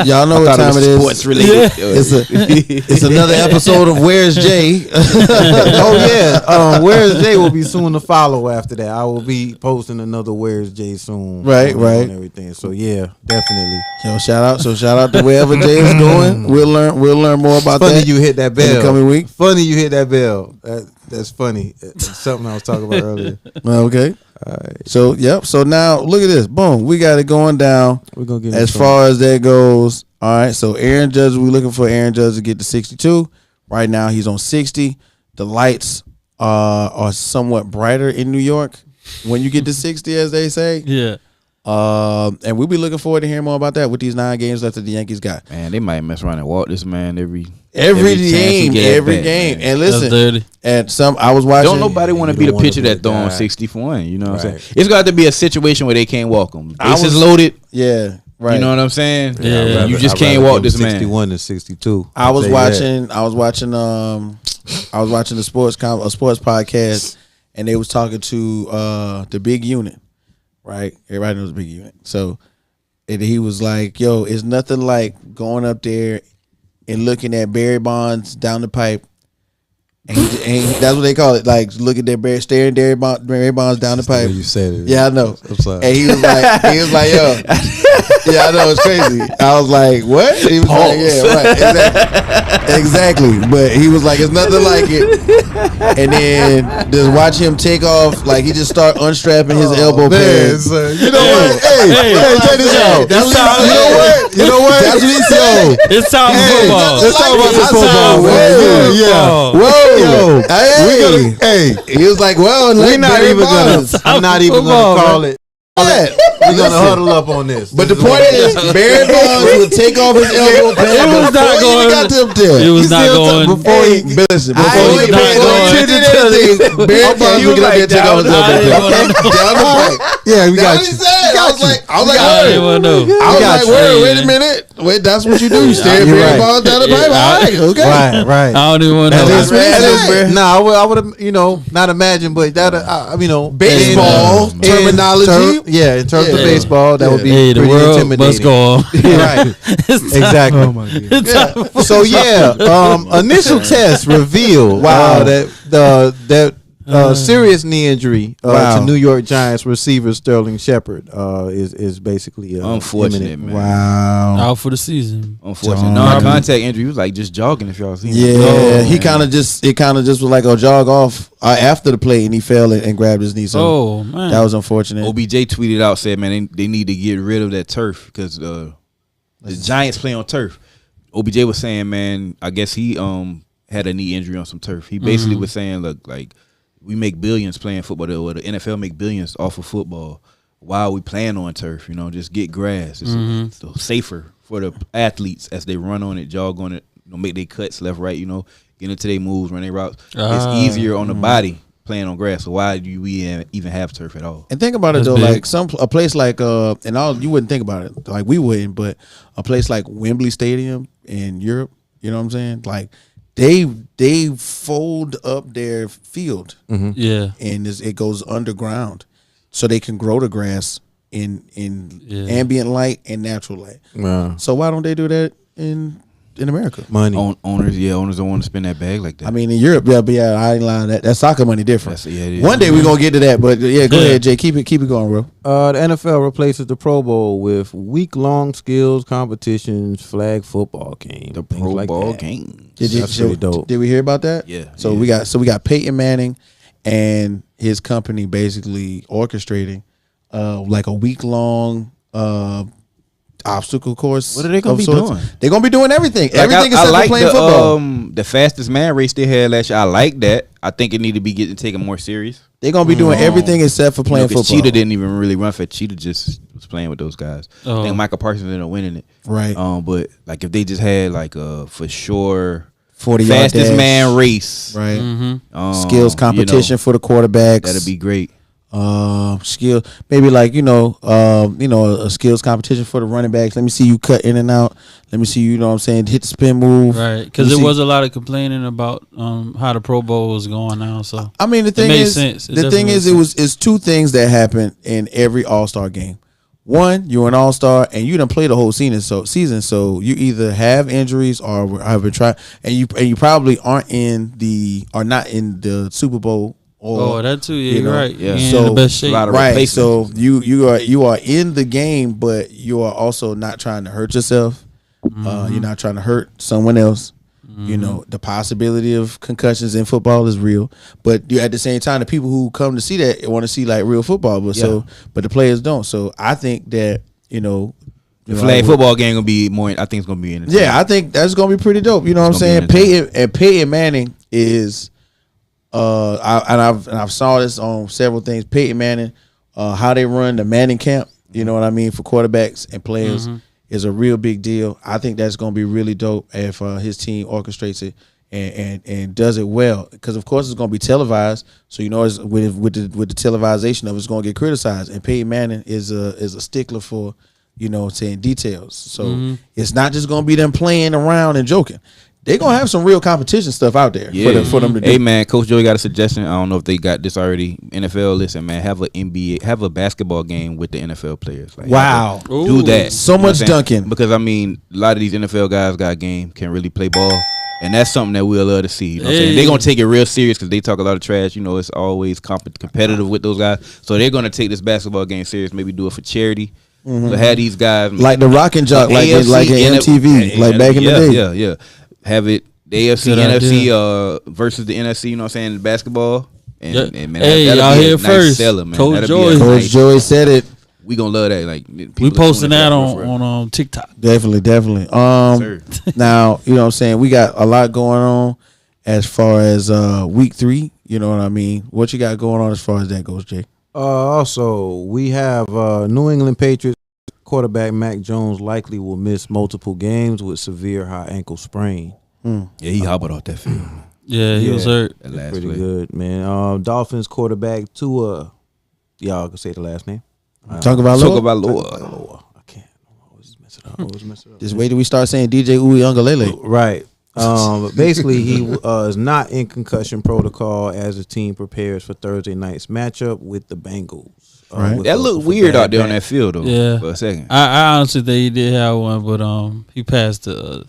y'all know what time it is.
Sports related.
It's another episode of Where's Jay.
Oh yeah, Where's Jay will be soon to follow after that. I will be posting another Where's Jay soon.
Right.
And everything. So yeah, definitely.
Yo, shout out to wherever Jay is going. We'll learn more about
Funny
that.
you hit that bell.
in the coming week.
Funny you hit that bell. That's funny. It's something I was talking about earlier.
Okay.
All right.
So yep. So now look at this. Boom. We got it going down.
We're gonna get
As far as that goes, all right. So Aaron Judge, we're looking for Aaron Judge to get to 62. Right now he's on 60. The lights are somewhat brighter in New York when you get to 60, as they say.
Yeah.
And we'll be looking forward to hearing more about that with these 9 games left that the Yankees got.
Man, they might mess around and walk this man every
game.
Man.
And listen, and I was watching.
Don't nobody want to be the pitcher that throwing 60 for 1. You know what I'm saying? It's got to be a situation where they can't walk him. Bases loaded.
Yeah. Right.
You know what I'm saying?
Yeah.
You just can't walk this man.
61 and 62.
I was watching the sports podcast, and they was talking to the big unit, right? Everybody knows the big unit. So, and he was like, "Yo, it's nothing like going up there and looking at Barry Bonds down the pipe." And that's what they call it, like looking at staring Barry Bonds down the pipe.
You said it.
Yeah, I know.
I'm sorry.
And he was like, "Yo, yeah, I know, it's crazy." I was like, "What?" He was like, "Yeah, right, exactly." But he was like, "It's nothing like it." And then just watch him take off, like he just start unstrapping his elbow pads.
You know what? Hey, check this out. You know what? That's what he said.
It's time for football.
Let's talk about the football, man. Yeah.
Whoa,
Hey,
he was like, "Well,
we're not even gonna. I'm not even gonna call it. We're gonna huddle up on this.
But the point is, Barry Bonds would take off his elbow pad.
It was not going.
Got to up there.
It was not going.
Before he listen. Before he
not going.
Barry Bonds would get up there and take off his elbow pad. Down the pipe.
Yeah, we got you.
I was like, wait a minute. Wait, that's what you do. You stare at Barry Bonds down the pipe. All right, okay.
Right.
I don't even want to know.
That's what he said.
No, I would have, not imagine, but that,
baseball terminology.
Yeah, in terms of baseball, that would be
the
pretty
world
intimidating.
must go on.
Right. Exactly. Oh my God. So initial tests revealed that serious knee injury to New York Giants receiver Sterling Shepard is basically
unfortunate,
imminent.
man.
Wow.
Out for the season.
Unfortunate. Non-contact injury. He was like just jogging, if y'all seen
it. He kind of just was like a jog off after the play, and he fell and grabbed his knee. So
man,
that was unfortunate.
OBJ tweeted out, said, man, they need to get rid of that turf because the Giants play on turf. OBJ was saying, man, I guess he had a knee injury on some turf. He basically was saying, look, like, we make billions playing football, or the NFL make billions off of football. Why are we playing on turf? Just get grass. It's safer for the athletes as they run on it, jog on it, make their cuts left, right, get into their moves, run their routes. It's easier on the body playing on grass. So why do we even have turf at all?
And think about it, though, like a place like, you wouldn't think about it, like we wouldn't, but a place like Wembley Stadium in Europe, you know what I'm saying? Like, they fold up their field, and it goes underground, so they can grow the grass in ambient light and natural light.
Wow.
So why don't they do that in America?
Money.
Owners don't want to spend that bag like that.
I mean, in Europe, I ain't lying. That soccer money different. One day we're gonna get to that, but go ahead, Jay. Keep it going, bro.
The NFL replaces the Pro Bowl with week-long skills competitions, flag football game,
the Pro Bowl game.
That's really dope.
Did we hear about that?
Yeah.
So we got Peyton Manning and his company basically orchestrating like a week-long obstacle course.
What are they gonna be doing?
They're gonna be doing everything.
Like
everything except for playing football.
The fastest man race they had last year. I like that. I think it need to be taken more serious.
They're gonna be doing everything except for playing football.
Cheetah didn't even really run for Cheetah, just was playing with those guys. I think Michael Parsons ended up winning it.
Right.
But like if they just had like a for sure
40
fastest man race.
Right. Skills competition for the quarterbacks.
That'd be great.
Skill, maybe like a skills competition for the running backs. Let me see you cut in and out. Let me see you, know what I'm saying, hit the spin move.
Right, because there was a lot of complaining about how the Pro Bowl was going now. So
I mean, the thing is, it's two things that happen in every All-Star game. One, you're an All-Star and you done play the whole season, so you either have injuries or have been trying, and you probably not in the Super Bowl.
That too. Yeah, you're right.
Yeah.
So in the best shape.
Right. So you are in the game, but you are also not trying to hurt yourself. You're not trying to hurt someone else. The possibility of concussions in football is real, but you at the same time, the people who come to see that want to see like real football, but the players don't. So I think that the
flag football game gonna be more. I think it's gonna be in.
Yeah, I think that's gonna be pretty dope. You know what I'm saying? Peyton Manning is. I've saw this on several things. Peyton Manning, how they run the Manning camp. You know what I mean? For quarterbacks and players is a real big deal. I think that's going to be really dope if his team orchestrates it and does it well. Because of course it's going to be televised, so it's, with the televisation of it, it's going to get criticized. And Peyton Manning is a stickler for saying details. So it's not just going to be them playing around and joking. They're going to have some real competition stuff out there for them to do.
Hey, man, Coach Joey got a suggestion. I don't know if they got this already. NFL, listen, man, have a basketball game with the NFL players. Like,
wow.
Do that.
So much dunking.
Because, I mean, a lot of these NFL guys got game, can really play ball. And that's something that we'll love to see. You know what I'm saying? They're going to take it real serious because they talk a lot of trash. It's always competitive with those guys. So they're going to take this basketball game serious, maybe do it for charity. So have these guys.
Like the Rock and Jock, like in MTV, like back in the day.
Yeah. Have it the AFC, NFC versus the NFC, you know what I'm saying, in basketball. And man,
y'all here nice first.
Seller, man.
Coach Joey.
Coach Joey said it.
We gonna love that. Like
we posting that on TikTok.
Definitely. Now, you know what I'm saying, we got a lot going on as far as week 3. You know what I mean? What you got going on as far as that goes, Jay?
Also, we have New England Patriots quarterback Mac Jones likely will miss multiple games with severe high ankle sprain.
Yeah, he hobbled off that field.
Yeah, he was hurt.
Pretty good, man. Dolphins quarterback Tua. Y'all can say the last name.
Talk about
Lua. I can't. I always mess it up.
Just wait till we start saying DJ Uiagalelei.
Right. But basically, he is not in concussion protocol as the team prepares for Thursday night's matchup with the Bengals.
Right.
That looked weird out there on that field, though.
Yeah.
For a second.
I honestly think he did have one, but he passed the.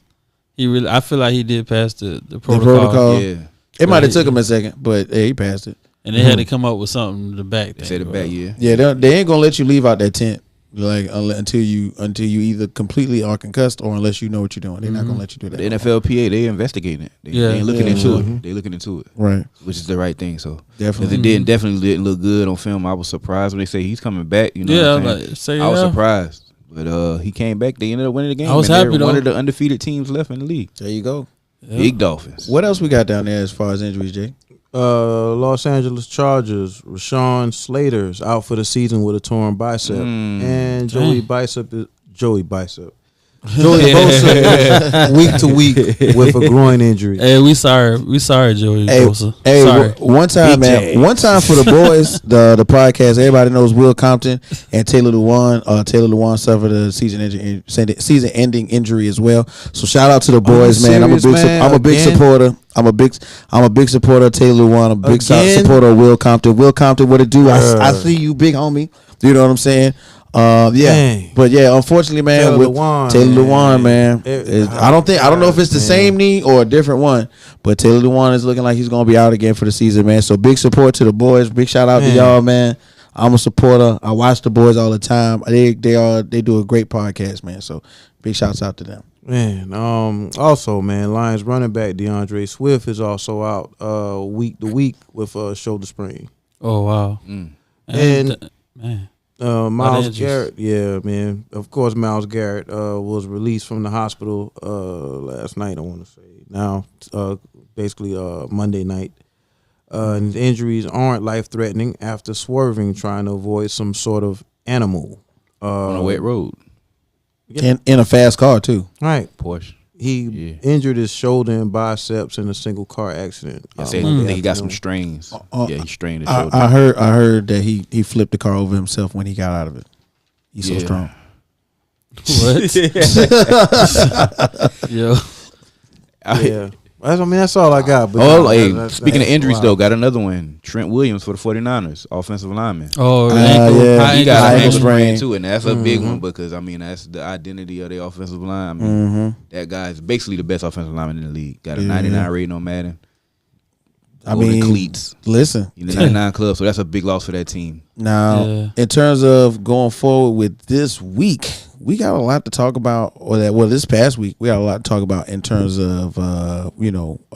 I feel like he did pass the protocol.
Yeah. It might have took him a second, but he passed it.
And they had to come up with something to back.
They said the back, yeah.
Yeah, they ain't gonna let you leave out that tent. Like until you either completely are concussed or unless you know what you're doing, they're not gonna let you do that.
The NFLPA, they investigating it. They ain't looking into it. They looking into it,
right?
Which is the right thing. So
definitely,
it definitely didn't look good on film. I was surprised when they say he's coming back. You know,
I
was surprised, but he came back. They ended up winning the game.
I was happy though.
One of the undefeated teams left in the league.
There you go,
big Dolphins.
What else we got down there as far as injuries, Jay?
Los Angeles Chargers, Rashawn Slater's out for the season with a torn bicep, and Joey Bosa week to week with a groin injury.
Hey, we sorry, Joey Bosa.
Hey,
sorry.
One time, man. One time for the boys, the podcast. Everybody knows Will Compton and Taylor Lewan. Taylor Lewan suffered a season-ending injury as well. So shout out to the boys, man. I'm a big supporter. I'm a big supporter of Taylor Lewan. I'm a big supporter of Will Compton. Will Compton, what it do? I see you, big homie. You know what I'm saying? But unfortunately, man, Taylor Lewan, man. I don't know if it's the same knee or a different one, but Taylor Lewan is looking like he's gonna be out again for the season, man. So big support to the boys. Big shout out to y'all, man. I'm a supporter. I watch the boys all the time. They do a great podcast, man. So big shouts out to them.
Man, also, man, Lions running back DeAndre Swift is also out week to week with a shoulder sprain.
Oh wow!
And
man.
Myles Garrett, man. Of course, Myles Garrett was released from the hospital last night, I want to say. Now, basically Monday night. And injuries aren't life-threatening after swerving trying to avoid some sort of animal.
On a wet road.
In a fast car, too.
Right.
Porsche.
He injured his shoulder and biceps in a single car accident.
I think he got some strains. He strained his shoulder.
I heard that he flipped the car over himself when he got out of it. He's so strong.
What? Yo.
That's all I got. But
speaking of injuries, though, got another one. Trent Williams for the 49ers, offensive lineman.
Oh,
he got an ankle sprain too, and that's a big one because that's the identity of the offensive line. That guy is basically the best offensive lineman in the league. Got a 99 rating on Madden. Cleats.
Listen,
the 99 club, so that's a big loss for that team.
Now, in terms of going forward with this week, we got a lot to talk about. This past week, we got a lot to talk about in terms of a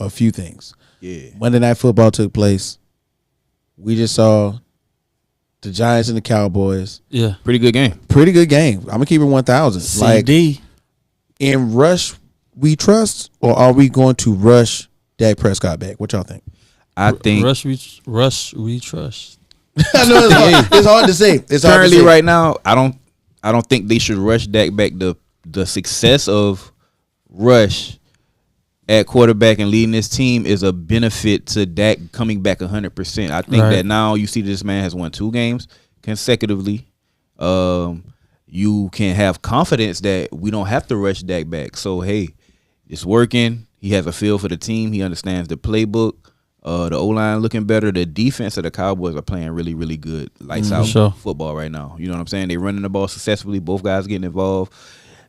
few things.
Yeah,
Monday Night Football took place. We just saw the Giants and the Cowboys.
Yeah,
pretty good game.
I'm gonna keep it 1,000.
CD.
In rush we trust, or are we going to rush Dak Prescott back? What y'all think?
I think rush we trust.
I know it's hard to say.
Currently, right now, I don't I don't think they should rush Dak back. The success of Rush at quarterback and leading this team is a benefit to Dak coming back 100%. I think that now you see this man has won 2 games consecutively. You can have confidence that we don't have to rush Dak back. So, hey, it's working. He has a feel for the team. He understands the playbook. The O-line looking better. The defense of the Cowboys are playing really, really good. Lights out football right now. You know what I'm saying? They running the ball successfully. Both guys getting involved.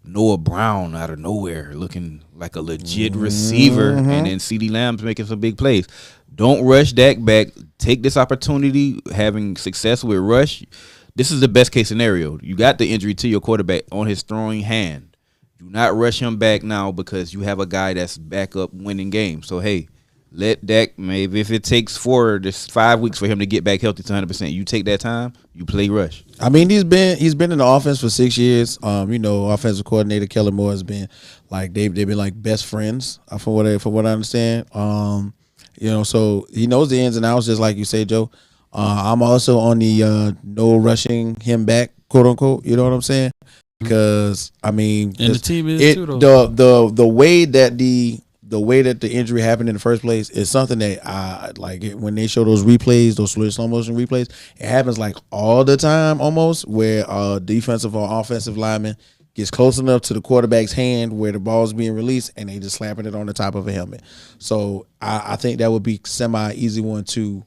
Noah Brown out of nowhere looking like a legit receiver. And then CeeDee Lamb's making some big plays. Don't rush Dak back. Take this opportunity. Having success with Rush. This is the best case scenario. You got the injury to your quarterback on his throwing hand. Do not rush him back now because you have a guy that's back up winning games. So, hey, let Dak, maybe if it takes 4 to 5 weeks for him to get back healthy to 100%, you take that time, you play Rush.
I mean, he's been in the offense for 6 years. Offensive coordinator Kellen Moore has been like they've been like best friends from what I understand. So he knows the ins and outs, just like you say, Joe. I'm also on the no rushing him back, quote unquote. You know what I'm saying? Because I mean,
and the team is too, though.
The way that the injury happened in the first place is something that I like when they show those replays, those slow motion replays. It happens like all the time, almost, where defensive or offensive lineman gets close enough to the quarterback's hand where the ball's being released, and they just slapping it on the top of a helmet. So I think that would be semi easy one to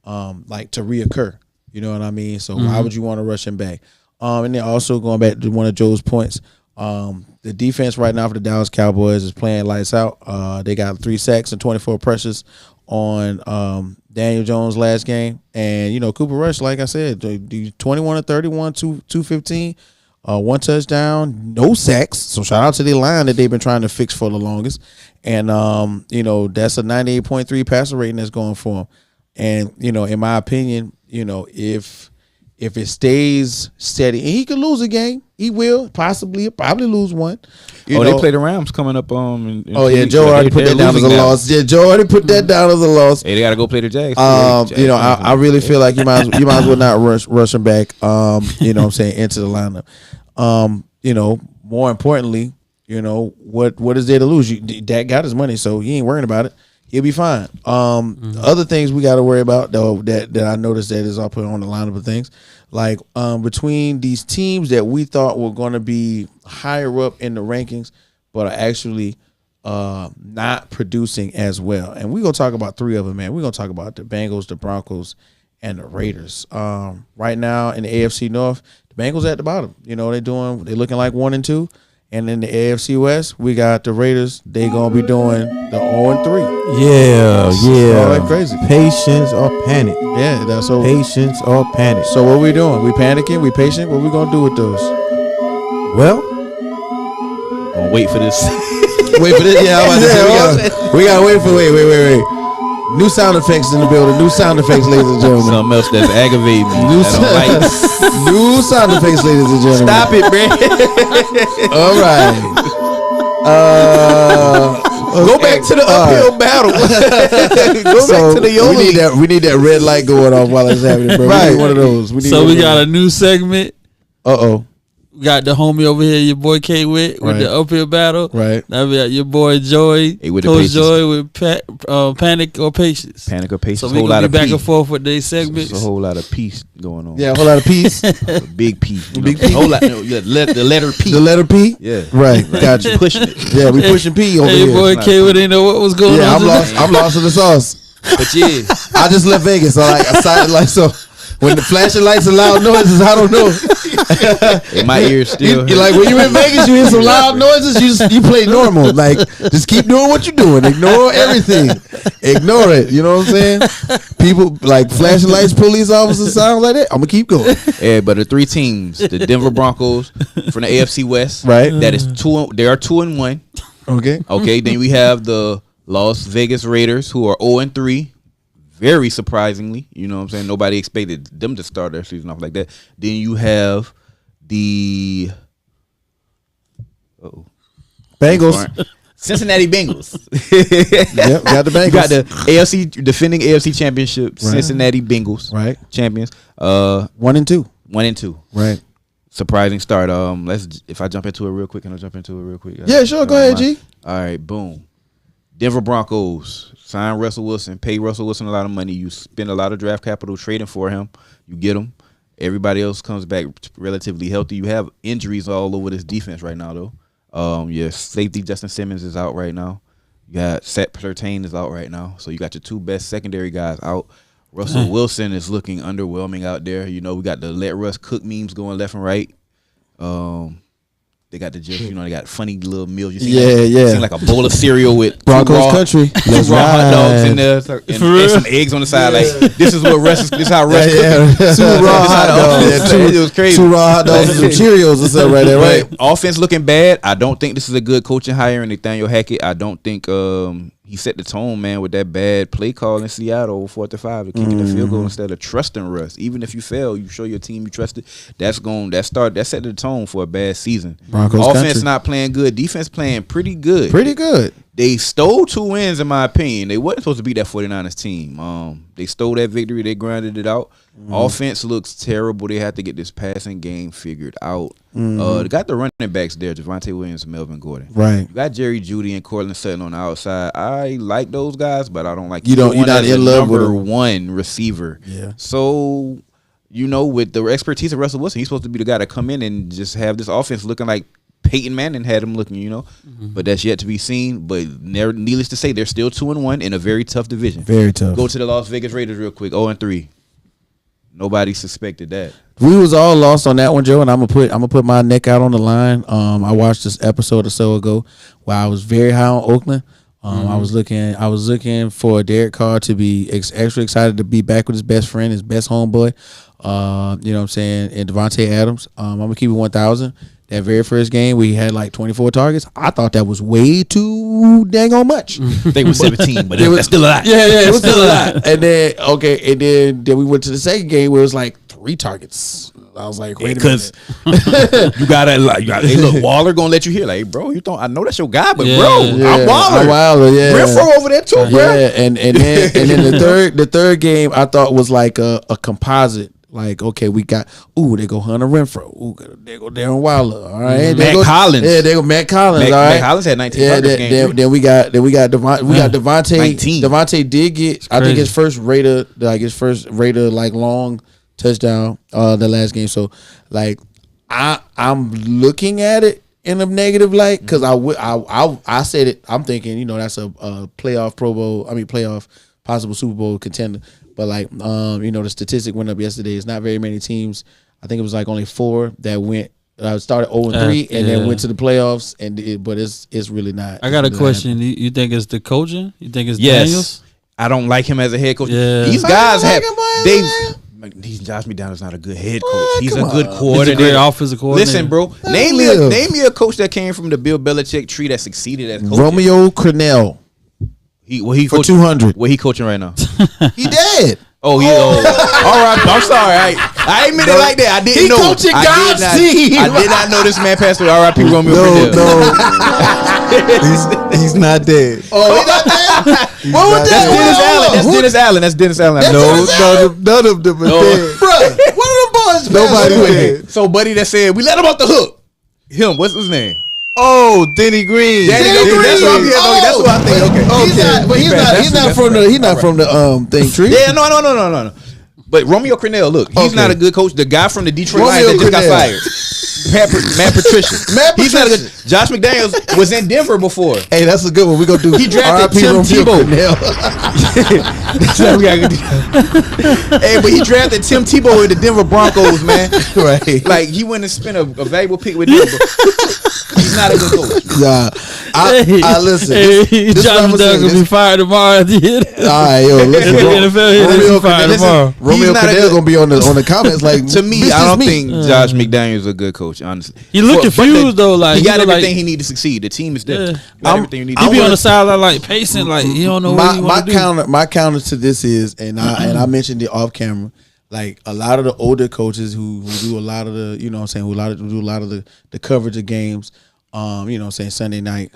to reoccur. You know what I mean? So why would you want to rush him back? And then also going back to one of Joe's points, the defense right now for the Dallas Cowboys is playing lights out. They got 3 sacks and 24 pressures on Daniel Jones last game. And, Cooper Rush, like I said, 21 to 31, 215, 1 touchdown, no sacks. So shout out to the line that they've been trying to fix for the longest. And, that's a 98.3 passer rating that's going for him. And, in my opinion, if it stays steady, and he could lose a game, he will probably lose one.
They play the Rams coming up.
Joe already put that down as a loss. Yeah, Joe already put that down as a loss.
Hey, they got to go play the Jags.
I really feel like you might as well not rush him back. What I'm saying, into the lineup. More importantly, what is there to lose? Dak got his money, so he ain't worrying about it. He'll be fine. Other things we got to worry about, though, that I noticed that is all put on the lineup of things, like between these teams that we thought were going to be higher up in the rankings, but are actually not producing as well. And we're going to talk about 3 of them, man. We're going to talk about the Bengals, the Broncos, and the Raiders. Right now in the AFC North, the Bengals at the bottom. They're looking like 1 and 2. And in the AFC West, we got the Raiders. They gonna be doing the 0-3.
Yeah.
All like crazy.
Patience or panic.
Yeah, that's so.
Patience or panic.
So what we doing? We panicking? We patient? What we gonna do with those?
Well,
gonna wait for this.
Wait for this. Yeah, I'm about to say we gotta wait for. Wait. New sound effects in the building. New sound effects, ladies and gentlemen.
Something else that's aggravating me. New
sound effects, ladies and gentlemen.
Stop it, man.
All right.
Go back to the uphill battle. Go back to the YOLO.
We need that red light going off while it's happening, bro.
Right.
We need one of those.
We got a new segment. We got the homie over here, your boy YaBoyKWhit, with the uphill battle.
Right.
Now we got your boy Joey, Coach Joey with panic or patience.
Panic or patience.
So we gonna be back and forth with these segments.
There's a whole lot of peace going on.
Yeah, a whole lot of peace.
Big P.
Big P.
Whole lot. The letter P.
The letter P.
Yeah.
Right. Got you.
Pushing it.
Yeah, we pushing P over here.
Your boy YaBoyKWhit didn't know what was going on.
I'm lost in the sauce.
But yeah,
I just left Vegas, so so. When the flashing lights and loud noises, I don't know.
In my ears still.
You like when you in Vegas, you hear some loud noises. You play normal. Like just keep doing what you're doing. Ignore everything. Ignore it. You know what I'm saying? People like flashing lights, police officers, sounds like that. I'm gonna keep going.
Yeah, but the 3 teams, the Denver Broncos from the AFC West,
right?
That is 2. They are 2-1.
Okay.
Then we have the Las Vegas Raiders, who are 0-3. Very surprisingly, you know what I'm saying? Nobody expected them to start their season off like that. Then you have the
Bengals.
Cincinnati Bengals.
Yep, got the Bengals.
You got the defending AFC championship, right. Cincinnati Bengals.
Right.
Champions.
1 and 2.
1 and 2.
Right.
surprising start. If I jump into it real quick, can I jump into it real quick?
Yeah, sure. Go ahead, G.
All right, boom. Denver Broncos sign Russell Wilson, pay Russell Wilson a lot of money. You spend a lot of draft capital trading for him. You get him. Everybody else comes back relatively healthy. You have injuries all over this defense right now, though. Your safety Justin Simmons is out right now. You got Seth Surtain is out right now. So you got your two best secondary guys out. Russell Wilson is looking underwhelming out there. You know, we got the let Russ cook memes going left and right. They got the just, they got funny little meals. You see like a bowl of cereal with
Broncos country,
two raw hot dogs in there, and some eggs on the side. Like this is what Russ. This is how Russ cooking.
Two raw hot dogs.
It was crazy.
Two raw hot dogs and some Cheerios and stuff right there. Right.
Offense looking bad. I don't think this is a good coaching hire in Nathaniel Hackett. I don't think he set the tone, man, with that bad play call in Seattle, 4th to 5, to kicking the field goal instead of trusting Russ. Even if you fail, you show your team you trusted. That set the tone for a bad season.
Broncos
offense
country.
Not playing good. Defense playing pretty good.
Pretty good.
They stole 2 wins, in my opinion. They wasn't supposed to beat that 49ers team. They stole that victory. They grinded it out. Offense looks terrible. They have to get this passing game figured out. They got the running backs there, Javonte Williams and Melvin Gordon.
Right.
You got Jerry Jeudy and Cortland Sutton on the outside. I like those guys, but I don't like
you're not in love with
number 1 receiver.
Yeah.
So, with the expertise of Russell Wilson, he's supposed to be the guy to come in and just have this offense looking like Peyton Manning had him looking, but that's yet to be seen. But needless to say, they're still 2-1 in a very tough division.
Very tough.
Go to the Las Vegas Raiders real quick. 0-3. Nobody suspected that.
We was all lost on that one, Joe, and I'm gonna put my neck out on the line. I watched this episode or so ago where I was very high on Oakland. I was looking for Derek Carr to be extra excited to be back with his best friend, his best homeboy. You know what I'm saying, and Devontae Adams. I'm gonna keep it 1,000. That very first game, we had like 24 targets. I thought that was way too dang on much.
I think it was 17, but that's still a lot.
Yeah, it was still a lot. And then we went to the second game where it was like 3 targets. I was like, wait a minute.
Because you gotta hey, look, Waller gonna let you hear, like, bro, I know that's your guy, but I'm Waller. Renfro over there too, bro.
Yeah, and then the third game I thought was like a composite. Like, okay, we got they go Hunter Renfro. There go Darren Waller. All right,
Matt Collins.
Yeah, they go Matt Collins. All right,
Matt Collins had 19 targets game.
Then we got Devontae.
19.
Devontae did get I think his first Raider long touchdown the last game. So like I'm looking at it in a negative light because I said it. I'm thinking that's a playoff possible Super Bowl contender. But like the statistic went up yesterday. It's not very many teams. I think it was like only 4 that went started 0-3 and then went to the playoffs. But it's really not.
I got a question. You think it's the coaching? You think it's Daniels?
I don't like him as a head coach.
Yeah.
These guys Josh McDaniels not a good head coach. He's a good coordinator.
He's a great offensive coordinator.
Listen, bro. Name me a coach that came from the Bill Belichick tree that succeeded as coach.
Romeo Crennel.
He
for
coaching,
200.
Where he coaching right now?
He dead.
Oh, yeah. All right. I'm sorry. I ain't mean it like that. I didn't know.
He coaching God's team.
I did not know this man passed away. R.I.P. Romeo Crennel.
No. He's not dead.
Oh, he's not dead? What was that?
That's Dennis Allen. That's Dennis Allen.
None of them are dead.
Bro, one of them boys
Nobody dead.
So, buddy that said, we let him off the hook. Him. What's his name?
Oh, Denny Green.
Denny Green. That's what I think. Okay.
He's not from the thing tree.
Yeah, no. But Romeo Crennel, look, he's not a good coach. The guy from the Detroit Lions that just got fired. Matt Patricia. He's not a good. Josh McDaniels was in Denver before.
Hey, that's a good one. We gonna do.
He drafted Tim Tebow. That's what we gotta do. Hey, but he drafted Tim Tebow with the Denver Broncos, man.
Right.
Like he went and spent a valuable pick with Denver. He's not a good coach.
Nah, I listen. This
Josh McDaniels gonna be fired tomorrow. All
right, yo, listen. Romeo Crennel gonna be on the comments like.
To me, I don't think Josh McDaniels is a good coach. Honestly,
he look confused though. Like
he got everything he need to succeed. The team is there. Everything you need.
He be on the sideline like pacing, like he don't know what he want to do.
My counter to this is, and I mentioned it off camera. Like a lot of the older coaches who do a lot of the, who do a lot of the coverage of games, saying Sunday night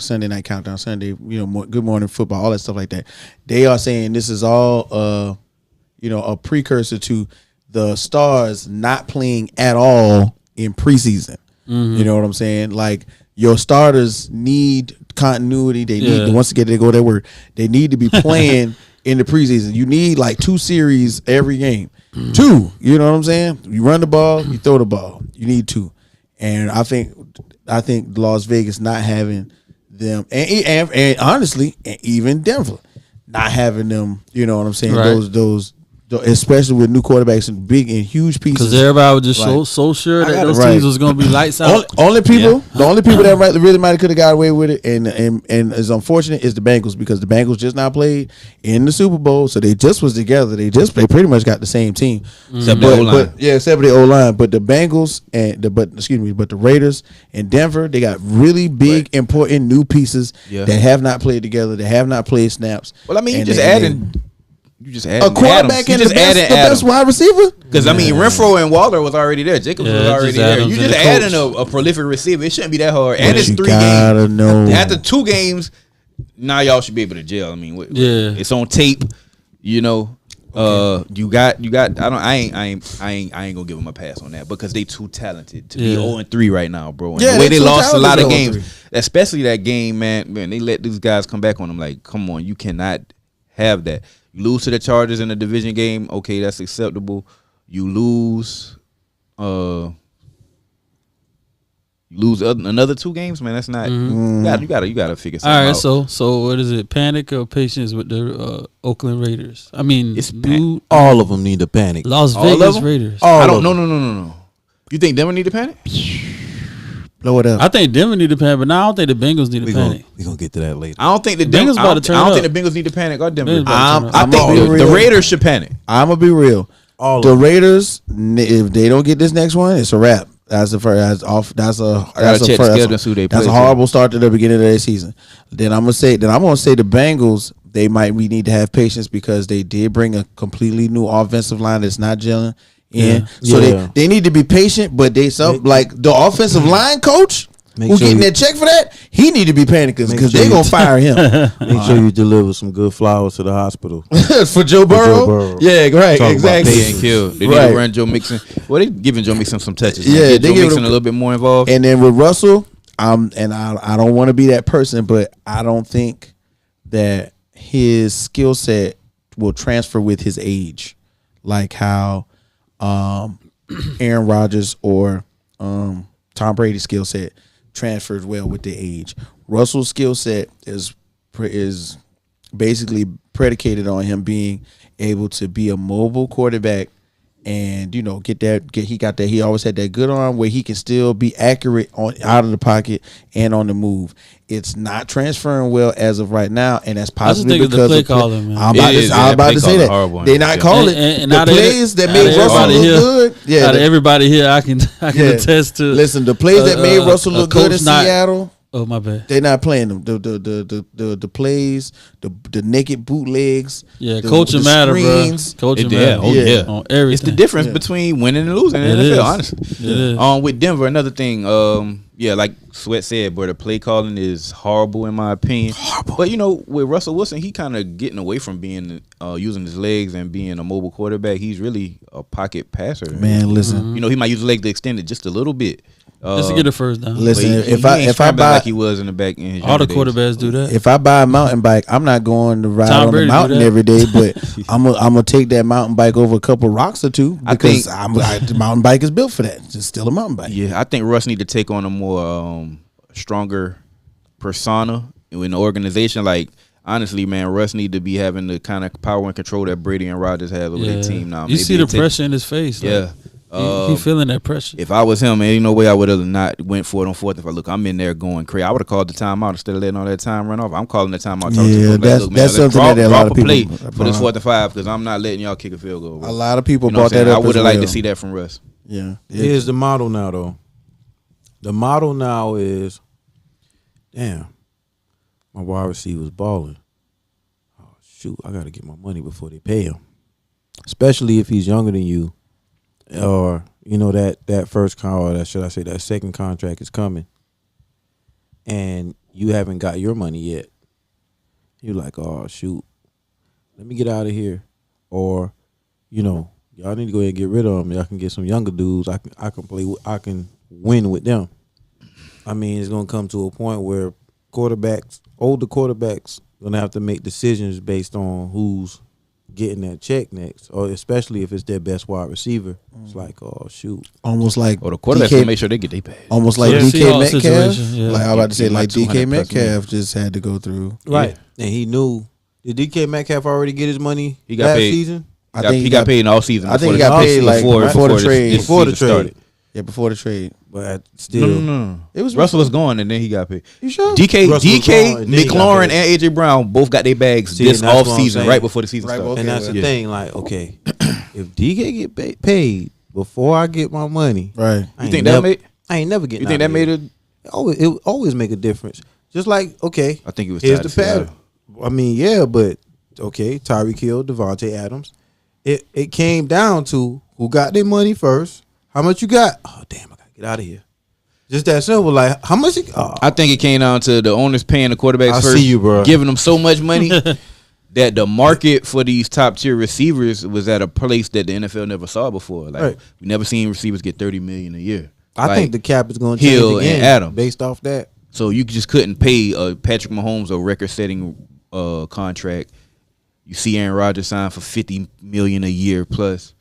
countdown, Sunday, Good Morning Football, all that stuff like that. They are saying this is all, a precursor to the Stars not playing at all in preseason. You know what I'm saying? Like your starters need continuity. They need once again they go their word. They need to be playing in the preseason. You need like 2 series every game. 2. You know what I'm saying? You run the ball, you throw the ball. You need 2. And I think Las Vegas not having them, and honestly, and even Denver not having them. You know what I'm saying?
Right.
Those, especially with new quarterbacks and big and huge pieces.
Because everybody was just
like,
so sure that those teams was going to be lights out.
The only people that really might have could have got away with it, and is unfortunate is the Bengals, because the Bengals just not played in the Super Bowl, so they just was together. They pretty much got the same team,
except the O-line.
Except for the O-line. But the Bengals but the Raiders and Denver, they got really big, important new pieces that have not played together. They have not played snaps.
Well, I mean, you just added
a quarterback and the best wide receiver.
Because I mean, Renfro and Waller was already there. Jacobs was already there. You just adding a prolific receiver. It shouldn't be that hard. And it's 3 games. After 2 games, now y'all should be able to gel. I mean, it's on tape. You know, you got. I ain't gonna give them a pass on that because they too talented to be 0-3 right now, bro. And the way they lost a lot of games, especially that game, man, they let these guys come back on them. Like, come on, you cannot have that. You lose to the Chargers in the division game, okay, that's acceptable. You lose, another 2 games, man. That's not. You gotta figure something out.
All right, so what is it? Panic or patience with the Oakland Raiders? I mean,
all of them need to panic.
Las Vegas Raiders.
No. You think Denver need to panic?
Blow it up.
I think Denver need to panic, but now I don't think the Bengals need to panic.
We're going to get to that later.
I don't think the
Bengals about to turn up.
I don't think the Bengals need to panic or Denver.
I
think the Raiders should panic.
I'm going to be real. The Raiders, if they don't get this next one, it's a wrap. That's a horrible start to the beginning of their season. Then I'm gonna say the Bengals, they might need to have patience because they did bring a completely new offensive line that's not gelling in. So they need to be patient, but like the offensive line coach who getting that check for that, he need to be panicking because they're gonna fire him.
Make sure you deliver some good flowers to the hospital
for Joe Burrow. Yeah, right, exactly.
They killed. They need to run Joe Mixon. Well, they giving Joe Mixon some touches. Yeah, they Joe Mixon a little bit more involved.
And then with Russell, I don't want to be that person, but I don't think that his skill set will transfer with his age, like how Aaron Rodgers or Tom Brady's skill set transfers well with the age. Russell's skill set is basically predicated on him being able to be a mobile quarterback and he always had that good arm where he can still be accurate out of the pocket and on the move. It's not transferring well as of right now, and that's possibly because
the play calling, man.
I'm about to say that they not calling
and
the plays that made Russell look good. Yeah,
out of everybody here, I can attest to.
Listen, the plays that made Russell look good in Seattle.
Oh, my bad.
They're not playing them. The plays, the naked bootlegs.
Yeah, coaching matter, bro. Coaching matter.
Oh yeah,
on everything.
It's the difference between winning and losing in the NFL. Honestly,
it is.
With Denver, another thing. Like Sweat said, bro, the play calling is horrible in my opinion. Horrible. But with Russell Wilson, he kind of getting away from being using his legs and being a mobile quarterback. He's really a pocket passer.
Man, listen.
He might use his legs to extend it just a little bit.
Just to get a first down.
Listen, if I buy
like he was in the back in his
all the quarterbacks do that.
If I buy a mountain bike, I'm not going to ride on the mountain every day, but I'm gonna take that mountain bike over a couple rocks or two because the mountain bike is built for that. It's still a mountain bike.
Yeah, I think Russ need to take on a more stronger persona in the organization. Like honestly, man, Russ need to be having the kind of power and control that Brady and Rodgers have over their team now.
You see the pressure in his face.
Yeah.
He feeling that pressure.
If I was him, man, ain't no way I would have not went for it on fourth. If I'm in there going crazy, I would have called the timeout instead of letting all that time run off. I'm calling the timeout.
That's something that a lot of people
play for this 4th and 5 because I'm not letting y'all kick a field goal. Bro.
A lot of people brought that up.
I would have liked to see that from Russ.
Yeah.
Here's the model now, though. The model now is, damn, my wide receiver's balling. Oh shoot, I got to get my money before they pay him. Especially if he's younger than you. Or that first contract, should I say that second contract is coming, and you haven't got your money yet. You're like, oh shoot, let me get out of here, or
y'all need to go ahead and get rid of them. Y'all can get some younger dudes. I can play. I can win with them. I mean, it's gonna come to a point where older quarterbacks, gonna have to make decisions based on who's getting that check next, or especially if it's their best wide receiver. It's like, oh shoot,
almost like
the quarterbacks gonna make sure they get their pay.
Almost like DK Metcalf. Like I'm about to say, like DK Metcalf
plus
just had to go through.
right? And he knew. Did DK Metcalf already get his money?
He got paid.
Season.
I think
he got paid in all season.
I think he got paid like before the trade.
Before the trade.
Yeah, before the trade.
But still,
no.
It was
Russell was gone, and then he got paid.
You sure?
DK,
and
McLaurin, and AJ Brown both got their bags this off season, right before the season started.
Okay, and that's the thing. Like, okay, if DK get paid before I get my money,
right?
You think that made?
I ain't never getting.
You think that made it?
It always make a difference. Just like, okay,
I think it was.
Here's the pattern. I mean, yeah, but okay, Tyreek Hill, Devontae Adams. It came down to who got their money first. How much you got? Oh damn, I gotta get out of here. Just that simple. Like, how much?
I think it came down to the owners paying the quarterbacks first.
I see you, bro.
Giving them so much money that the market for these top tier receivers was at a place that the NFL never saw before. Like, we never seen receivers get $30 million a year.
I think the cap is going to
Hill
change again
and Adams
based off that.
So you just couldn't pay Patrick Mahomes a record-setting contract. You see Aaron Rodgers sign for $50 million a year plus.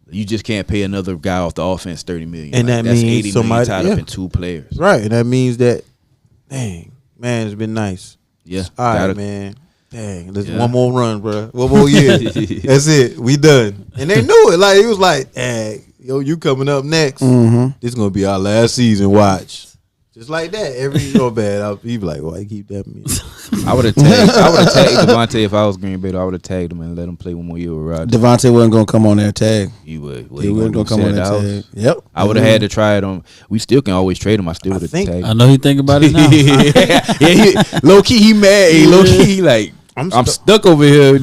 You just can't pay another guy off the offense $30 million.
And
like,
that
that's
means
$80
somebody
million tied up in two players.
Right, and that means that, dang, man, it's been nice.
Yeah.
All right, man. Dang, there's one more run, bro. One more year. That's it. We done. And they knew it. Like, it was like, hey, yo, you coming up next.
Mm-hmm.
This is going to be our last season. Watch. Just like that. Every bad. He'd be like, why you keep that me?
I would have tagged Devontae if I was Green Bay. I would have tagged him and let him play one more year with Rodgers.
Devontae wasn't gonna come on there tag.
He would.
He wasn't gonna come on there tag. Yep.
I would have had to try it on. We still can always trade him. I still would have tagged.
I know he think about it now.
Low key, he mad. Hey, low key, he like. I'm stuck over here.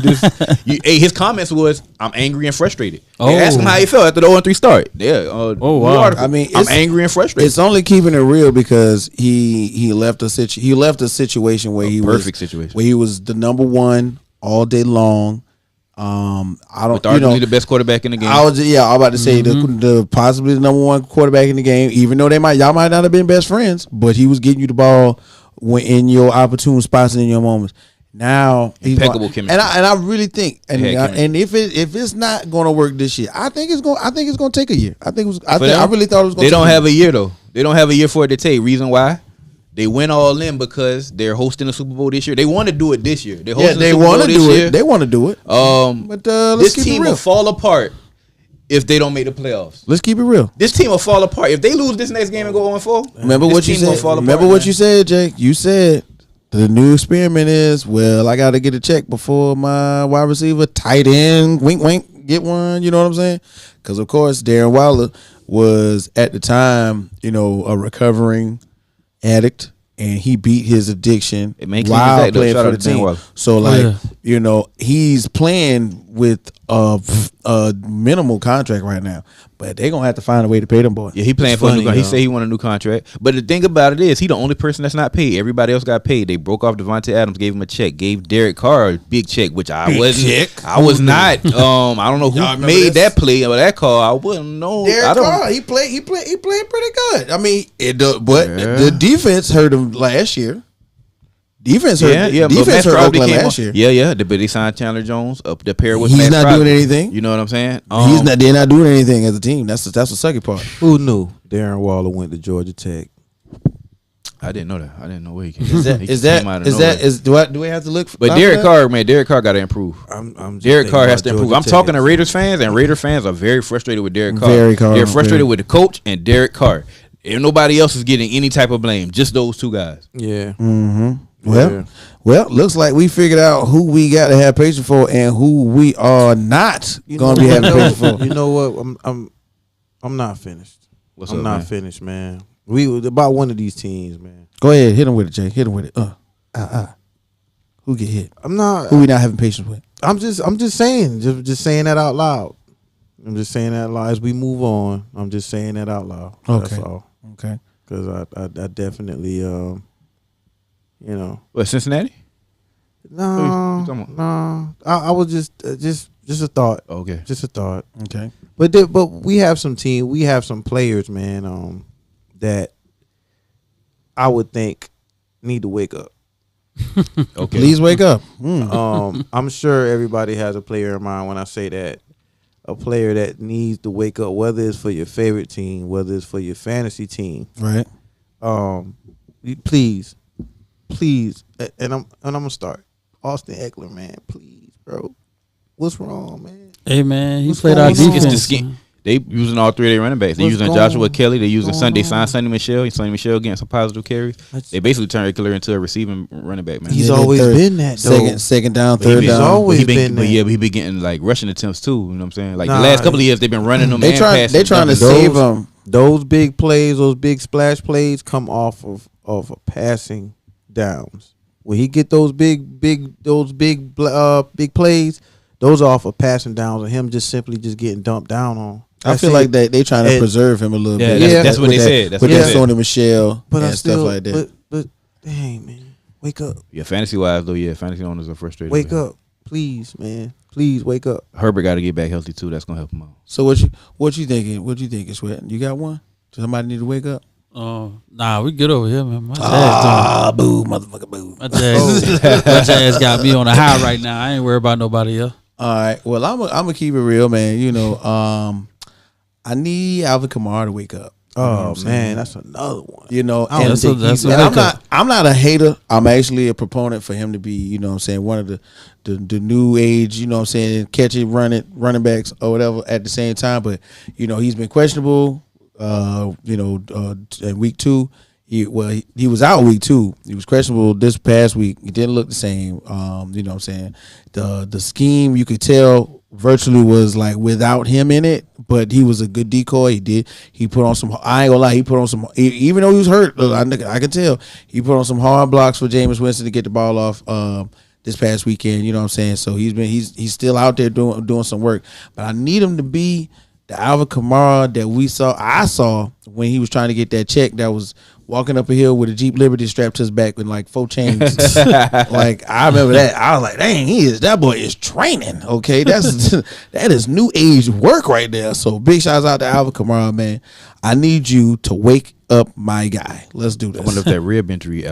His comments was, I'm angry and frustrated. They asked him how he felt after the 0-3 start. Yeah.
Wow.
Article.
I mean,
I'm angry and frustrated.
It's only keeping it real because he left a situation where he was the number one all day long. I don't.
With arguably the best quarterback in the game.
I'm about to say the possibly the number one quarterback in the game. Even though y'all might not have been best friends, but he was getting you the ball in your opportune spots and in your moments. Now
impeccable chemistry,
and I really think, and if it's not going to work this year, I think it's going to take a year. I really thought it was going.
They don't have a year though. They don't have a year for it to take. Reason why? They went all in because they're hosting the Super Bowl this year. They want to do it this year. They want to do it.
They want to do it.
But this team will fall apart if they don't make the playoffs.
Let's keep it real.
This team will fall apart if they lose this next game and go 0-4.
Remember what you said. You said, Jake. You said. The new experiment is, I got to get a check before my wide receiver, tight end, wink, wink, get one. You know what I'm saying? Because, of course, Darren Waller was, at the time, a recovering addict, and he beat his addiction while playing for the team. So, he's playing with a minimal contract right now, but they're going to have to find a way to pay them boys.
Yeah, he playing for a new contract. He said he want a new contract. But the thing about it is, he the only person that's not paid. Everybody else got paid. They broke off Devontae Adams, gave him a check, gave Derek Carr a big check, which I wasn't. I was not. I don't know who made that play or that call. I wouldn't know.
Derek Carr, he played pretty good. I mean, the defense hurt him last year. Defense hurt Oakland last year.
Yeah. But they signed Chandler Jones up the pair with.
He's not doing anything.
You know what I'm saying?
They're not doing anything as a team. That's the sucky part.
Who knew Darren Waller went to Georgia Tech?
I didn't know that. I didn't know where he came.
Do we have to look?
But Derek Carr got to improve. Derek Carr has to improve. I'm talking to Raiders fans, and Raiders fans are very frustrated with Derek Carr. They're frustrated with the coach and Derek Carr. And nobody else is getting any type of blame. Just those two guys.
Yeah.
Mm-hmm. Well, looks like we figured out who we got to have patience for and who we are not going to be having patience for.
You know what? I'm not finished. I'm not finished, man. We about one of these teams, man.
Go ahead, hit him with it, Jay. Hit him with it. Who get hit?
I'm not.
Who we not having patience with?
I'm just saying, just saying that out loud. I'm just saying that out loud as we move on. I'm just saying that out loud.
Okay.
That's all.
Okay.
Because I definitely
What, Cincinnati?
No. I was just Just a thought.
Okay.
Just a thought.
Okay.
But we have some players, man, that I would think need to wake up.
Okay.
Please wake up.
I'm sure everybody has a player in mind when I say that. A player that needs to wake up, whether it's for your favorite team, whether it's for your fantasy team.
Right.
Please, and I'm gonna start. Austin Eckler, man, please, bro. What's wrong, man?
Hey, man, he
What's
played our
going on?
It's the
defense.
scheme. They using all three of their running backs. They
What's
using
going
Joshua Kelly. They using
going
Sunday
on?
Sonny Michel. Sonny Michel getting some positive carries. They basically turned Eckler into a receiving running back, man.
He's
Yeah,
always
third-
been that, though.
Second down,
But
third
he's
down.
always
but
been that.
he been getting like rushing attempts too. You know what I'm saying? Like
Nah,
the last couple of years, they've been running them.
They
and
trying
passing
to
them.
save him.
Those big plays, those big splash plays, come off of a passing downs. When he get those big plays, those are off of passing downs, and him just simply just getting dumped down on.
I feel like they trying to preserve him a little
Yeah,
bit.
that's what they said. That's
with
what they
that
said.
Sony Michelle
but
and
I still,
stuff like that.
But dang, man, wake up,
Yeah, fantasy wise though, fantasy owners are frustrated.
wake
man.
up, please, man, please wake up.
Herbert got to get back healthy too. That's gonna help him out.
So what you thinking? What you thinking, Sweat? You got one? Somebody need to wake up?
Nah, we good over here, man. My Jazz
Boo, motherfucker, boo.
my Jazz got me on a high right now. I ain't worried about nobody else.
All right. Well, I'm gonna keep it real, man. You know, I need Alvin Kamara to wake up. You know what I'm saying?
Man, that's another one.
You know,
I don't
and,
think
that's
and
a
I'm
wake-up.
not a hater. I'm actually a proponent for him to be, you know what I'm saying, one of the new age, you know what I'm saying, catching running backs or whatever at the same time. But, you know, he's been questionable, in week 2. He was out week 2. He was questionable this past week. He didn't look the same. You know what I'm saying? The scheme, you could tell, virtually was like without him in it, but he was a good decoy. He put on some, I ain't gonna lie, he put on some, even though he was hurt, I can tell, he put on some hard blocks for Jameis Winston to get the ball off this past weekend, you know what I'm saying? So he's still out there doing some work, but I need him to be the Alvin Kamara that I saw when he was trying to get that check, that was walking up a hill with a Jeep Liberty strapped to his back with like 4 chains. Like, I remember that. I was like, dang, that boy is training. Okay, that is new age work right there. So big shouts out to Alvin Kamara, man. I need you to wake up my guy. Let's do this.
I wonder if that rib injury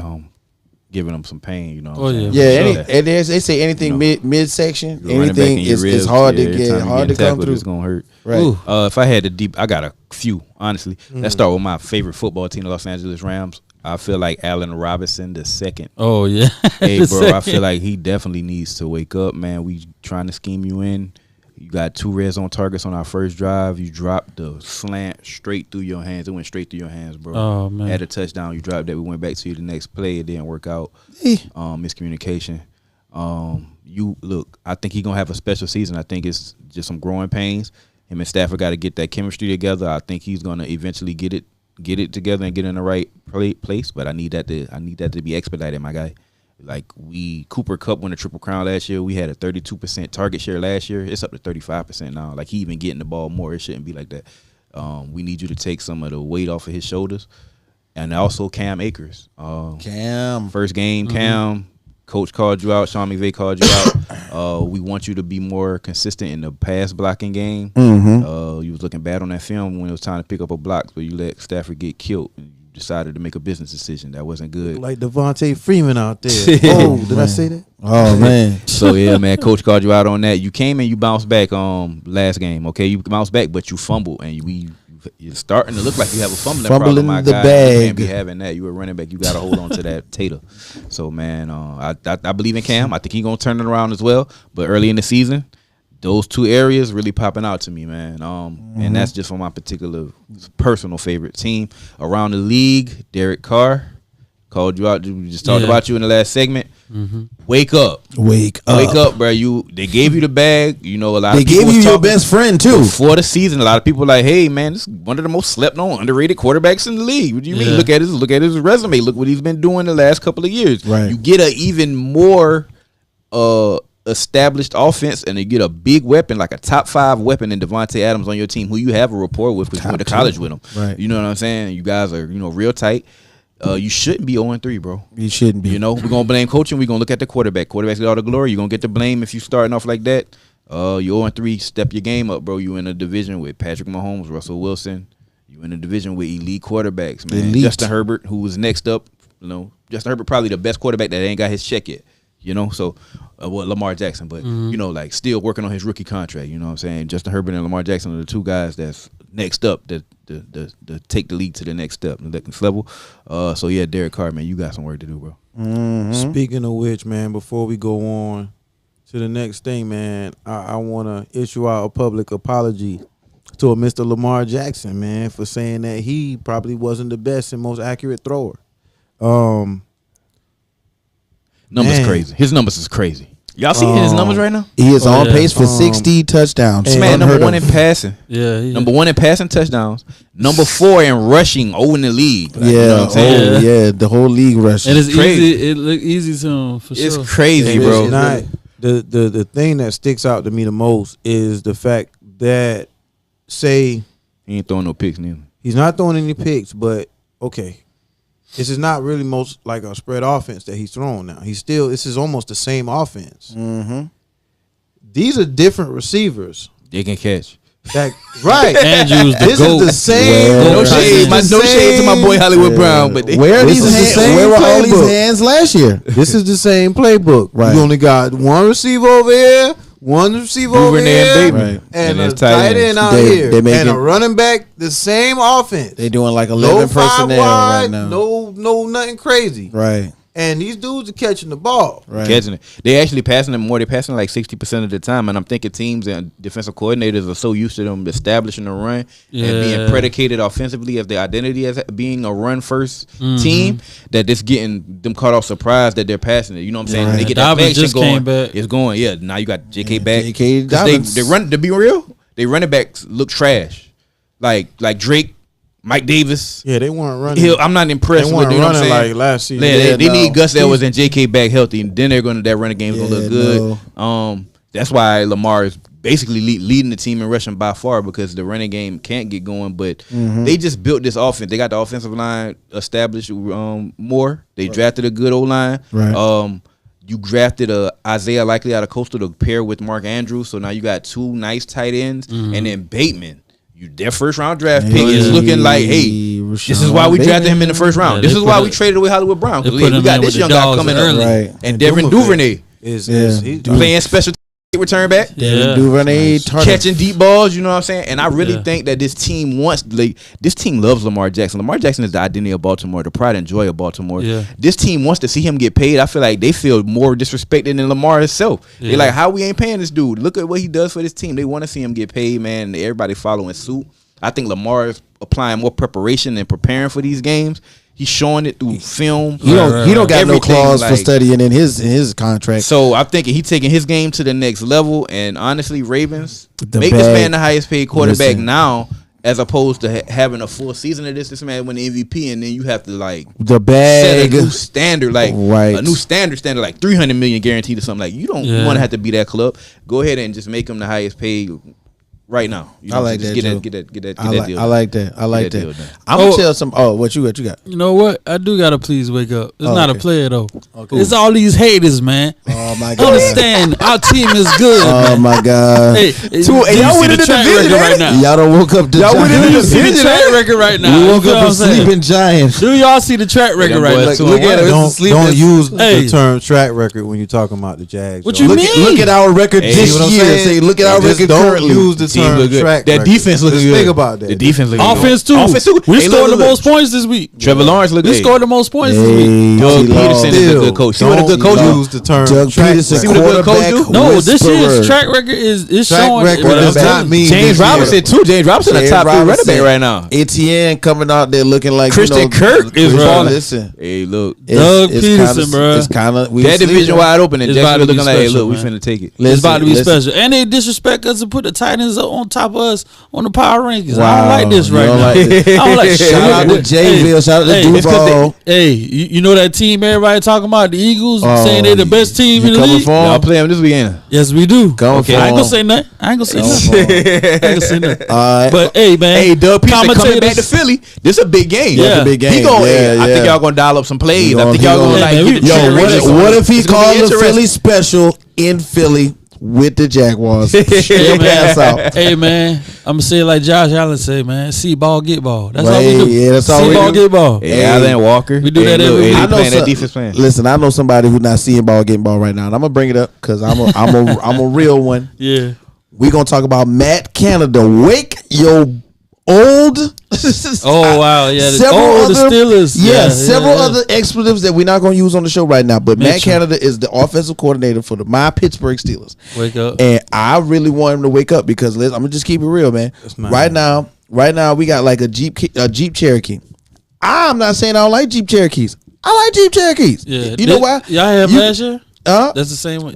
giving him some pain. You know. What I'm saying?
Yeah, and they say anything midsection, anything is hard to get, hard to come through.
It's gonna hurt.
Right.
If I had I got a few, honestly. Let's start with my favorite football team, the Los Angeles Rams. I feel like Allen Robinson the second.
Oh yeah.
Hey, bro, I feel like he definitely needs to wake up, man. We trying to scheme you in. You got 2 red zone targets on our first drive. You dropped the slant straight through your hands. It went straight through your hands, bro.
Oh man.
Had a touchdown. You dropped that. We went back to you the next play. It didn't work out. Miscommunication. I think he's gonna have a special season. I think it's just some growing pains. Him and Stafford got to get that chemistry together. I think he's gonna eventually get it together and get in the right place. But I need that to be expedited, my guy. Like Cooper Kupp won a Triple Crown last year. We had a 32% target share last year. It's up to 35% now. Like, he even getting the ball more. It shouldn't be like that. We need you to take some of the weight off of his shoulders. And also Cam Akers. First game, Cam. Coach called you out. Sean McVay called you out. We want you to be more consistent in the pass blocking game. You was looking bad on that film when it was time to pick up a block, but you let Stafford get killed. You decided to make a business decision. That wasn't good.
Like Devontae Freeman out there. Oh, did I say that?
Oh man.
So yeah, man, coach called you out on that. You came and you bounced back last game. Okay, you bounced back, but you fumbled, and you're starting to look like you have a fumbling problem, my
the
guy.
bag.
You can't be having that. You a running back. You got to hold on to that tater. So man, I believe in Cam. I think he's gonna turn it around as well. But early in the season, those 2 areas really popping out to me, man. And that's just for my particular personal favorite team around the league. Derek Carr called you out. We just talked about you in the last segment. Wake up, bro. They gave you the bag. You know, a lot. They of people
gave you your best friend too
before the season. A lot of people were like, hey man, this is one of the most slept on, underrated quarterbacks in the league. What do you mean? Look at his resume. Look what he's been doing the last couple of years.
Right.
You get a even more established offense, and you get a big weapon, like a top 5 weapon in Devontae Adams on your team, who you have a rapport with, because you went to college with him.
Right.
You know what I'm saying? You guys are, real tight. You shouldn't be 0-3, bro.
You shouldn't be.
We're gonna blame coaching. We're gonna look at the quarterback. Quarterbacks get all the glory. You're gonna get the blame if you starting off like that. You 0-3, step your game up, bro. You in a division with Patrick Mahomes, Russell Wilson. You in a division with elite quarterbacks, man.
Elite.
Justin Herbert, who was next up. You know, Justin Herbert probably the best quarterback that ain't got his check yet. You know, so Lamar Jackson, but you know, like still working on his rookie contract. You know what I'm saying? Justin Herbert and Lamar Jackson are the two guys that's next up to take the league to the next step, the next level. So yeah, Derek Carr, man, you got some work to do, bro.
Mm-hmm.
Speaking of which, man, before we go on to the next thing, man, I want to issue out a public apology to a Mr. Lamar Jackson, man, for saying that he probably wasn't the best and most accurate thrower.
Numbers
Man.
crazy. His numbers is crazy. Y'all see his numbers right now?
He is on pace for 60 touchdowns.
This man number one in passing.
Yeah,
Number one in passing touchdowns. Number 4 in rushing. In the league. Like,
Yeah,
you know what I'm saying?
yeah, the whole league rushing.
and it's
crazy.
easy. It look easy to him for
It's
sure.
crazy, bro.
It's not, the thing that sticks out to me the most is the fact that, say,
He ain't throwing no picks neither.
he's not throwing any picks, but okay, this is not really most like a spread offense that he's throwing now. This is almost the same offense.
Mm-hmm.
These are different receivers.
They can catch.
That right.
Andrews, the
This
GOAT.
is the same.
Well,
No
This
shade, no shade to my boy Hollywood Brown, but they,
Where
This
these
is the
hands,
same. Where were all these
playbook.
hands last year?
This is the same playbook.
Right.
You only got one receiver over here, one receiver over
Duvernay and
here,
Bateman.
Right.
and a
it's tight
tight
ends.
end out
They
here,
making-
and a running back. The same offense.
They doing like
No
11
five
personnel
wide,
right now.
no, nothing crazy.
Right,
And these dudes are catching the ball.
right.
catching it. They actually passing it more. They're passing it like 60% of the time. And I'm thinking teams and defensive coordinators are so used to them establishing the run and being
Yeah.
predicated offensively as their identity as being a run first team that it's getting them caught off surprise that they're passing it. You know what I'm saying?
Right.
They get that
Dobbins
action
just
going.
came back.
It's going. Yeah. Now you got JK back.
J.K.
'Cause
Dobbins.
They run to be real. They running backs look trash. Like Drake, Mike Davis.
Yeah, they weren't running.
I'm not impressed
They
with
weren't
you know what I'm
running
saying?
like last season.
They
Yeah,
need
no.
Gus Edwards and JK back healthy, and then they're going to that running game is going to look
Yeah,
good. That's why Lamar is basically leading the team in rushing by far because the running game can't get going. But they just built this offense. They got the offensive line established more. They drafted a good O-line.
Right.
You drafted Isaiah Likely out of Coastal to pair with Mark Andrews, so now you got 2 nice tight ends, and then Bateman. Their first round draft pick is looking like, hey, this is why we drafted him in the first round.
Yeah,
this
they
is why
put
we
it-
traded away Hollywood Brown
they
because
put
we
him
got
in
this
with the
young guy
dogs
coming
early.
up,
Right.
and Devin Duvernay
Is
Yeah.
he's
playing special return back.
Yeah.
Duvernay, Tardif.
Catching deep balls, you know what I'm saying? And I really
Yeah.
think that this team this team loves Lamar Jackson. Lamar Jackson is the identity of Baltimore, the pride and joy of Baltimore.
Yeah.
This team wants to see him get paid. I feel like they feel more disrespected than Lamar himself.
Yeah.
They're like, how we ain't paying this dude? Look at what he does for this team. They want to see him get paid, man. And everybody following suit. I think Lamar is applying more preparation and preparing for these games. He's showing it through film.
He don't got no
Everything,
clause for
like-
studying in his contract.
So I'm thinking he's taking his game to the next level. And honestly, Ravens
The
make this
bag-
man the highest paid quarterback
Listen.
now, as opposed to having a full season of this. This man win the MVP, and then you have to like
The
set
bag.
a new standard, like
Right.
a new standard, like 300 million guaranteed or something. Like you don't
Yeah.
want to have to be that club. Go ahead and just make him the highest paid right now. You
I like
just
that,
get
Joe.
that, get that, get that,
I
get that
like,
deal.
I like that. I like
Get that
that.
deal done.
I'm gonna
Oh.
tell some. Oh, what you got? You got.
You know what? I do gotta please wake up. It's
Oh,
not
okay.
a player though.
Okay.
It's all these haters, man.
Oh my god.
Understand? Our team is good.
Oh
man.
my god.
Hey,
and
do
y'all
you see
winning
the
the
track
division,
record right
ain't
now?
Y'all don't woke up to
Y'all winning
Do
the
you see the
division,
track record right now?
We
You
woke
feel
up
what
a
I'm saying?
sleeping giant.
Do y'all see the track record
them
right
boys
now?
look at it.
don't use
Hey.
the term track record when you're talking about the Jags.
What
though.
you
Look
mean?
at, look at our record
Hey,
this
see what I'm
year.
saying?
Say, look at our
Just
record
don't
currently.
use the
Team
term
look good.
track
That
record.
defense looking
Just
good.
think about that.
The defense looking good.
Offense too.
Offense too.
We
Hey,
scored the
look.
most points this week.
Trevor Lawrence look
We
good.
scored the most points this week.
Hey,
Doug
T-Law.
Peterson is a good coach. See what a good coach
Don't
do?
use the term
Doug
track
Peterson,
See what a good coach
quarterback
do?
No, this
whisperer.
year's track record is
Track
showing.
record
does
does not mean
James
this year.
Robinson too. James Robinson a
James
top 3 running
Robinson.
back right now.
Etienne coming out there looking like
Christian Kirk is balling.
Listen,
Hey, look.
Doug Peterson,
kinda,
bruh.
It's kind of
That division wide open and
It's about
Jacksonville
to be
looking like, hey,
special,
look, we
man.
finna take it.
It's about to be special. And they disrespect us and put the Titans up on top of us on the power rankings. I don't like this right now. I don't like
Shout out to Jayville. Shout out to Duval.
Hey, you know that team everybody talking about, the Eagles,
Oh,
saying they the best team
you
in the
coming
league?
for
Y'all
'em?
play them this weekend.
Yes, we do.
Coming for
I ain't gonna
'em.
say nothing. I ain't gonna say
Coming
nothing.
for 'em.
I ain't gonna say nothing.
All right.
But hey, man,
Hey, Doug Peterson coming back to
commentators-
Philly. This a big game.
Yeah.
That's a big game.
He gonna,
Yeah,
I think
yeah.
y'all gonna dial up some plays.
He
I think
gonna-
y'all
he
gonna
gonna-
like
Hey,
get
man,
the
Yo,
cherry
what
rating.
if he
It's gonna
called
be
the
interesting.
Philly special in Philly? with the Jaguars. They'll pass out.
Hey man, I'm gonna say it like Josh Allen say, man. See ball, get ball. That's all we do.
Yeah, that's all
see
we
ball,
do.
get ball.
Hey, Allen Walker.
We do that every week.
I know
playing that defense plan.
Listen, I know somebody who's not seeing ball, getting ball right now, and I'm gonna bring it up because I'm a real one.
Yeah.
We gonna talk about Matt Canada. Wake your old.
Oh wow, yeah.
Several
the Steelers.
Several other expletives that we're not gonna use on the show right now. But Matt Canada is the offensive coordinator for my Pittsburgh Steelers.
Wake up.
And I really want him to wake up because I'm gonna just keep it real, man. Right now we got like a Jeep Cherokee. I'm not saying I don't like Jeep Cherokees. I like Jeep Cherokees.
Yeah.
You know why?
Y'all had last year?
That's
the same one.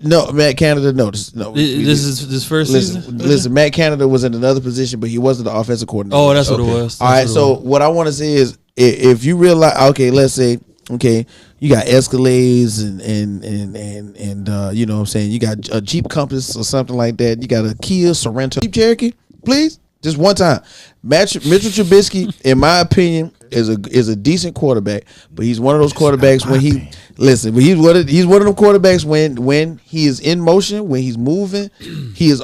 No, Matt Canada. No, this
is this first season.
Listen, Matt Canada was in another position, but he wasn't the offensive coordinator.
Oh, that's what it was.
All right. So what I want to say is, if you realize, okay, let's say, okay, you got Escalades and you know what I'm saying, you got a Jeep Compass or something like that. You got a Kia Sorento, Jeep Cherokee, please, just one time. Mitchell Trubisky, in my opinion, is a decent quarterback, but he's one of those quarterbacks when he. Listen, but he's one of them quarterbacks when he is in motion, when he's moving, he has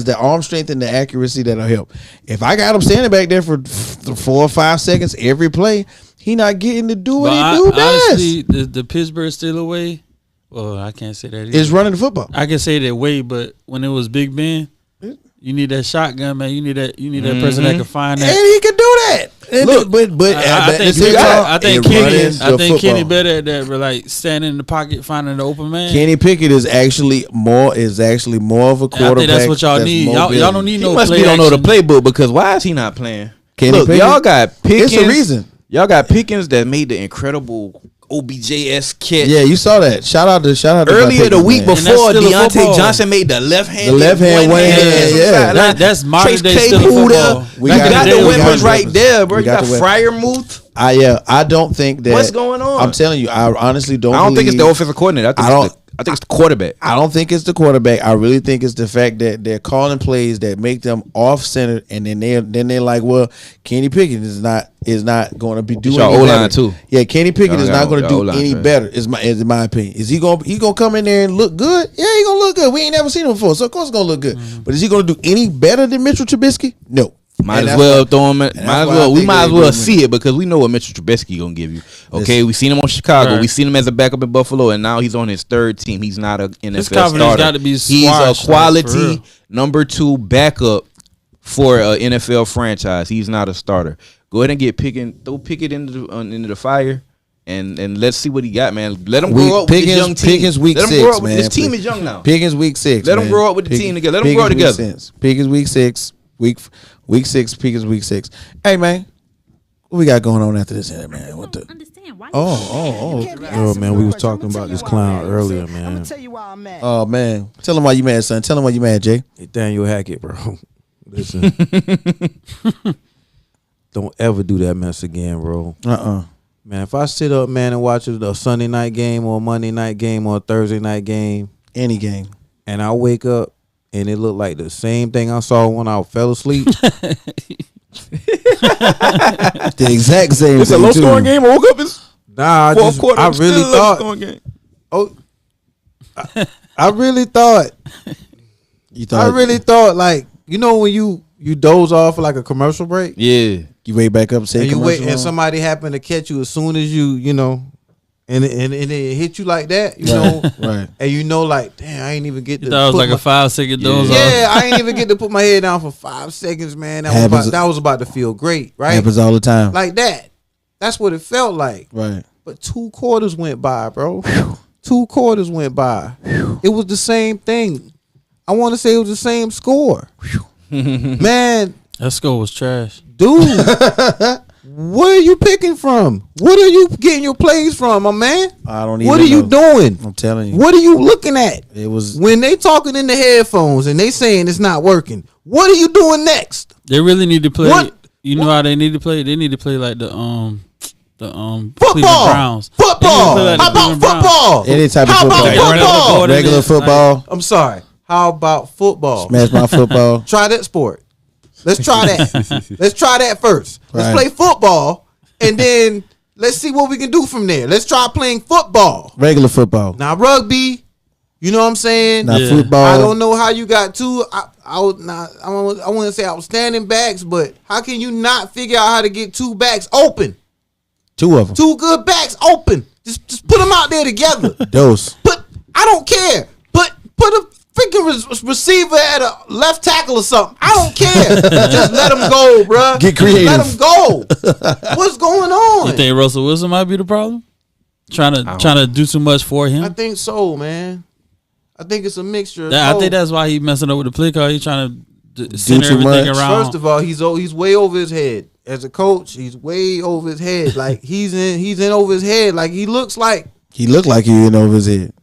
the arm strength and the accuracy that'll help. If I got him standing back there for 4 or 5 seconds every play, he not getting to do what he do best.
Honestly, the Pittsburgh Steelers way, well, I can't say that either.
Is running the football.
I can say that way, but when it was Big Ben, you need that shotgun, man. You need that person that can find that.
And he can do that. Look, but
I think Kenny better at that, but like standing in the pocket, finding the open man.
Kenny Pickett is actually more of a quarterback.
I think that's what y'all need. Y'all don't need no.
Must
play
be don't know the
action.
playbook because why is he not playing?
Kenny
Look,
Pickett?
y'all got Pickens.
It's a reason.
Y'all got Pickens that made the incredible OBJS catch.
Yeah, you saw that. Shout out to
earlier the week
man.
before
Deontay
Deontay Johnson made the left hand.
one hand. Yeah,
that's modern day still football.
You got the weapons right there, bro.
We
You got
the
Freiermuth.
I don't think that.
What's going on?
I'm telling you, I honestly don't.
I don't think it's the offensive coordinator. I think it's the quarterback.
I don't think it's the quarterback. I really think it's the fact that they're calling plays that make them off center, and then they're like, well, Kenny Pickett is not going to be doing
y'all
any
O-line
better.
too.
Yeah, Kenny Pickett is not going to do
O-line
any
trash.
better. Is in my opinion. Is he gonna come in there and look good? Yeah, he gonna look good. We ain't never seen him before, so of course it's gonna look good.
Mm-hmm.
But is he gonna do any better than Mitchell Trubisky? No.
Might as well throw him. We might as well see it because we know what Mitchell Trubisky gonna give you. Okay, we seen him on Chicago.
Right.
We seen him as a backup in Buffalo, and now he's on his third team. He's not a NFL starter.
Got to be
He's a
squashed, for
quality
real.
number 2 backup for an NFL franchise. He's not a starter. Go ahead and get throw Pickett into the fire. And let's see what he got, man. Let him grow up with this young team.
Pickens week
Let him
6,
grow up
man.
This team is young now.
Pickens week 6.
Let him grow up with the team together. Let him grow together.
Pickens week 6. Week 6. Pickens week 6. Hey man, what we got going on after this, man? What the?
Oh man, we was talking about this clown earlier, man.
Oh man, tell him why you mad, son. Tell him why you mad, Jay.
Nathaniel Hackett, bro. Listen, don't ever do that mess again, bro. Man, if I sit up, man, and watch a Sunday night game or a Monday night game or a Thursday night game,
any game,
and I wake up and it looked like the same thing I saw when I fell asleep.
The exact same.
It's a low scoring game. I woke up.
Nah, I really thought. Oh, I really thought. I really thought, like, you know when you doze off for like a commercial break.
Yeah,
you wake back up, say
and you wait, and somebody happened to catch you as soon as you know. And it hit you like that, you know,
right?
And you know, like, damn, I ain't even get to.
That was like a 5-second doze off.
Yeah, I ain't even get to put my head down for 5 seconds, man. That was about to feel great, right?
Happens all the time,
like that. That's what it felt like,
right?
But 2 quarters went by, bro. 2 quarters went by. It was the same thing. I want to say it was the same score. Man,
that score was trash,
dude. Where are you picking from? What are you getting your plays from, my man?
I don't even
What are you doing?
I'm telling you.
What are you looking at?
It was
when they talking in the headphones and they saying it's not working. What are you doing next?
They really need to play.
What?
You know how they need to play? They need to play like the
football.
Cleveland Browns.
Football.
Like
How about football?
Any type of
How
football.
about football?
Regular football.
I'm sorry. How about football?
Smash my football.
Try that sport. Let's try that. Let's try that first. Let's
Right.
play football, and then let's see what we can do from there. Let's try playing football.
Regular football.
Now rugby, You know what I'm saying?
Not football.
I don't know how you got two. I wouldn't say outstanding backs, but how can you not figure out how to get two backs open?
Two of them.
Two good backs open. Just put them out there together.
Dose.
I don't care. Put a freaking receiver at a left tackle or something. I don't care. Just let them go, bro.
Get creative.
Let them go. What's going on?
You think Russell Wilson might be the problem? Trying to do too much for him?
I think so, man. I think it's a mixture.
I think that's why he's messing up with the play call. He's trying to center
too
everything
much.
around.
First of all, he's way over his head. As a coach, he's way over his head. Like he's in over his head. Like he looked like
he in over his head.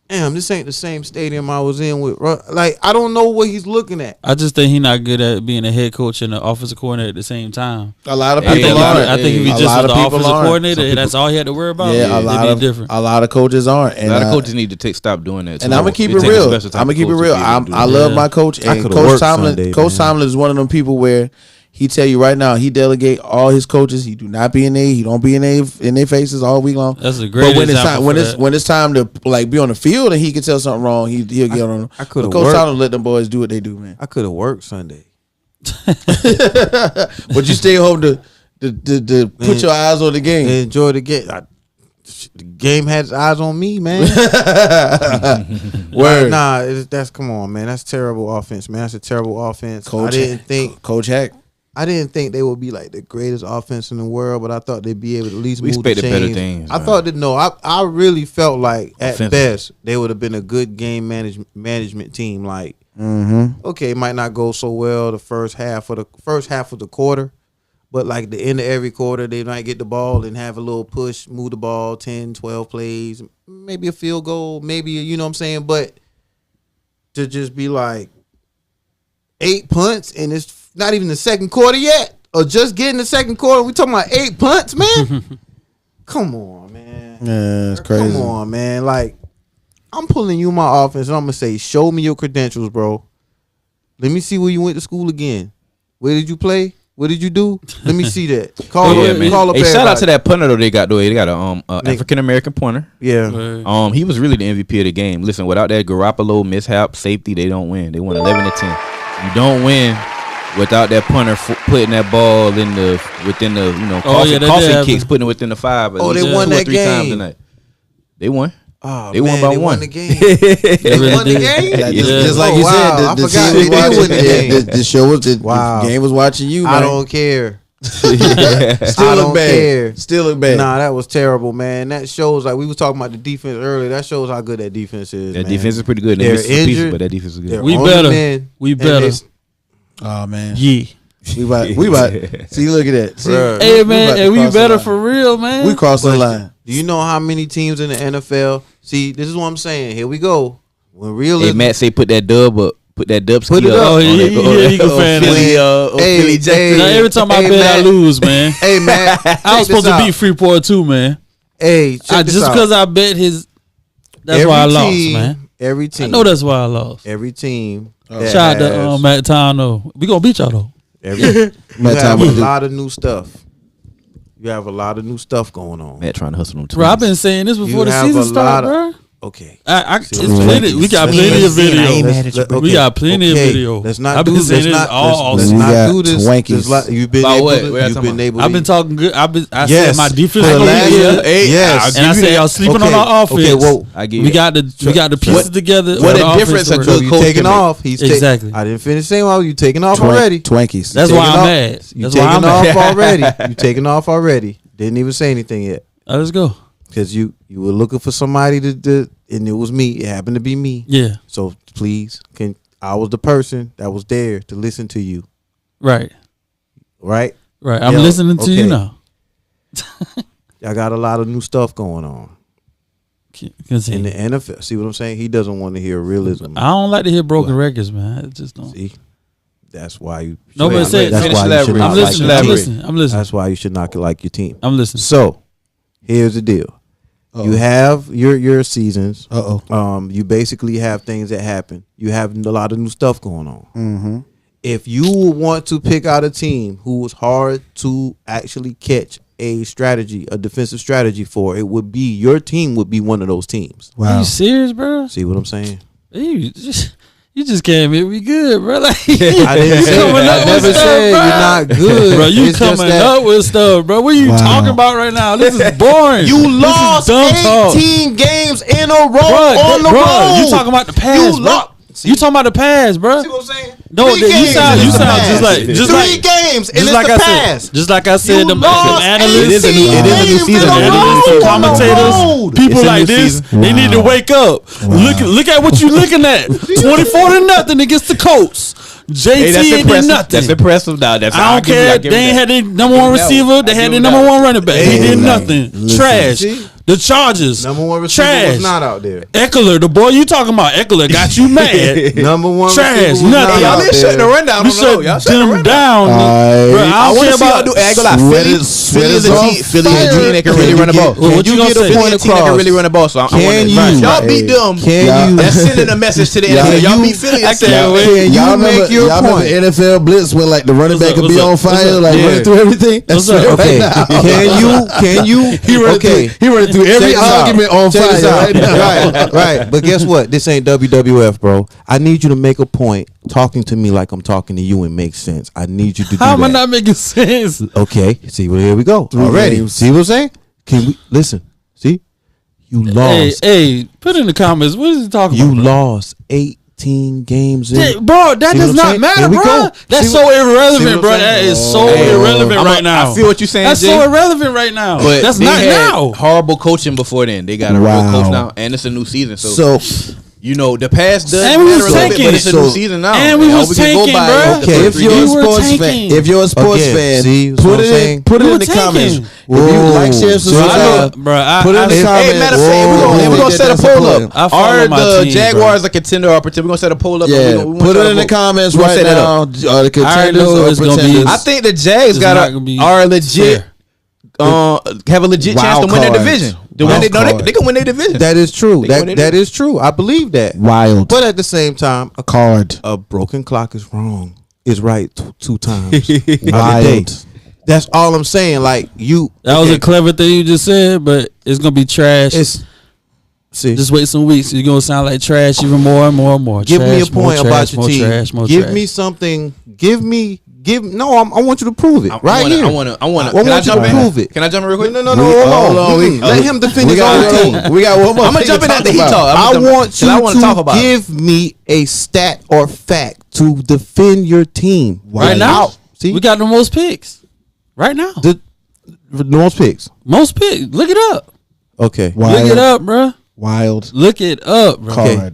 Damn, this ain't the same stadium I was in with. Like I don't know what he's looking at.
I just think he's not good at being a head coach and an offensive coordinator at the same time.
A lot of
I
people aren't.
I think if he just was the offensive coordinator,
people,
that's all he had to worry about.
Yeah, a lot of coaches aren't. And
a lot of coaches need to stop doing that.
And I'm gonna keep it real. I love my coach, and Coach Tomlin. Coach Tomlin is one of them people where he tell you right now he delegate all his coaches. He do not be in there. He don't be in their faces all week long.
That's a great.
But when it's time to like be on the field and he can tell something wrong, he'll get on them. Coach Tomlin let them boys do what they do, man.
I could have worked Sunday,
but you stay home to put your eyes on the game.
Enjoy the game. The game had its eyes on me, man.
Word.
That's come on, man. That's terrible offense, man. That's a terrible offense.
Coach Hack.
I didn't think they would be like the greatest offense in the world, but I thought they'd be able to at least move the chains.
Better things.
I thought that I really felt like at best they would have been a good game management team. Like, okay, it might not go so well the first half of the quarter, but like the end of every quarter they might get the ball and have a little push, move the ball 10, 12 plays, maybe a field goal, maybe you know what I'm saying. But to just be like 8 punts and it's not even the second quarter yet, or just getting the second quarter. We talking about 8 punts, man. Come on, man.
Yeah, it's crazy.
Come on, man. Like, I'm pulling you my offense, and I'm gonna say, show me your credentials, bro. Let me see where you went to school again. Where did you play? What did you do? Let me see that. Call up.
Hey, shout out to that punter though. They got a African American punter.
Yeah.
He was really the MVP of the game. Listen, without that Garoppolo mishap safety, they don't win. They won 11-10. You don't win without that punter putting that ball within the crossing kicks, putting it within the 5.
They won that
3
game.
times tonight. They won.
Oh,
they won by
they
1.
Won the game. They won the game.
Just like you said,
I forgot they did win the game.
The show was the game was watching you. Man.
I don't care.
Still look bad.
Nah, that was terrible, man. That shows like we was talking about the defense earlier. That shows how good that defense is.
That defense is pretty good.
They're injured,
but that defense is good.
We better.
Oh man.
Yeah.
We about. See, look at that. See,
hey man, and we better for real, man.
We crossed the line.
Do you know how many teams in the NFL? See, this is what I'm saying. Here we go. When realism.
Hey, Matt say put that dub up. Put that dub ski
up. Oh, he can fan
Philly Jackson.
Now, every time I bet, I lose, man.
Hey, man.
I was supposed to beat Freeport too, man.
Hey,
just because I bet his. That's why I lost, man.
Every team.
I know that's why I lost.
Every team.
Shout out to Matt Town, though. We going to beat y'all, though.
You have a lot of new stuff. You have a lot of new stuff going on.
Matt trying to hustle them.
Bro, I've been saying this before the season started, bro.
Okay.
It's plenty. We got plenty of video. We got plenty of video.
Let's not do this. Let's not do this. You've been able.
I've been talking good. I said my defense.
Yes.
And I said y'all sleeping on our offense.
Okay, well,
we got the pieces together.
What a difference a good coach
taking off.
Exactly.
I didn't finish saying well. You taking off already.
Twinkies.
That's why I'm mad.
You taking off already. You taking off already. Didn't even say anything yet.
Let's go.
Because you were looking for somebody to and it was me. It happened to be me.
Yeah.
So please, I was the person that was there to listen to you.
Right. I'm listening to you now.
I got a lot of new stuff going on
in
the NFL. See what I'm saying? He doesn't want to hear realism.
I don't like to hear broken records, man. I just don't.
See, that's why you.
Nobody said.
That's why you should not like your team.
I'm listening.
That's why you should not like your team.
I'm listening.
So, here's the deal. You have your seasons. You basically have things that happen. You have a lot of new stuff going on.
Mm-hmm.
If you want to pick out a team who was hard to actually catch
a strategy, a defensive strategy for, it would be your team would be one of those teams.
Are you serious, bro?
See what I'm saying?
You just can't make me good, bro. Like,
I didn't say. I never said you're not good,
bro. You
it's just
coming
that,
up with stuff, bro. What are you talking about right now? This is boring.
You lost 18 games in a row on the road.
You talking about the past, bro? You talking about the past, bro?
See what I'm saying?
No, you sound just like
three games and it's the past.
Just like I said, the analysts,
it is a new season.
Analysts, commentators, people like this, they need to wake up. Look at what you looking at. 24-0 against the Colts. JT ain't did nothing.
That's impressive. Now, that's
I don't care. They ain't had their number one receiver. They had their number one running back. He did nothing. Trash. The Chargers.
Number one receiver was not out there.
Eckler, the boy you talking about, Eckler got you mad.
Number one
trash.
receiver was not
Nothing.
out
Y'all didn't shut the rundown.
You shut them down.
I want to see y'all do. I ain't gonna lie. Philly is a team that can really run the ball.
What you gonna say?
Philly is a team that can really run the ball. So I want y'all beat them. That's sending a message to the NFL. Y'all beat Philly.
Y'all make your point.
The NFL blitz when like the running back could be on fire, like running through everything. That's
okay. Can you? He running through every argument on fire right now. Right. But guess what? This ain't WWF, bro. I need you to make a point talking to me like I'm talking to you and make sense. I need you to do that.
How am I not making sense?
Okay. See, well, here we go. Already. See what I'm saying? Can we listen? See? You lost.
Hey, put in the comments. What is he talking about?
You lost 18 games in.
Bro, that does not matter, bro. That's so irrelevant, bro. That is so irrelevant right now.
I feel what you're saying,
That's so irrelevant right now.
But
that's not now.
Horrible coaching before then. They got a real coach now, and it's a new season. So you know, the past does matter a little bit, but it's a new season now.
And we was tanking, bro.
Okay, if you're a sports fan, put it in the comments. If you like, share, subscribe,
put
it in the comments.
Hey, matter of fact, we're gonna set a poll up. Are the Jaguars a contender or pretender? We're gonna set a poll up.
Yeah, put it in the comments right now. Are the contenders or pretenders?
I think the Jags are legit. Have a legit chance to win their division. They can win their division.
That is true. That is true. I believe that.
Wild.
But at the same time, a broken clock is wrong. Is right 2 times.
Wild.
That's all I'm saying. Like you.
That was a clever thing you just said, but it's gonna be trash. Just wait some weeks. You're gonna sound like trash even more and more and more.
Give me a point about your team. Give me something. No, I want you to prove it here.
I want you to prove it. Can I jump in real quick?
No. Hold on. Let him defend his own team.
We got one more.
I'm gonna jump in after he talk.
I want you to give me a stat or fact to defend your team
right now. See, we got the most picks right now.
The most picks.
Most picks. Look it up.
Okay.
Look it up, bro.
Wild.
Look it up, bro.
Okay.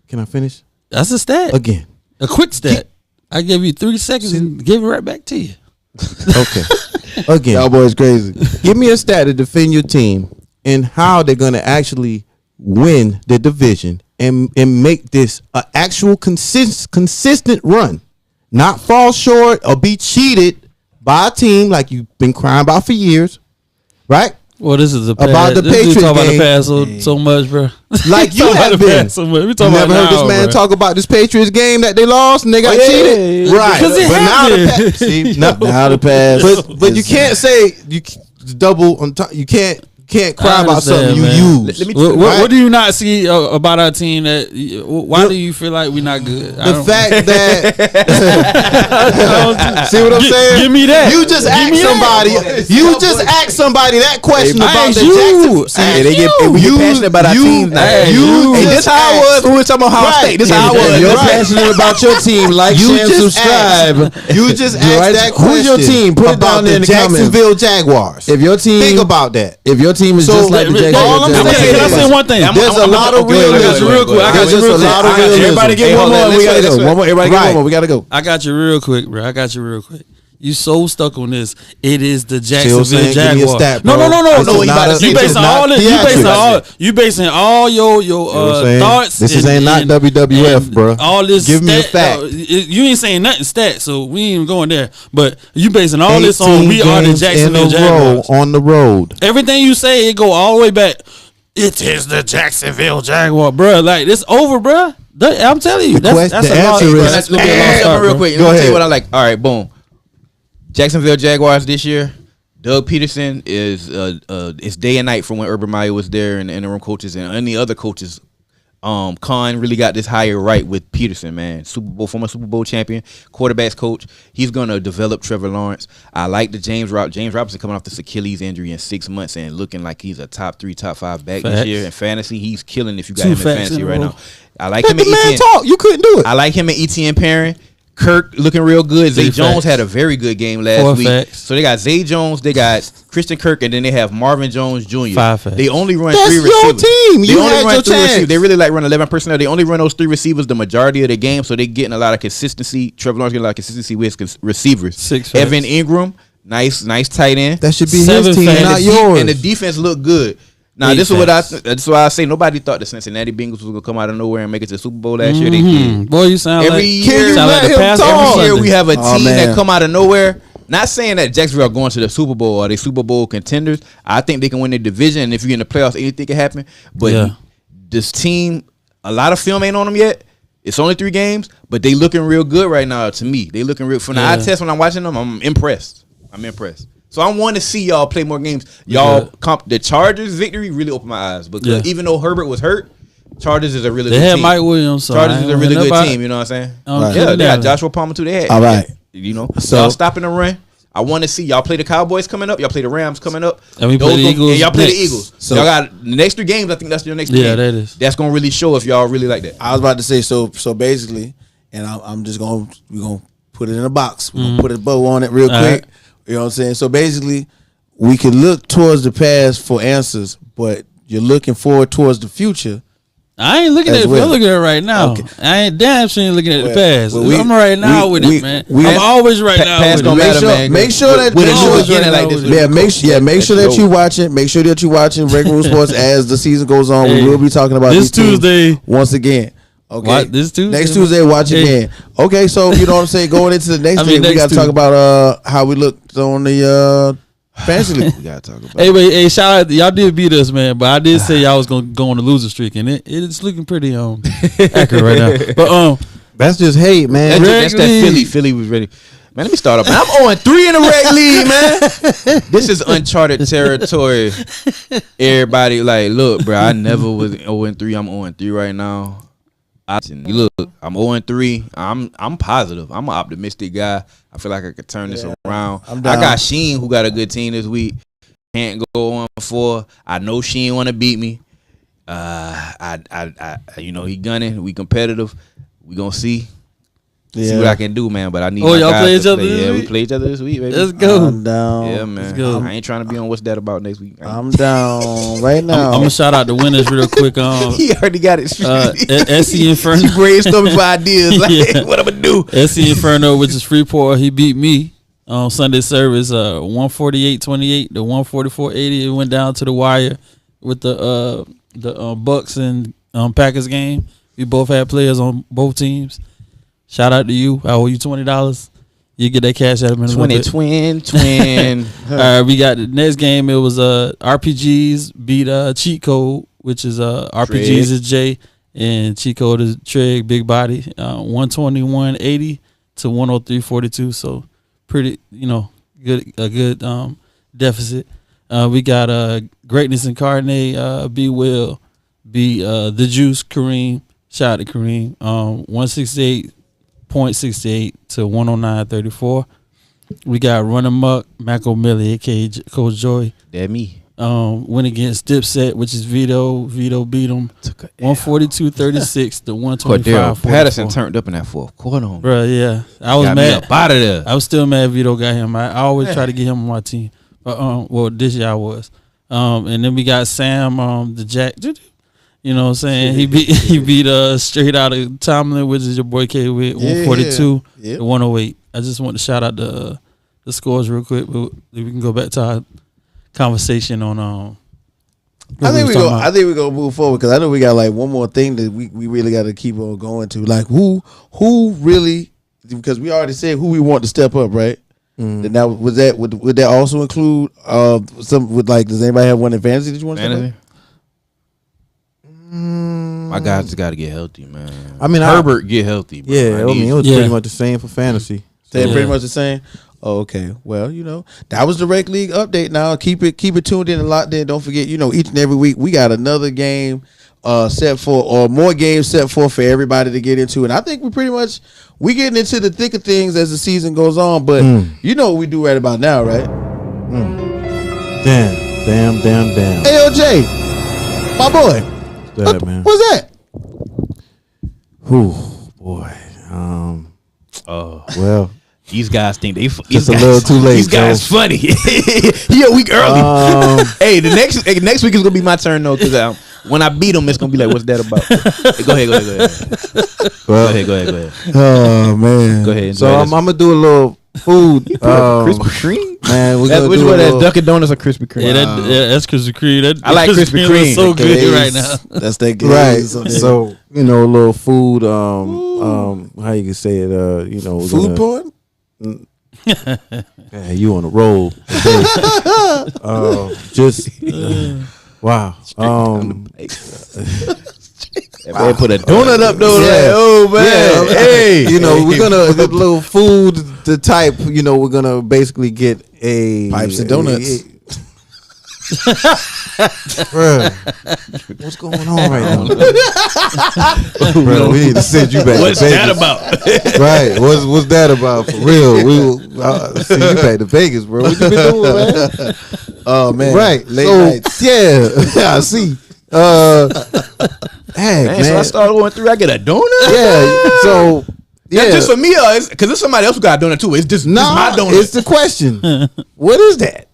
Can I finish?
That's a stat.
Again.
A quick stat. I give you 3 seconds and give it right back to you.
Okay. Again.
Y'all boys crazy.
Give me a stat to defend your team and how they're going to actually win the division and make this an actual consistent run. Not fall short or be cheated by a team like you've been crying about for years. Right?
Well, this is
about the Patriots game.
About the past so much, bro.
Like you have been.
So much. We
talking never heard this man talk about this Patriots game that they lost and they got cheated, right?
Because
now the pass. But you can't say you double on top. You can't cry about something you use.
What do you not see about our team? Why do you feel like we're not good?
The fact that see what I'm saying?
Give me that.
You just ask somebody. You just ask somebody that question about the Jackson.
We get passionate about our team. Hey, this how I was when we were talking about Ohio State. This how I was.
If you're passionate about your team, like, share, and subscribe.
You just ask that question.
Who's your team? Put it down there in the comments.
Jacksonville Jaguars.
If your team,
think about that.
If your team is just like the Jaguars.
Can I say one thing?
There's a lot of realism.
Real quick.
Everybody get one more. We gotta go. Everybody get one more. We gotta go.
I got you real quick, bro. You so stuck on this. It is the Jacksonville Jaguars. No. You basing all your thoughts.
This ain't not WWF, bro.
All this.
Give me a fact.
You ain't saying nothing stat, so we ain't even going there. But you basing all this on we are the Jacksonville Jaguars
on the road.
Everything you say, it go all the way back. It is the Jacksonville Jaguar, bro. Like, it's over, bro. I'm telling you, that's
the answer is.
That's gonna be a long start, real quick. Let me tell you what I like. All right, boom. Jacksonville Jaguars this year, Doug Peterson is it's day and night from when Urban Meyer was there and the interim coaches and any other coaches. Khan really got this hire right with Peterson, man. Former Super Bowl champion, quarterbacks coach. He's gonna develop Trevor Lawrence. I like the James Robinson coming off this Achilles injury in 6 months and looking like he's a top 3, top 5 back this year in fantasy. He's killing if you got him in fantasy right now. I like him at ETN.
You couldn't do it.
I like him at ETN pairing. Kirk looking real good. Zay Jones had a very good game last week. So they got Zay Jones, they got Christian Kirk, and then they have Marvin Jones Jr. They only run 3 receivers.
That's your team.
They only run 3 receivers. They really like run 11 personnel. They only run those 3 receivers the majority of the game, so they getting a lot of consistency. Trevor Lawrence getting a lot of consistency with his receivers. Evan Ingram, nice tight end.
That should be his team, not yours.
And the defense looked good. Now, this is why I say nobody thought the Cincinnati Bengals was gonna come out of nowhere and make it to the Super Bowl last year. They did.
Boy, you sound
every year we have a team that come out of nowhere. Not saying that Jacksonville are going to the Super Bowl or they Super Bowl contenders. I think they can win their division, and if you're in the playoffs, anything can happen. But this team, a lot of film ain't on them yet. It's only 3 games, but they looking real good right now. To me, they looking real. From the eye test when I'm watching them, I'm impressed. So I want to see y'all play more games. The Chargers victory really opened my eyes because even though Herbert was hurt, Chargers is a really good team.
They had Mike Williams. So
Chargers is a really good team. You know what I'm saying? They got Joshua Palmer too. They had
all right.
So y'all stopping the run. I want to see y'all play the Cowboys coming up. Y'all play the Rams coming up.
And we play the Eagles.
And y'all play the Eagles. So y'all got the next 3 games. I think that's your next game.
Yeah, that is.
That's gonna really show if y'all really like that.
I was about to say so basically, and I'm just we're gonna put it in a box. We're gonna put a bow on it real quick. You know what I'm saying? So basically, we can look towards the past for answers, but you're looking forward towards the future.
I ain't looking at it. I'm looking at it right now. Okay. I ain't damn sure ain't looking at the past. I'm right now with it, man. I'm always right now with it.
Make sure that you're watching. Make sure that you're watching regular sports as the season goes on. We will be talking about
this Tuesday
once again. Okay,
this Tuesday.
Next Tuesday, watch again. Okay, so you know what I'm saying. Going into the next game, we got to talk about how we looked on the fantasy league. We got to talk about.
Hey, shout out! Y'all did beat us, man. But I did say y'all was gonna go on the loser streak, and it's looking pretty accurate right now. But
that's just hate, man.
That's that Philly was ready. Man, let me start up. Man, I'm 0-3 in the reg league, man. This is uncharted territory. Everybody, like, look, bro. I never was 0-3. I'm 0-3 right now. Look, I'm 0-3. I'm positive. I'm an optimistic guy. I feel like I could turn this around. I got Sheen, who got a good team this week. Can't go 1-4. I know Sheen want to beat me. He gunning. We competitive. We gonna see. See what I can do, man. But I need.
Oh, y'all play each other? Yeah,
we play each other this week, baby.
Let's go.
I'm down.
Yeah, man.
Let's go.
I ain't trying to be on what's that about next week.
I'm down right now.
I'm gonna shout out the winners real quick.
He already got it.
SC Inferno.
He brainstorming for ideas. Like, what I'm gonna do?
SC Inferno, which is Freeport. He beat me on Sunday service. 148-28 to 144-80. It went down to the wire with the Bucks and Packers game. We both had players on both teams. Shout out to you. I owe you $20. You get that cash out of me.
20 twin.
All right, we got the next game. It was RPGs beat Cheat Code, which is RPGs is J and Cheat Code is Treg, big body. 121.80 to 103.42. So pretty, good deficit. We got Greatness Incarnate, B Will, The Juice, Kareem. Shout out to Kareem. 168.68 to 109.34. We got Run Amok, Macomilly, aka Coach Joy.
That me.
Went against Dipset, which is Vito. Vito beat him 142.36 to 125.44.
Patterson turned up in that fourth quarter.
Bro, yeah. I was mad.
Up out of there.
I was still mad Vito got him. I always try to get him on my team. But this year I was. And then we got Sam, the Jack. You know what I'm saying? He beat straight out of Tomlin, which is your boy YaBoyKWhit, 142 to 108. I just want to shout out the scores real quick, but we can go back to our conversation on
I think we're gonna move forward because I know we got like one more thing that we really got to keep on going to. Like who really, because we already said who we want to step up, right? And now would that also include some with like, does anybody have one in fantasy that you want to step up?
My guys just got to get healthy, man.
I mean,
Herbert get healthy. Bro.
Yeah, it was pretty much the same for fantasy.
Pretty much the same. Oh, okay. Well, that was the Rec League update. Now keep it tuned in and locked in. Don't forget, each and every week we got another game set for, or more games set for everybody to get into. And I think we getting into the thick of things as the season goes on. But you know what we do right about now, right?
Damn.
Hey, OJ, my boy.
What's that, man?
What's that?
Whew, boy. Well,
these guys think they
just a little too late.
These guys funny. He a week early. Hey, the next week is gonna be my turn though, because when I beat him, it's gonna be like, what's that about? Hey, go ahead. Go ahead.
Oh man.
Go ahead.
So I'm gonna do a little food.
Krispy Kreme.
Man,
Which one? That's Dunkin' Donuts or Krispy Kreme?
Yeah, that's Krispy Kreme.
I like Krispy Kreme.
So good right now.
That's that good.
Right. So a little food. How you can say it? We're
food porn.
Yeah, you on a roll. Wow.
They put a donut up though.
Yeah.
Like, oh man,
Yeah.
hey.
We're gonna the little food. The type. We're gonna basically get a
Pipes and donuts.
Bruh, what's going on right now? Bro, we need to send you back.
What's
to Vegas.
that about?
Right? What's that about for real? We will send you back to Vegas, bro. What you been doing, man?
Oh man,
Right?
Late nights.
Yeah, I see. Hey, man.
So I started going through. I get a donut.
Yeah. So yeah,
That's just for me, because there's somebody else who got a donut too. It's just it's my donut.
It's the question. What is that?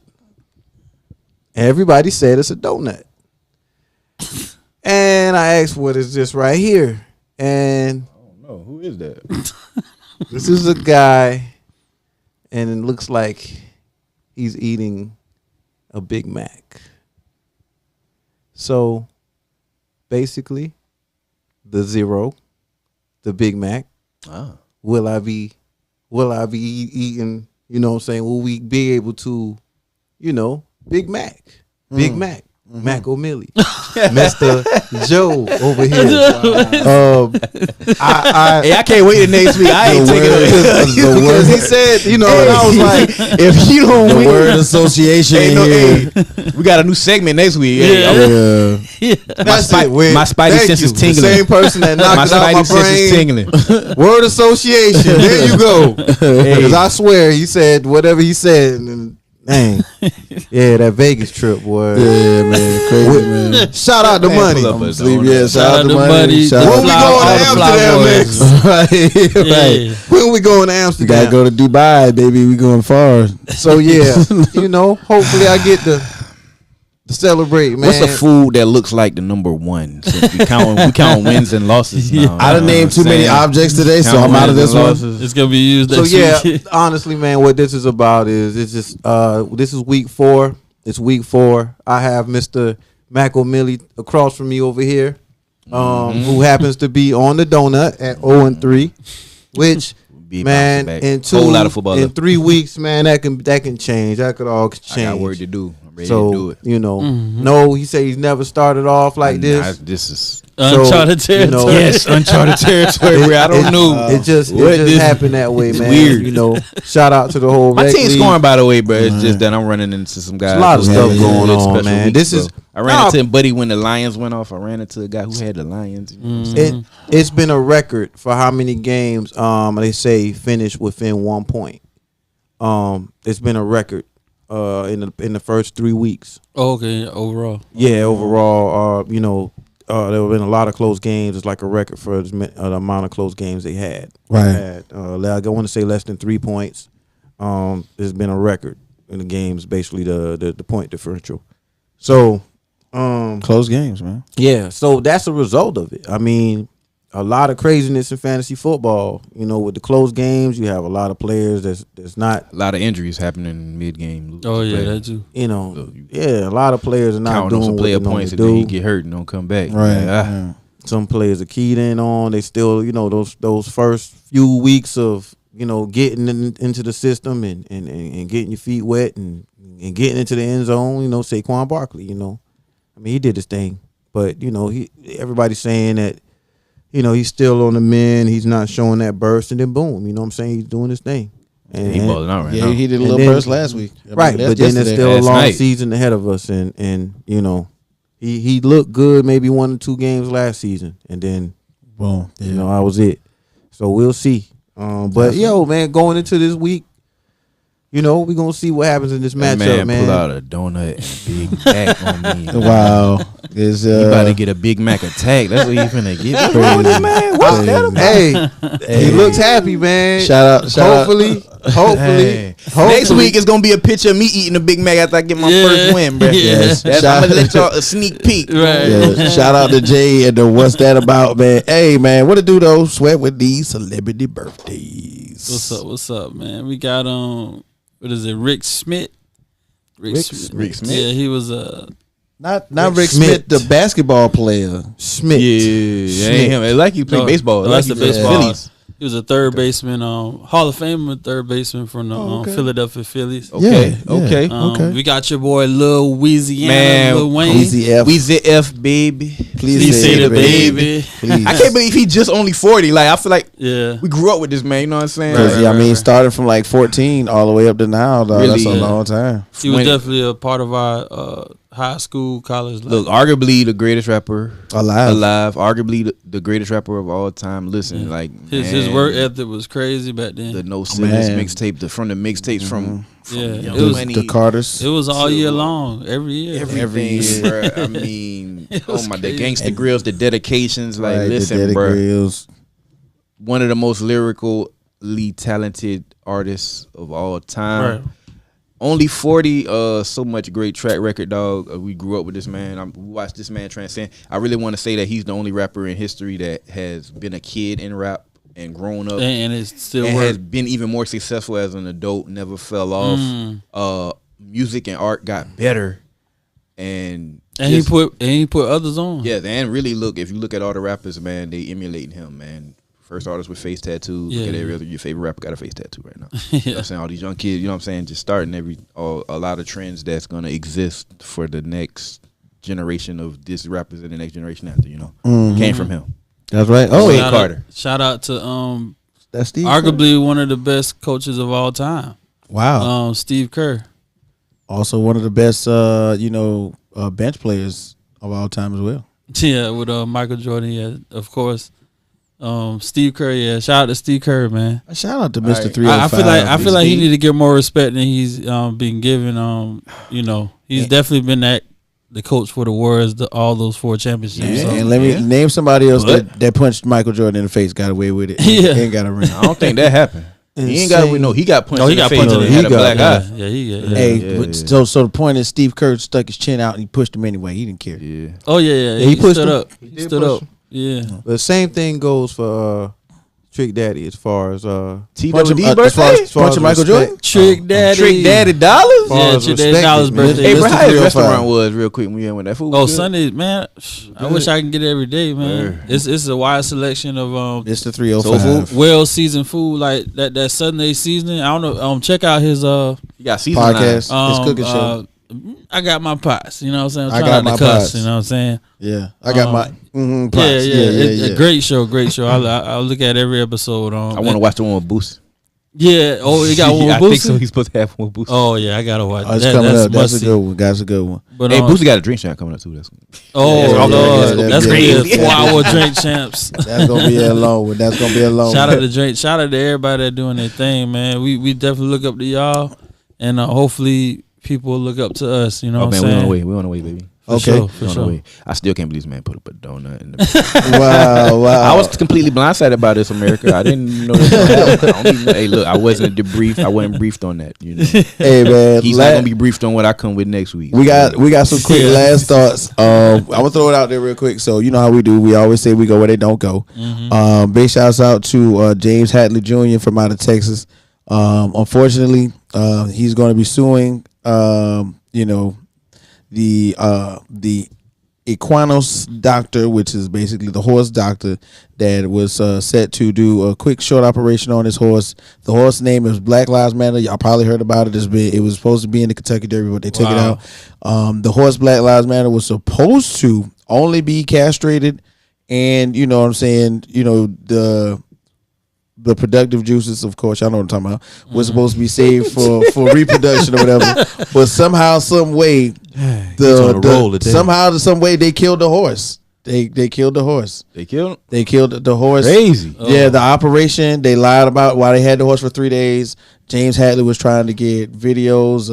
Everybody said it's a donut. And I asked, what is this right here? And
no, who is that?
this is a guy, and it looks like he's eating a Big Mac. So basically, the zero, the Big Mac. Will I be eating, what I'm saying? Will we be able to, Big Mac. Big Mac. Macomilly. Mr. Joe over here.
I can't wait till next week. I ain't taking it.
Because he said, and I was like,
if you don't
The
win,
word association here.
we got a new segment next week.
Yeah.
that's
my
it. Win.
my spidey
Thank
sense
you.
is tingling.
The same person that
My
knocked it out my
spidey sense is
brain.
tingling.
Word association. There you go. Because I swear he said whatever he said. And, dang. Yeah, that Vegas trip, boy.
Yeah, man. Crazy, man.
Shout out to money.
pull up a
Sleep,
donut.
yeah. Shout out to money. Shout
When
out
we
to
going to Amsterdam next?
right.
When we going to
You
Amsterdam?
gotta go to Dubai, baby. We going far.
So yeah, hopefully I get to celebrate, man.
What's a food that looks like the number one? Since we count wins and losses. Now,
I done named too many objects today, so I'm out of this one.
It's gonna be used
So
next
yeah,
week.
honestly, man, what this is about is it's just this is week 4. It's week 4. I have Mr. Macomilly across from me over here, who happens to be on the donut at 0-3, which man in
whole lot of football
in
left.
3 weeks, man, that can change. That could all change.
I got work to do. I'm ready
So
to do it.
no, he said he's never started off like this.
This is
Uncharted territory.
yes, uncharted territory where I don't know.
It just
this-
happened that way,
it's
man.
weird.
Shout out to the whole
My
rec
team's
league.
scoring, by the way, bro. It's just that I'm running into some guys.
There's a lot of
who
stuff
had
going on,
special
man.
weeks,
This is-
bro. I ran into Buddy when the Lions went off. I ran into a guy who had the Lions. You know what I'm saying?
It's been a record for how many games they say finished within 1 point. It's been a record in the first 3 weeks.
Oh, okay, overall.
Yeah, overall, there have been a lot of close games. It's like a record for the amount of close games they had.
Right.
I want to say less than 3 points. There's been a record in the games, basically the point differential. So,
Close games, man.
yeah, so that's a result of it. I mean, a lot of craziness in fantasy football. With the close games, you have a lot of players that's not.
A lot of injuries happening mid game.
Oh yeah, that too.
A lot of players are not
Counting
doing
on some
what
player
they normally
points and then
do.
he get hurt and don't come back.
Right.
Yeah.
Some players are keyed in on. They still, those first few weeks of getting into the system and getting your feet wet and getting into the end zone. Saquon Barkley. I mean, he did his thing, but everybody's saying that he's still on the mend. He's not showing that burst, and then boom, you know what I'm saying? He's doing his thing. And,
he balling out right
Yeah,
now.
he did a little burst last week.
Right, but then there's still a long season ahead of us, and you know, he looked good maybe 1 or 2 games last season, and then
boom,
you know, I was it. So we'll see. But man, going into this week, you know, we're gonna see what happens in this matchup, man.
Pull out a donut and Big Mac on me.
Wow, is
you about to get a Big Mac attack? That's what you finna get.
What's wrong with this man? What's that about? Hey, he looks happy, man. Hopefully.
Next week is gonna be a picture of me eating a Big Mac after I get my first win, bro.
Yes.
I'm gonna let y'all a sneak peek.
Right.
Yeah. Shout out to Jay and the What's That About, man. Hey, man, what to do though? Sweat with these celebrity birthdays.
What's up, man? We got what is it? Rick Smits. Rick Smits. Yeah, he was
not Rick Smith, the basketball player.
Smith.
Yeah, ain't him. It's like he played baseball.
That's
like
the baseball.
Phillies.
He was a third baseman, Hall of Famer, third baseman from the Philadelphia Phillies.
Okay.
We got your boy Lil Louisiana,
Man,
Lil Wayne.
Weezy F, baby.
Please say the baby.
Please.
I can't believe he just only 40. Like, I feel like
we
grew up with this man. You know what I'm saying?
I mean, started from like 14 all the way up to now. Dog.
Really,
that's a long time.
He was definitely a part of our high school, college life.
Look, arguably the greatest rapper
alive.
Arguably the greatest rapper of all time. Listen, like
his work ethic was crazy back then.
The No Ceilings mixtape, from the mixtapes from
it
was
the Carters.
It was all year long, every year.
Everything, bro. I mean, the Gangsta Grills, the dedications. Like,
right,
listen, bro. One of the most lyrically talented artists of all time. Right. Only 40, so much great track record, dog. We grew up with this man. We watched this man transcend. I really want to say that he's the only rapper in history that has been a kid in rap and grown up,
and it's still
has been even more successful as an adult. Never fell off. Music and art got better, and
he put others on.
Yeah, and really if you look at all the rappers, man, they emulating him, man. First artist with face tattoos. Look at every other your favorite rapper got a face tattoo right now. You know what I'm saying? All these young kids, you know what I'm saying, just starting a lot of trends that's gonna exist for the next generation of this rappers and the next generation after, you know. Came from him.
That's right.
Carter. Shout out to
that's Steve
arguably one of the best coaches of all time.
Wow.
Steve Kerr.
Also one of the best bench players of all time as well.
Yeah, with Michael Jordan, of course. Steve Kerr, shout out to Steve Kerr, man.
Shout out to Mr. 305.
I feel like he need to get more respect than he's been given. He's definitely been the coach for the Warriors, all those 4 championships.
Yeah, and let me name somebody else that punched Michael Jordan in the face, got away with it.
Yeah,
ain't got a ring.
I don't think that happened. He ain't got he got punched in the face.
Punched
he had a black eye.
So the point is, Steve Kerr stuck his chin out and he pushed him anyway. He didn't care.
Yeah.
Oh yeah.
He pushed
stood
him.
up. He stood up. Yeah.
The same thing goes for Trick Daddy as far as
TWD birthday.
Punching Michael Jordan.
Trick
Daddy dollars.
Yeah, Trick Daddy dollars birthday.
Hey, bro, how his restaurant was real quick when we went that food.
Oh, Sunday, man. I wish I can get it every day, man. It's a wide selection of
it's the 305
well seasoned food like that Sunday seasoning. I don't know. Check out his
he got seasoning
podcast. His cooking show.
I got my pots, you know what I'm saying?
I got my pots.
You know what I'm saying?
Yeah, I got my pots.
Yeah. A great show. I look at every episode.
I want to watch the one with Boost.
Yeah. Oh, you got one with Boost?
I think so. He's supposed to have one with Boost.
Oh yeah, I gotta watch.
It's coming up. That's a good one. That's a good one.
But hey, Boost got a drink champ coming up too. That's
Lord, that's gonna be a 4-hour drink champs.
That's gonna be a long one. That's gonna be a long.
Shout out to drink. Shout out to everybody that doing their thing, man. We definitely look up to y'all, and hopefully people look up to us. You know what I'm saying?
We on the way, baby.
For sure.
I still can't believe this man put up a donut in the
Wow.
I was completely blindsided by this, America. I didn't know this. Hey, look, I wasn't debriefed. I wasn't briefed on that. You know?
Hey man,
he's not gonna be briefed on what I come with next week.
We got some quick last thoughts. I'm gonna throw it out there real quick. So you know how we do. We always say we go where they don't go. Big shouts out to James Hatley Jr. from out of Texas. Unfortunately, he's going to be suing. The Equanos doctor, which is basically the horse doctor that was set to do a quick short operation on his horse. The horse name is Black Lives Matter. Y'all probably heard about it. It was supposed to be in the Kentucky Derby, but they took it out. The horse Black Lives Matter was supposed to only be castrated, and you know what I'm saying, the the productive juices, of course, y'all know what I'm talking about, was supposed to be saved for reproduction or whatever. But somehow, some way, some way they killed the horse. They killed the horse.
They killed
the horse.
Crazy.
Yeah, the operation, they lied about why they had the horse for 3 days. James Hadley was trying to get videos,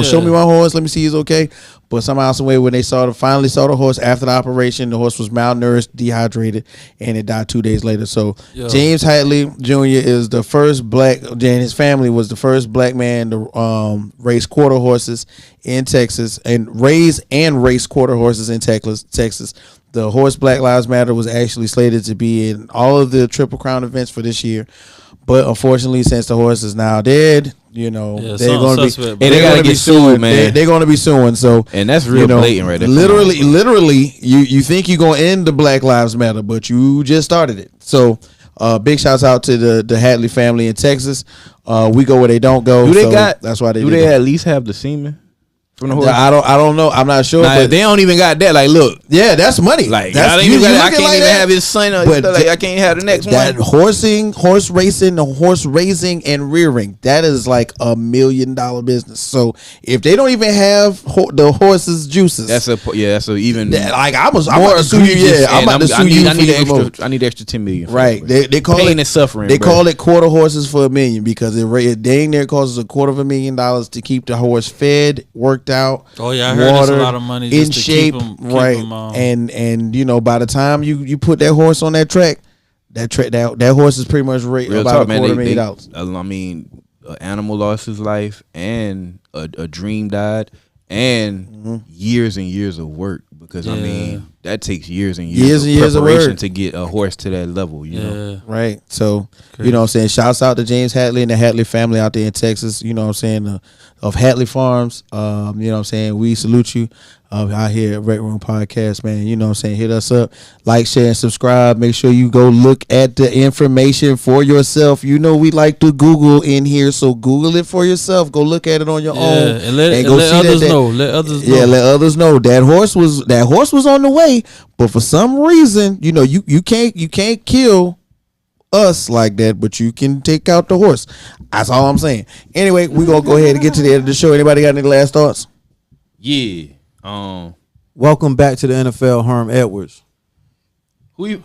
show me my horse, let me see he's okay. But somehow, some way, when they finally saw the horse after the operation, the horse was malnourished, dehydrated, and it died 2 days later. So James Hadley Jr. is the first black, and his family was the first black man to race quarter horses in Texas, and raise quarter horses in Texas. The horse Black Lives Matter was actually slated to be in all of the Triple Crown events for this year. But unfortunately, since the horse is now dead, they're going to be,
they got to get sued, man.
They're going to be suing. So,
and that's real blatant, right there.
Literally, you think you're going to end the Black Lives Matter, but you just started it. So, big shouts out to the Hadley family in Texas. We go where they don't go. That's why they
do. They at least have the semen? From the horse?
I don't know. I'm not sure.
But they don't even got that. Like, look,
that's money.
Like,
that's,
I can't even have his son. I can't have the next one.
Horse racing, horse raising, and rearing. That is like $1 million business. So if they don't even have the horse's juices, I'm about to sue you. Yeah, I'm about to sue you.
I need extra $10 million.
Right. They call
pain
it
and suffering.
They call it quarter horses for $1 million because it dang near costs $250,000 to keep the horse fed, worked out.
Oh yeah, I heard that's a lot of money just
in
to
shape,
keep
right? And by the time you put that horse on that track, that horse is pretty much about $250,000.
I mean, an animal lost his life, and a dream died, and years and years of work. Because I mean, that takes years and years of preparation to get a horse to that level. You know,
right? So crazy. You know what I'm saying. Shouts out to James Hadley and the Hadley family out there in Texas. You know what I'm saying, of Hadley Farms. You know what I'm saying. We salute you out here at Red Room Podcast, man. You know what I'm saying. Hit us up, like, share, and subscribe. Make sure you go look at the information for yourself. You know we like to Google in here, so Google it for yourself. Go look at it on your own,
and let others know. Let others know.
Yeah, let others know that horse was on the way, but for some reason, you know, you can't kill us like that, but you can take out the horse. That's all I'm saying. Anyway, we're gonna go ahead and get to the end of the show. Anybody got any last thoughts?
Yeah.
Welcome back to the NFL, Herm Edwards.
Who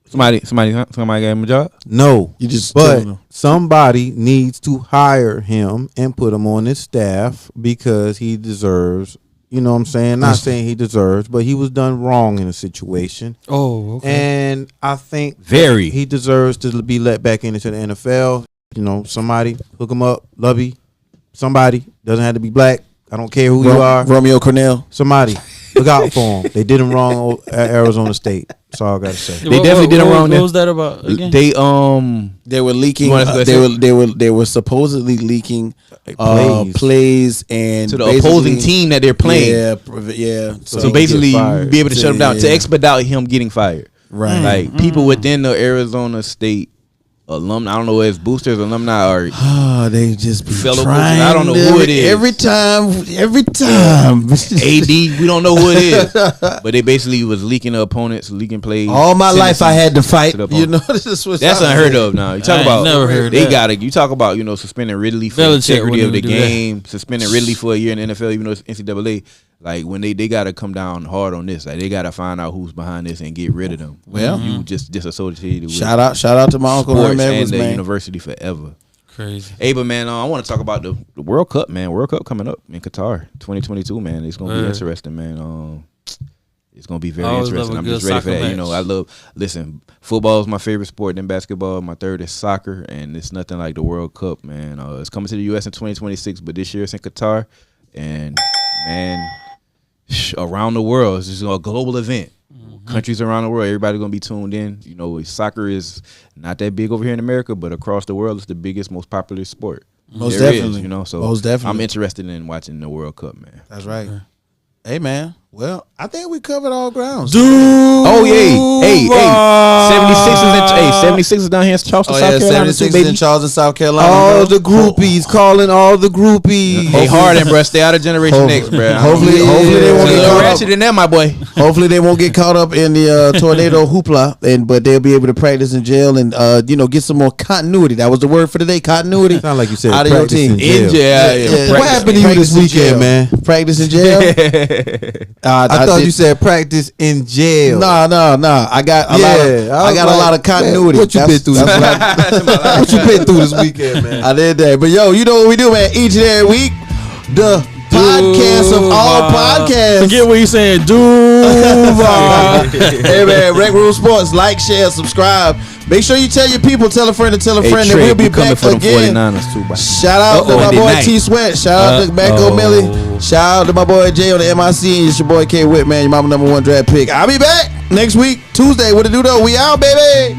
somebody gave him a job?
No,
you just.
But somebody needs to hire him and put him on his staff because he deserves. You know what I'm saying? Not saying he deserves, but he was done wrong in a situation.
Oh, okay.
And I think he deserves to be let back into the NFL. You know, somebody hook him up, Lubby. Somebody, doesn't have to be black. I don't care who you are.
Romeo Crennel.
Somebody, look out for him. They did him wrong at Arizona State. That's all I gotta say.
They definitely did him wrong.
What was that about again?
They were leaking. They were supposedly leaking plays and
to the opposing team that they're playing.
Yeah.
So basically, you be able to shut him down to expedite him getting fired.
Right.
Like people within the Arizona State alumni, I don't know if it's boosters, alumni, or
they just be
fellow
trying.
I don't know who it is.
Every time.
AD, we don't know who it is, but they basically was leaking the opponents, leaking plays.
All my life I had to fight. You know,
that's unheard of. Now you talk about
never heard
they
that.
got it. You talk about suspending Ridley for the integrity of the game, suspending Ridley for a year in the NFL, even though it's NCAA. Like when they got to come down hard on this. Like they got to find out who's behind this and get rid of them.
Well,
you just disassociated with
shout out to my uncle Herm Edwards,
and the
man.
university forever.
Crazy.
Hey, but man, I want to talk about the World Cup, man. World Cup coming up in Qatar, 2022, man. It's gonna be interesting, man. It's gonna be very interesting. I'm just ready for that.
Match.
You know, listen, football is my favorite sport, then basketball. My third is soccer, and it's nothing like the World Cup, man. It's coming to the U.S. in 2026, but this year it's in Qatar, and man, around the world, it's just a global event. Countries around the world, everybody's gonna be tuned in. You know, soccer is not that big over here in America, but across the world, it's the biggest, most popular sport.
Most definitely.
So
most definitely.
I'm interested in watching the World Cup, man.
That's right. Hey, man. Well, I think we covered all grounds.
Dude.
Oh yeah, hey, 76ers down here in Charleston, South Carolina.
76ers in Charleston, South Carolina.
All the groupies calling all the groupies.
Hey, Harden, bro, stay out of Generation X, bro.
Hopefully they won't get caught
ratchet in there, my boy.
Hopefully they won't get caught up in the tornado hoopla, but they'll be able to practice in jail and get some more continuity. That was the word for today, continuity.
Sound like you said
out of your team.
In jail.
Yeah.
What happened to you this weekend, man?
Practice in jail.
I thought you said practice in jail.
No. I got a lot of continuity.
Man, what you been through? What you been through this weekend, man?
I did that, but yo, you know what we do, man? Each and every week, the podcast of all podcasts.
Forget what he's saying, dude.
Hey man, Rec Room Sports. Like, share, subscribe. Make sure you tell your people, tell a friend, and tell a friend that we'll be back again. Shout out to my boy T Sweat. Shout out to Macomilly. Shout out to my boy Jay on the MIC. And it's your boy YaBoyKWhit, man. Your mama #1 draft pick. I'll be back next week, Tuesday. What to do though? We out, baby.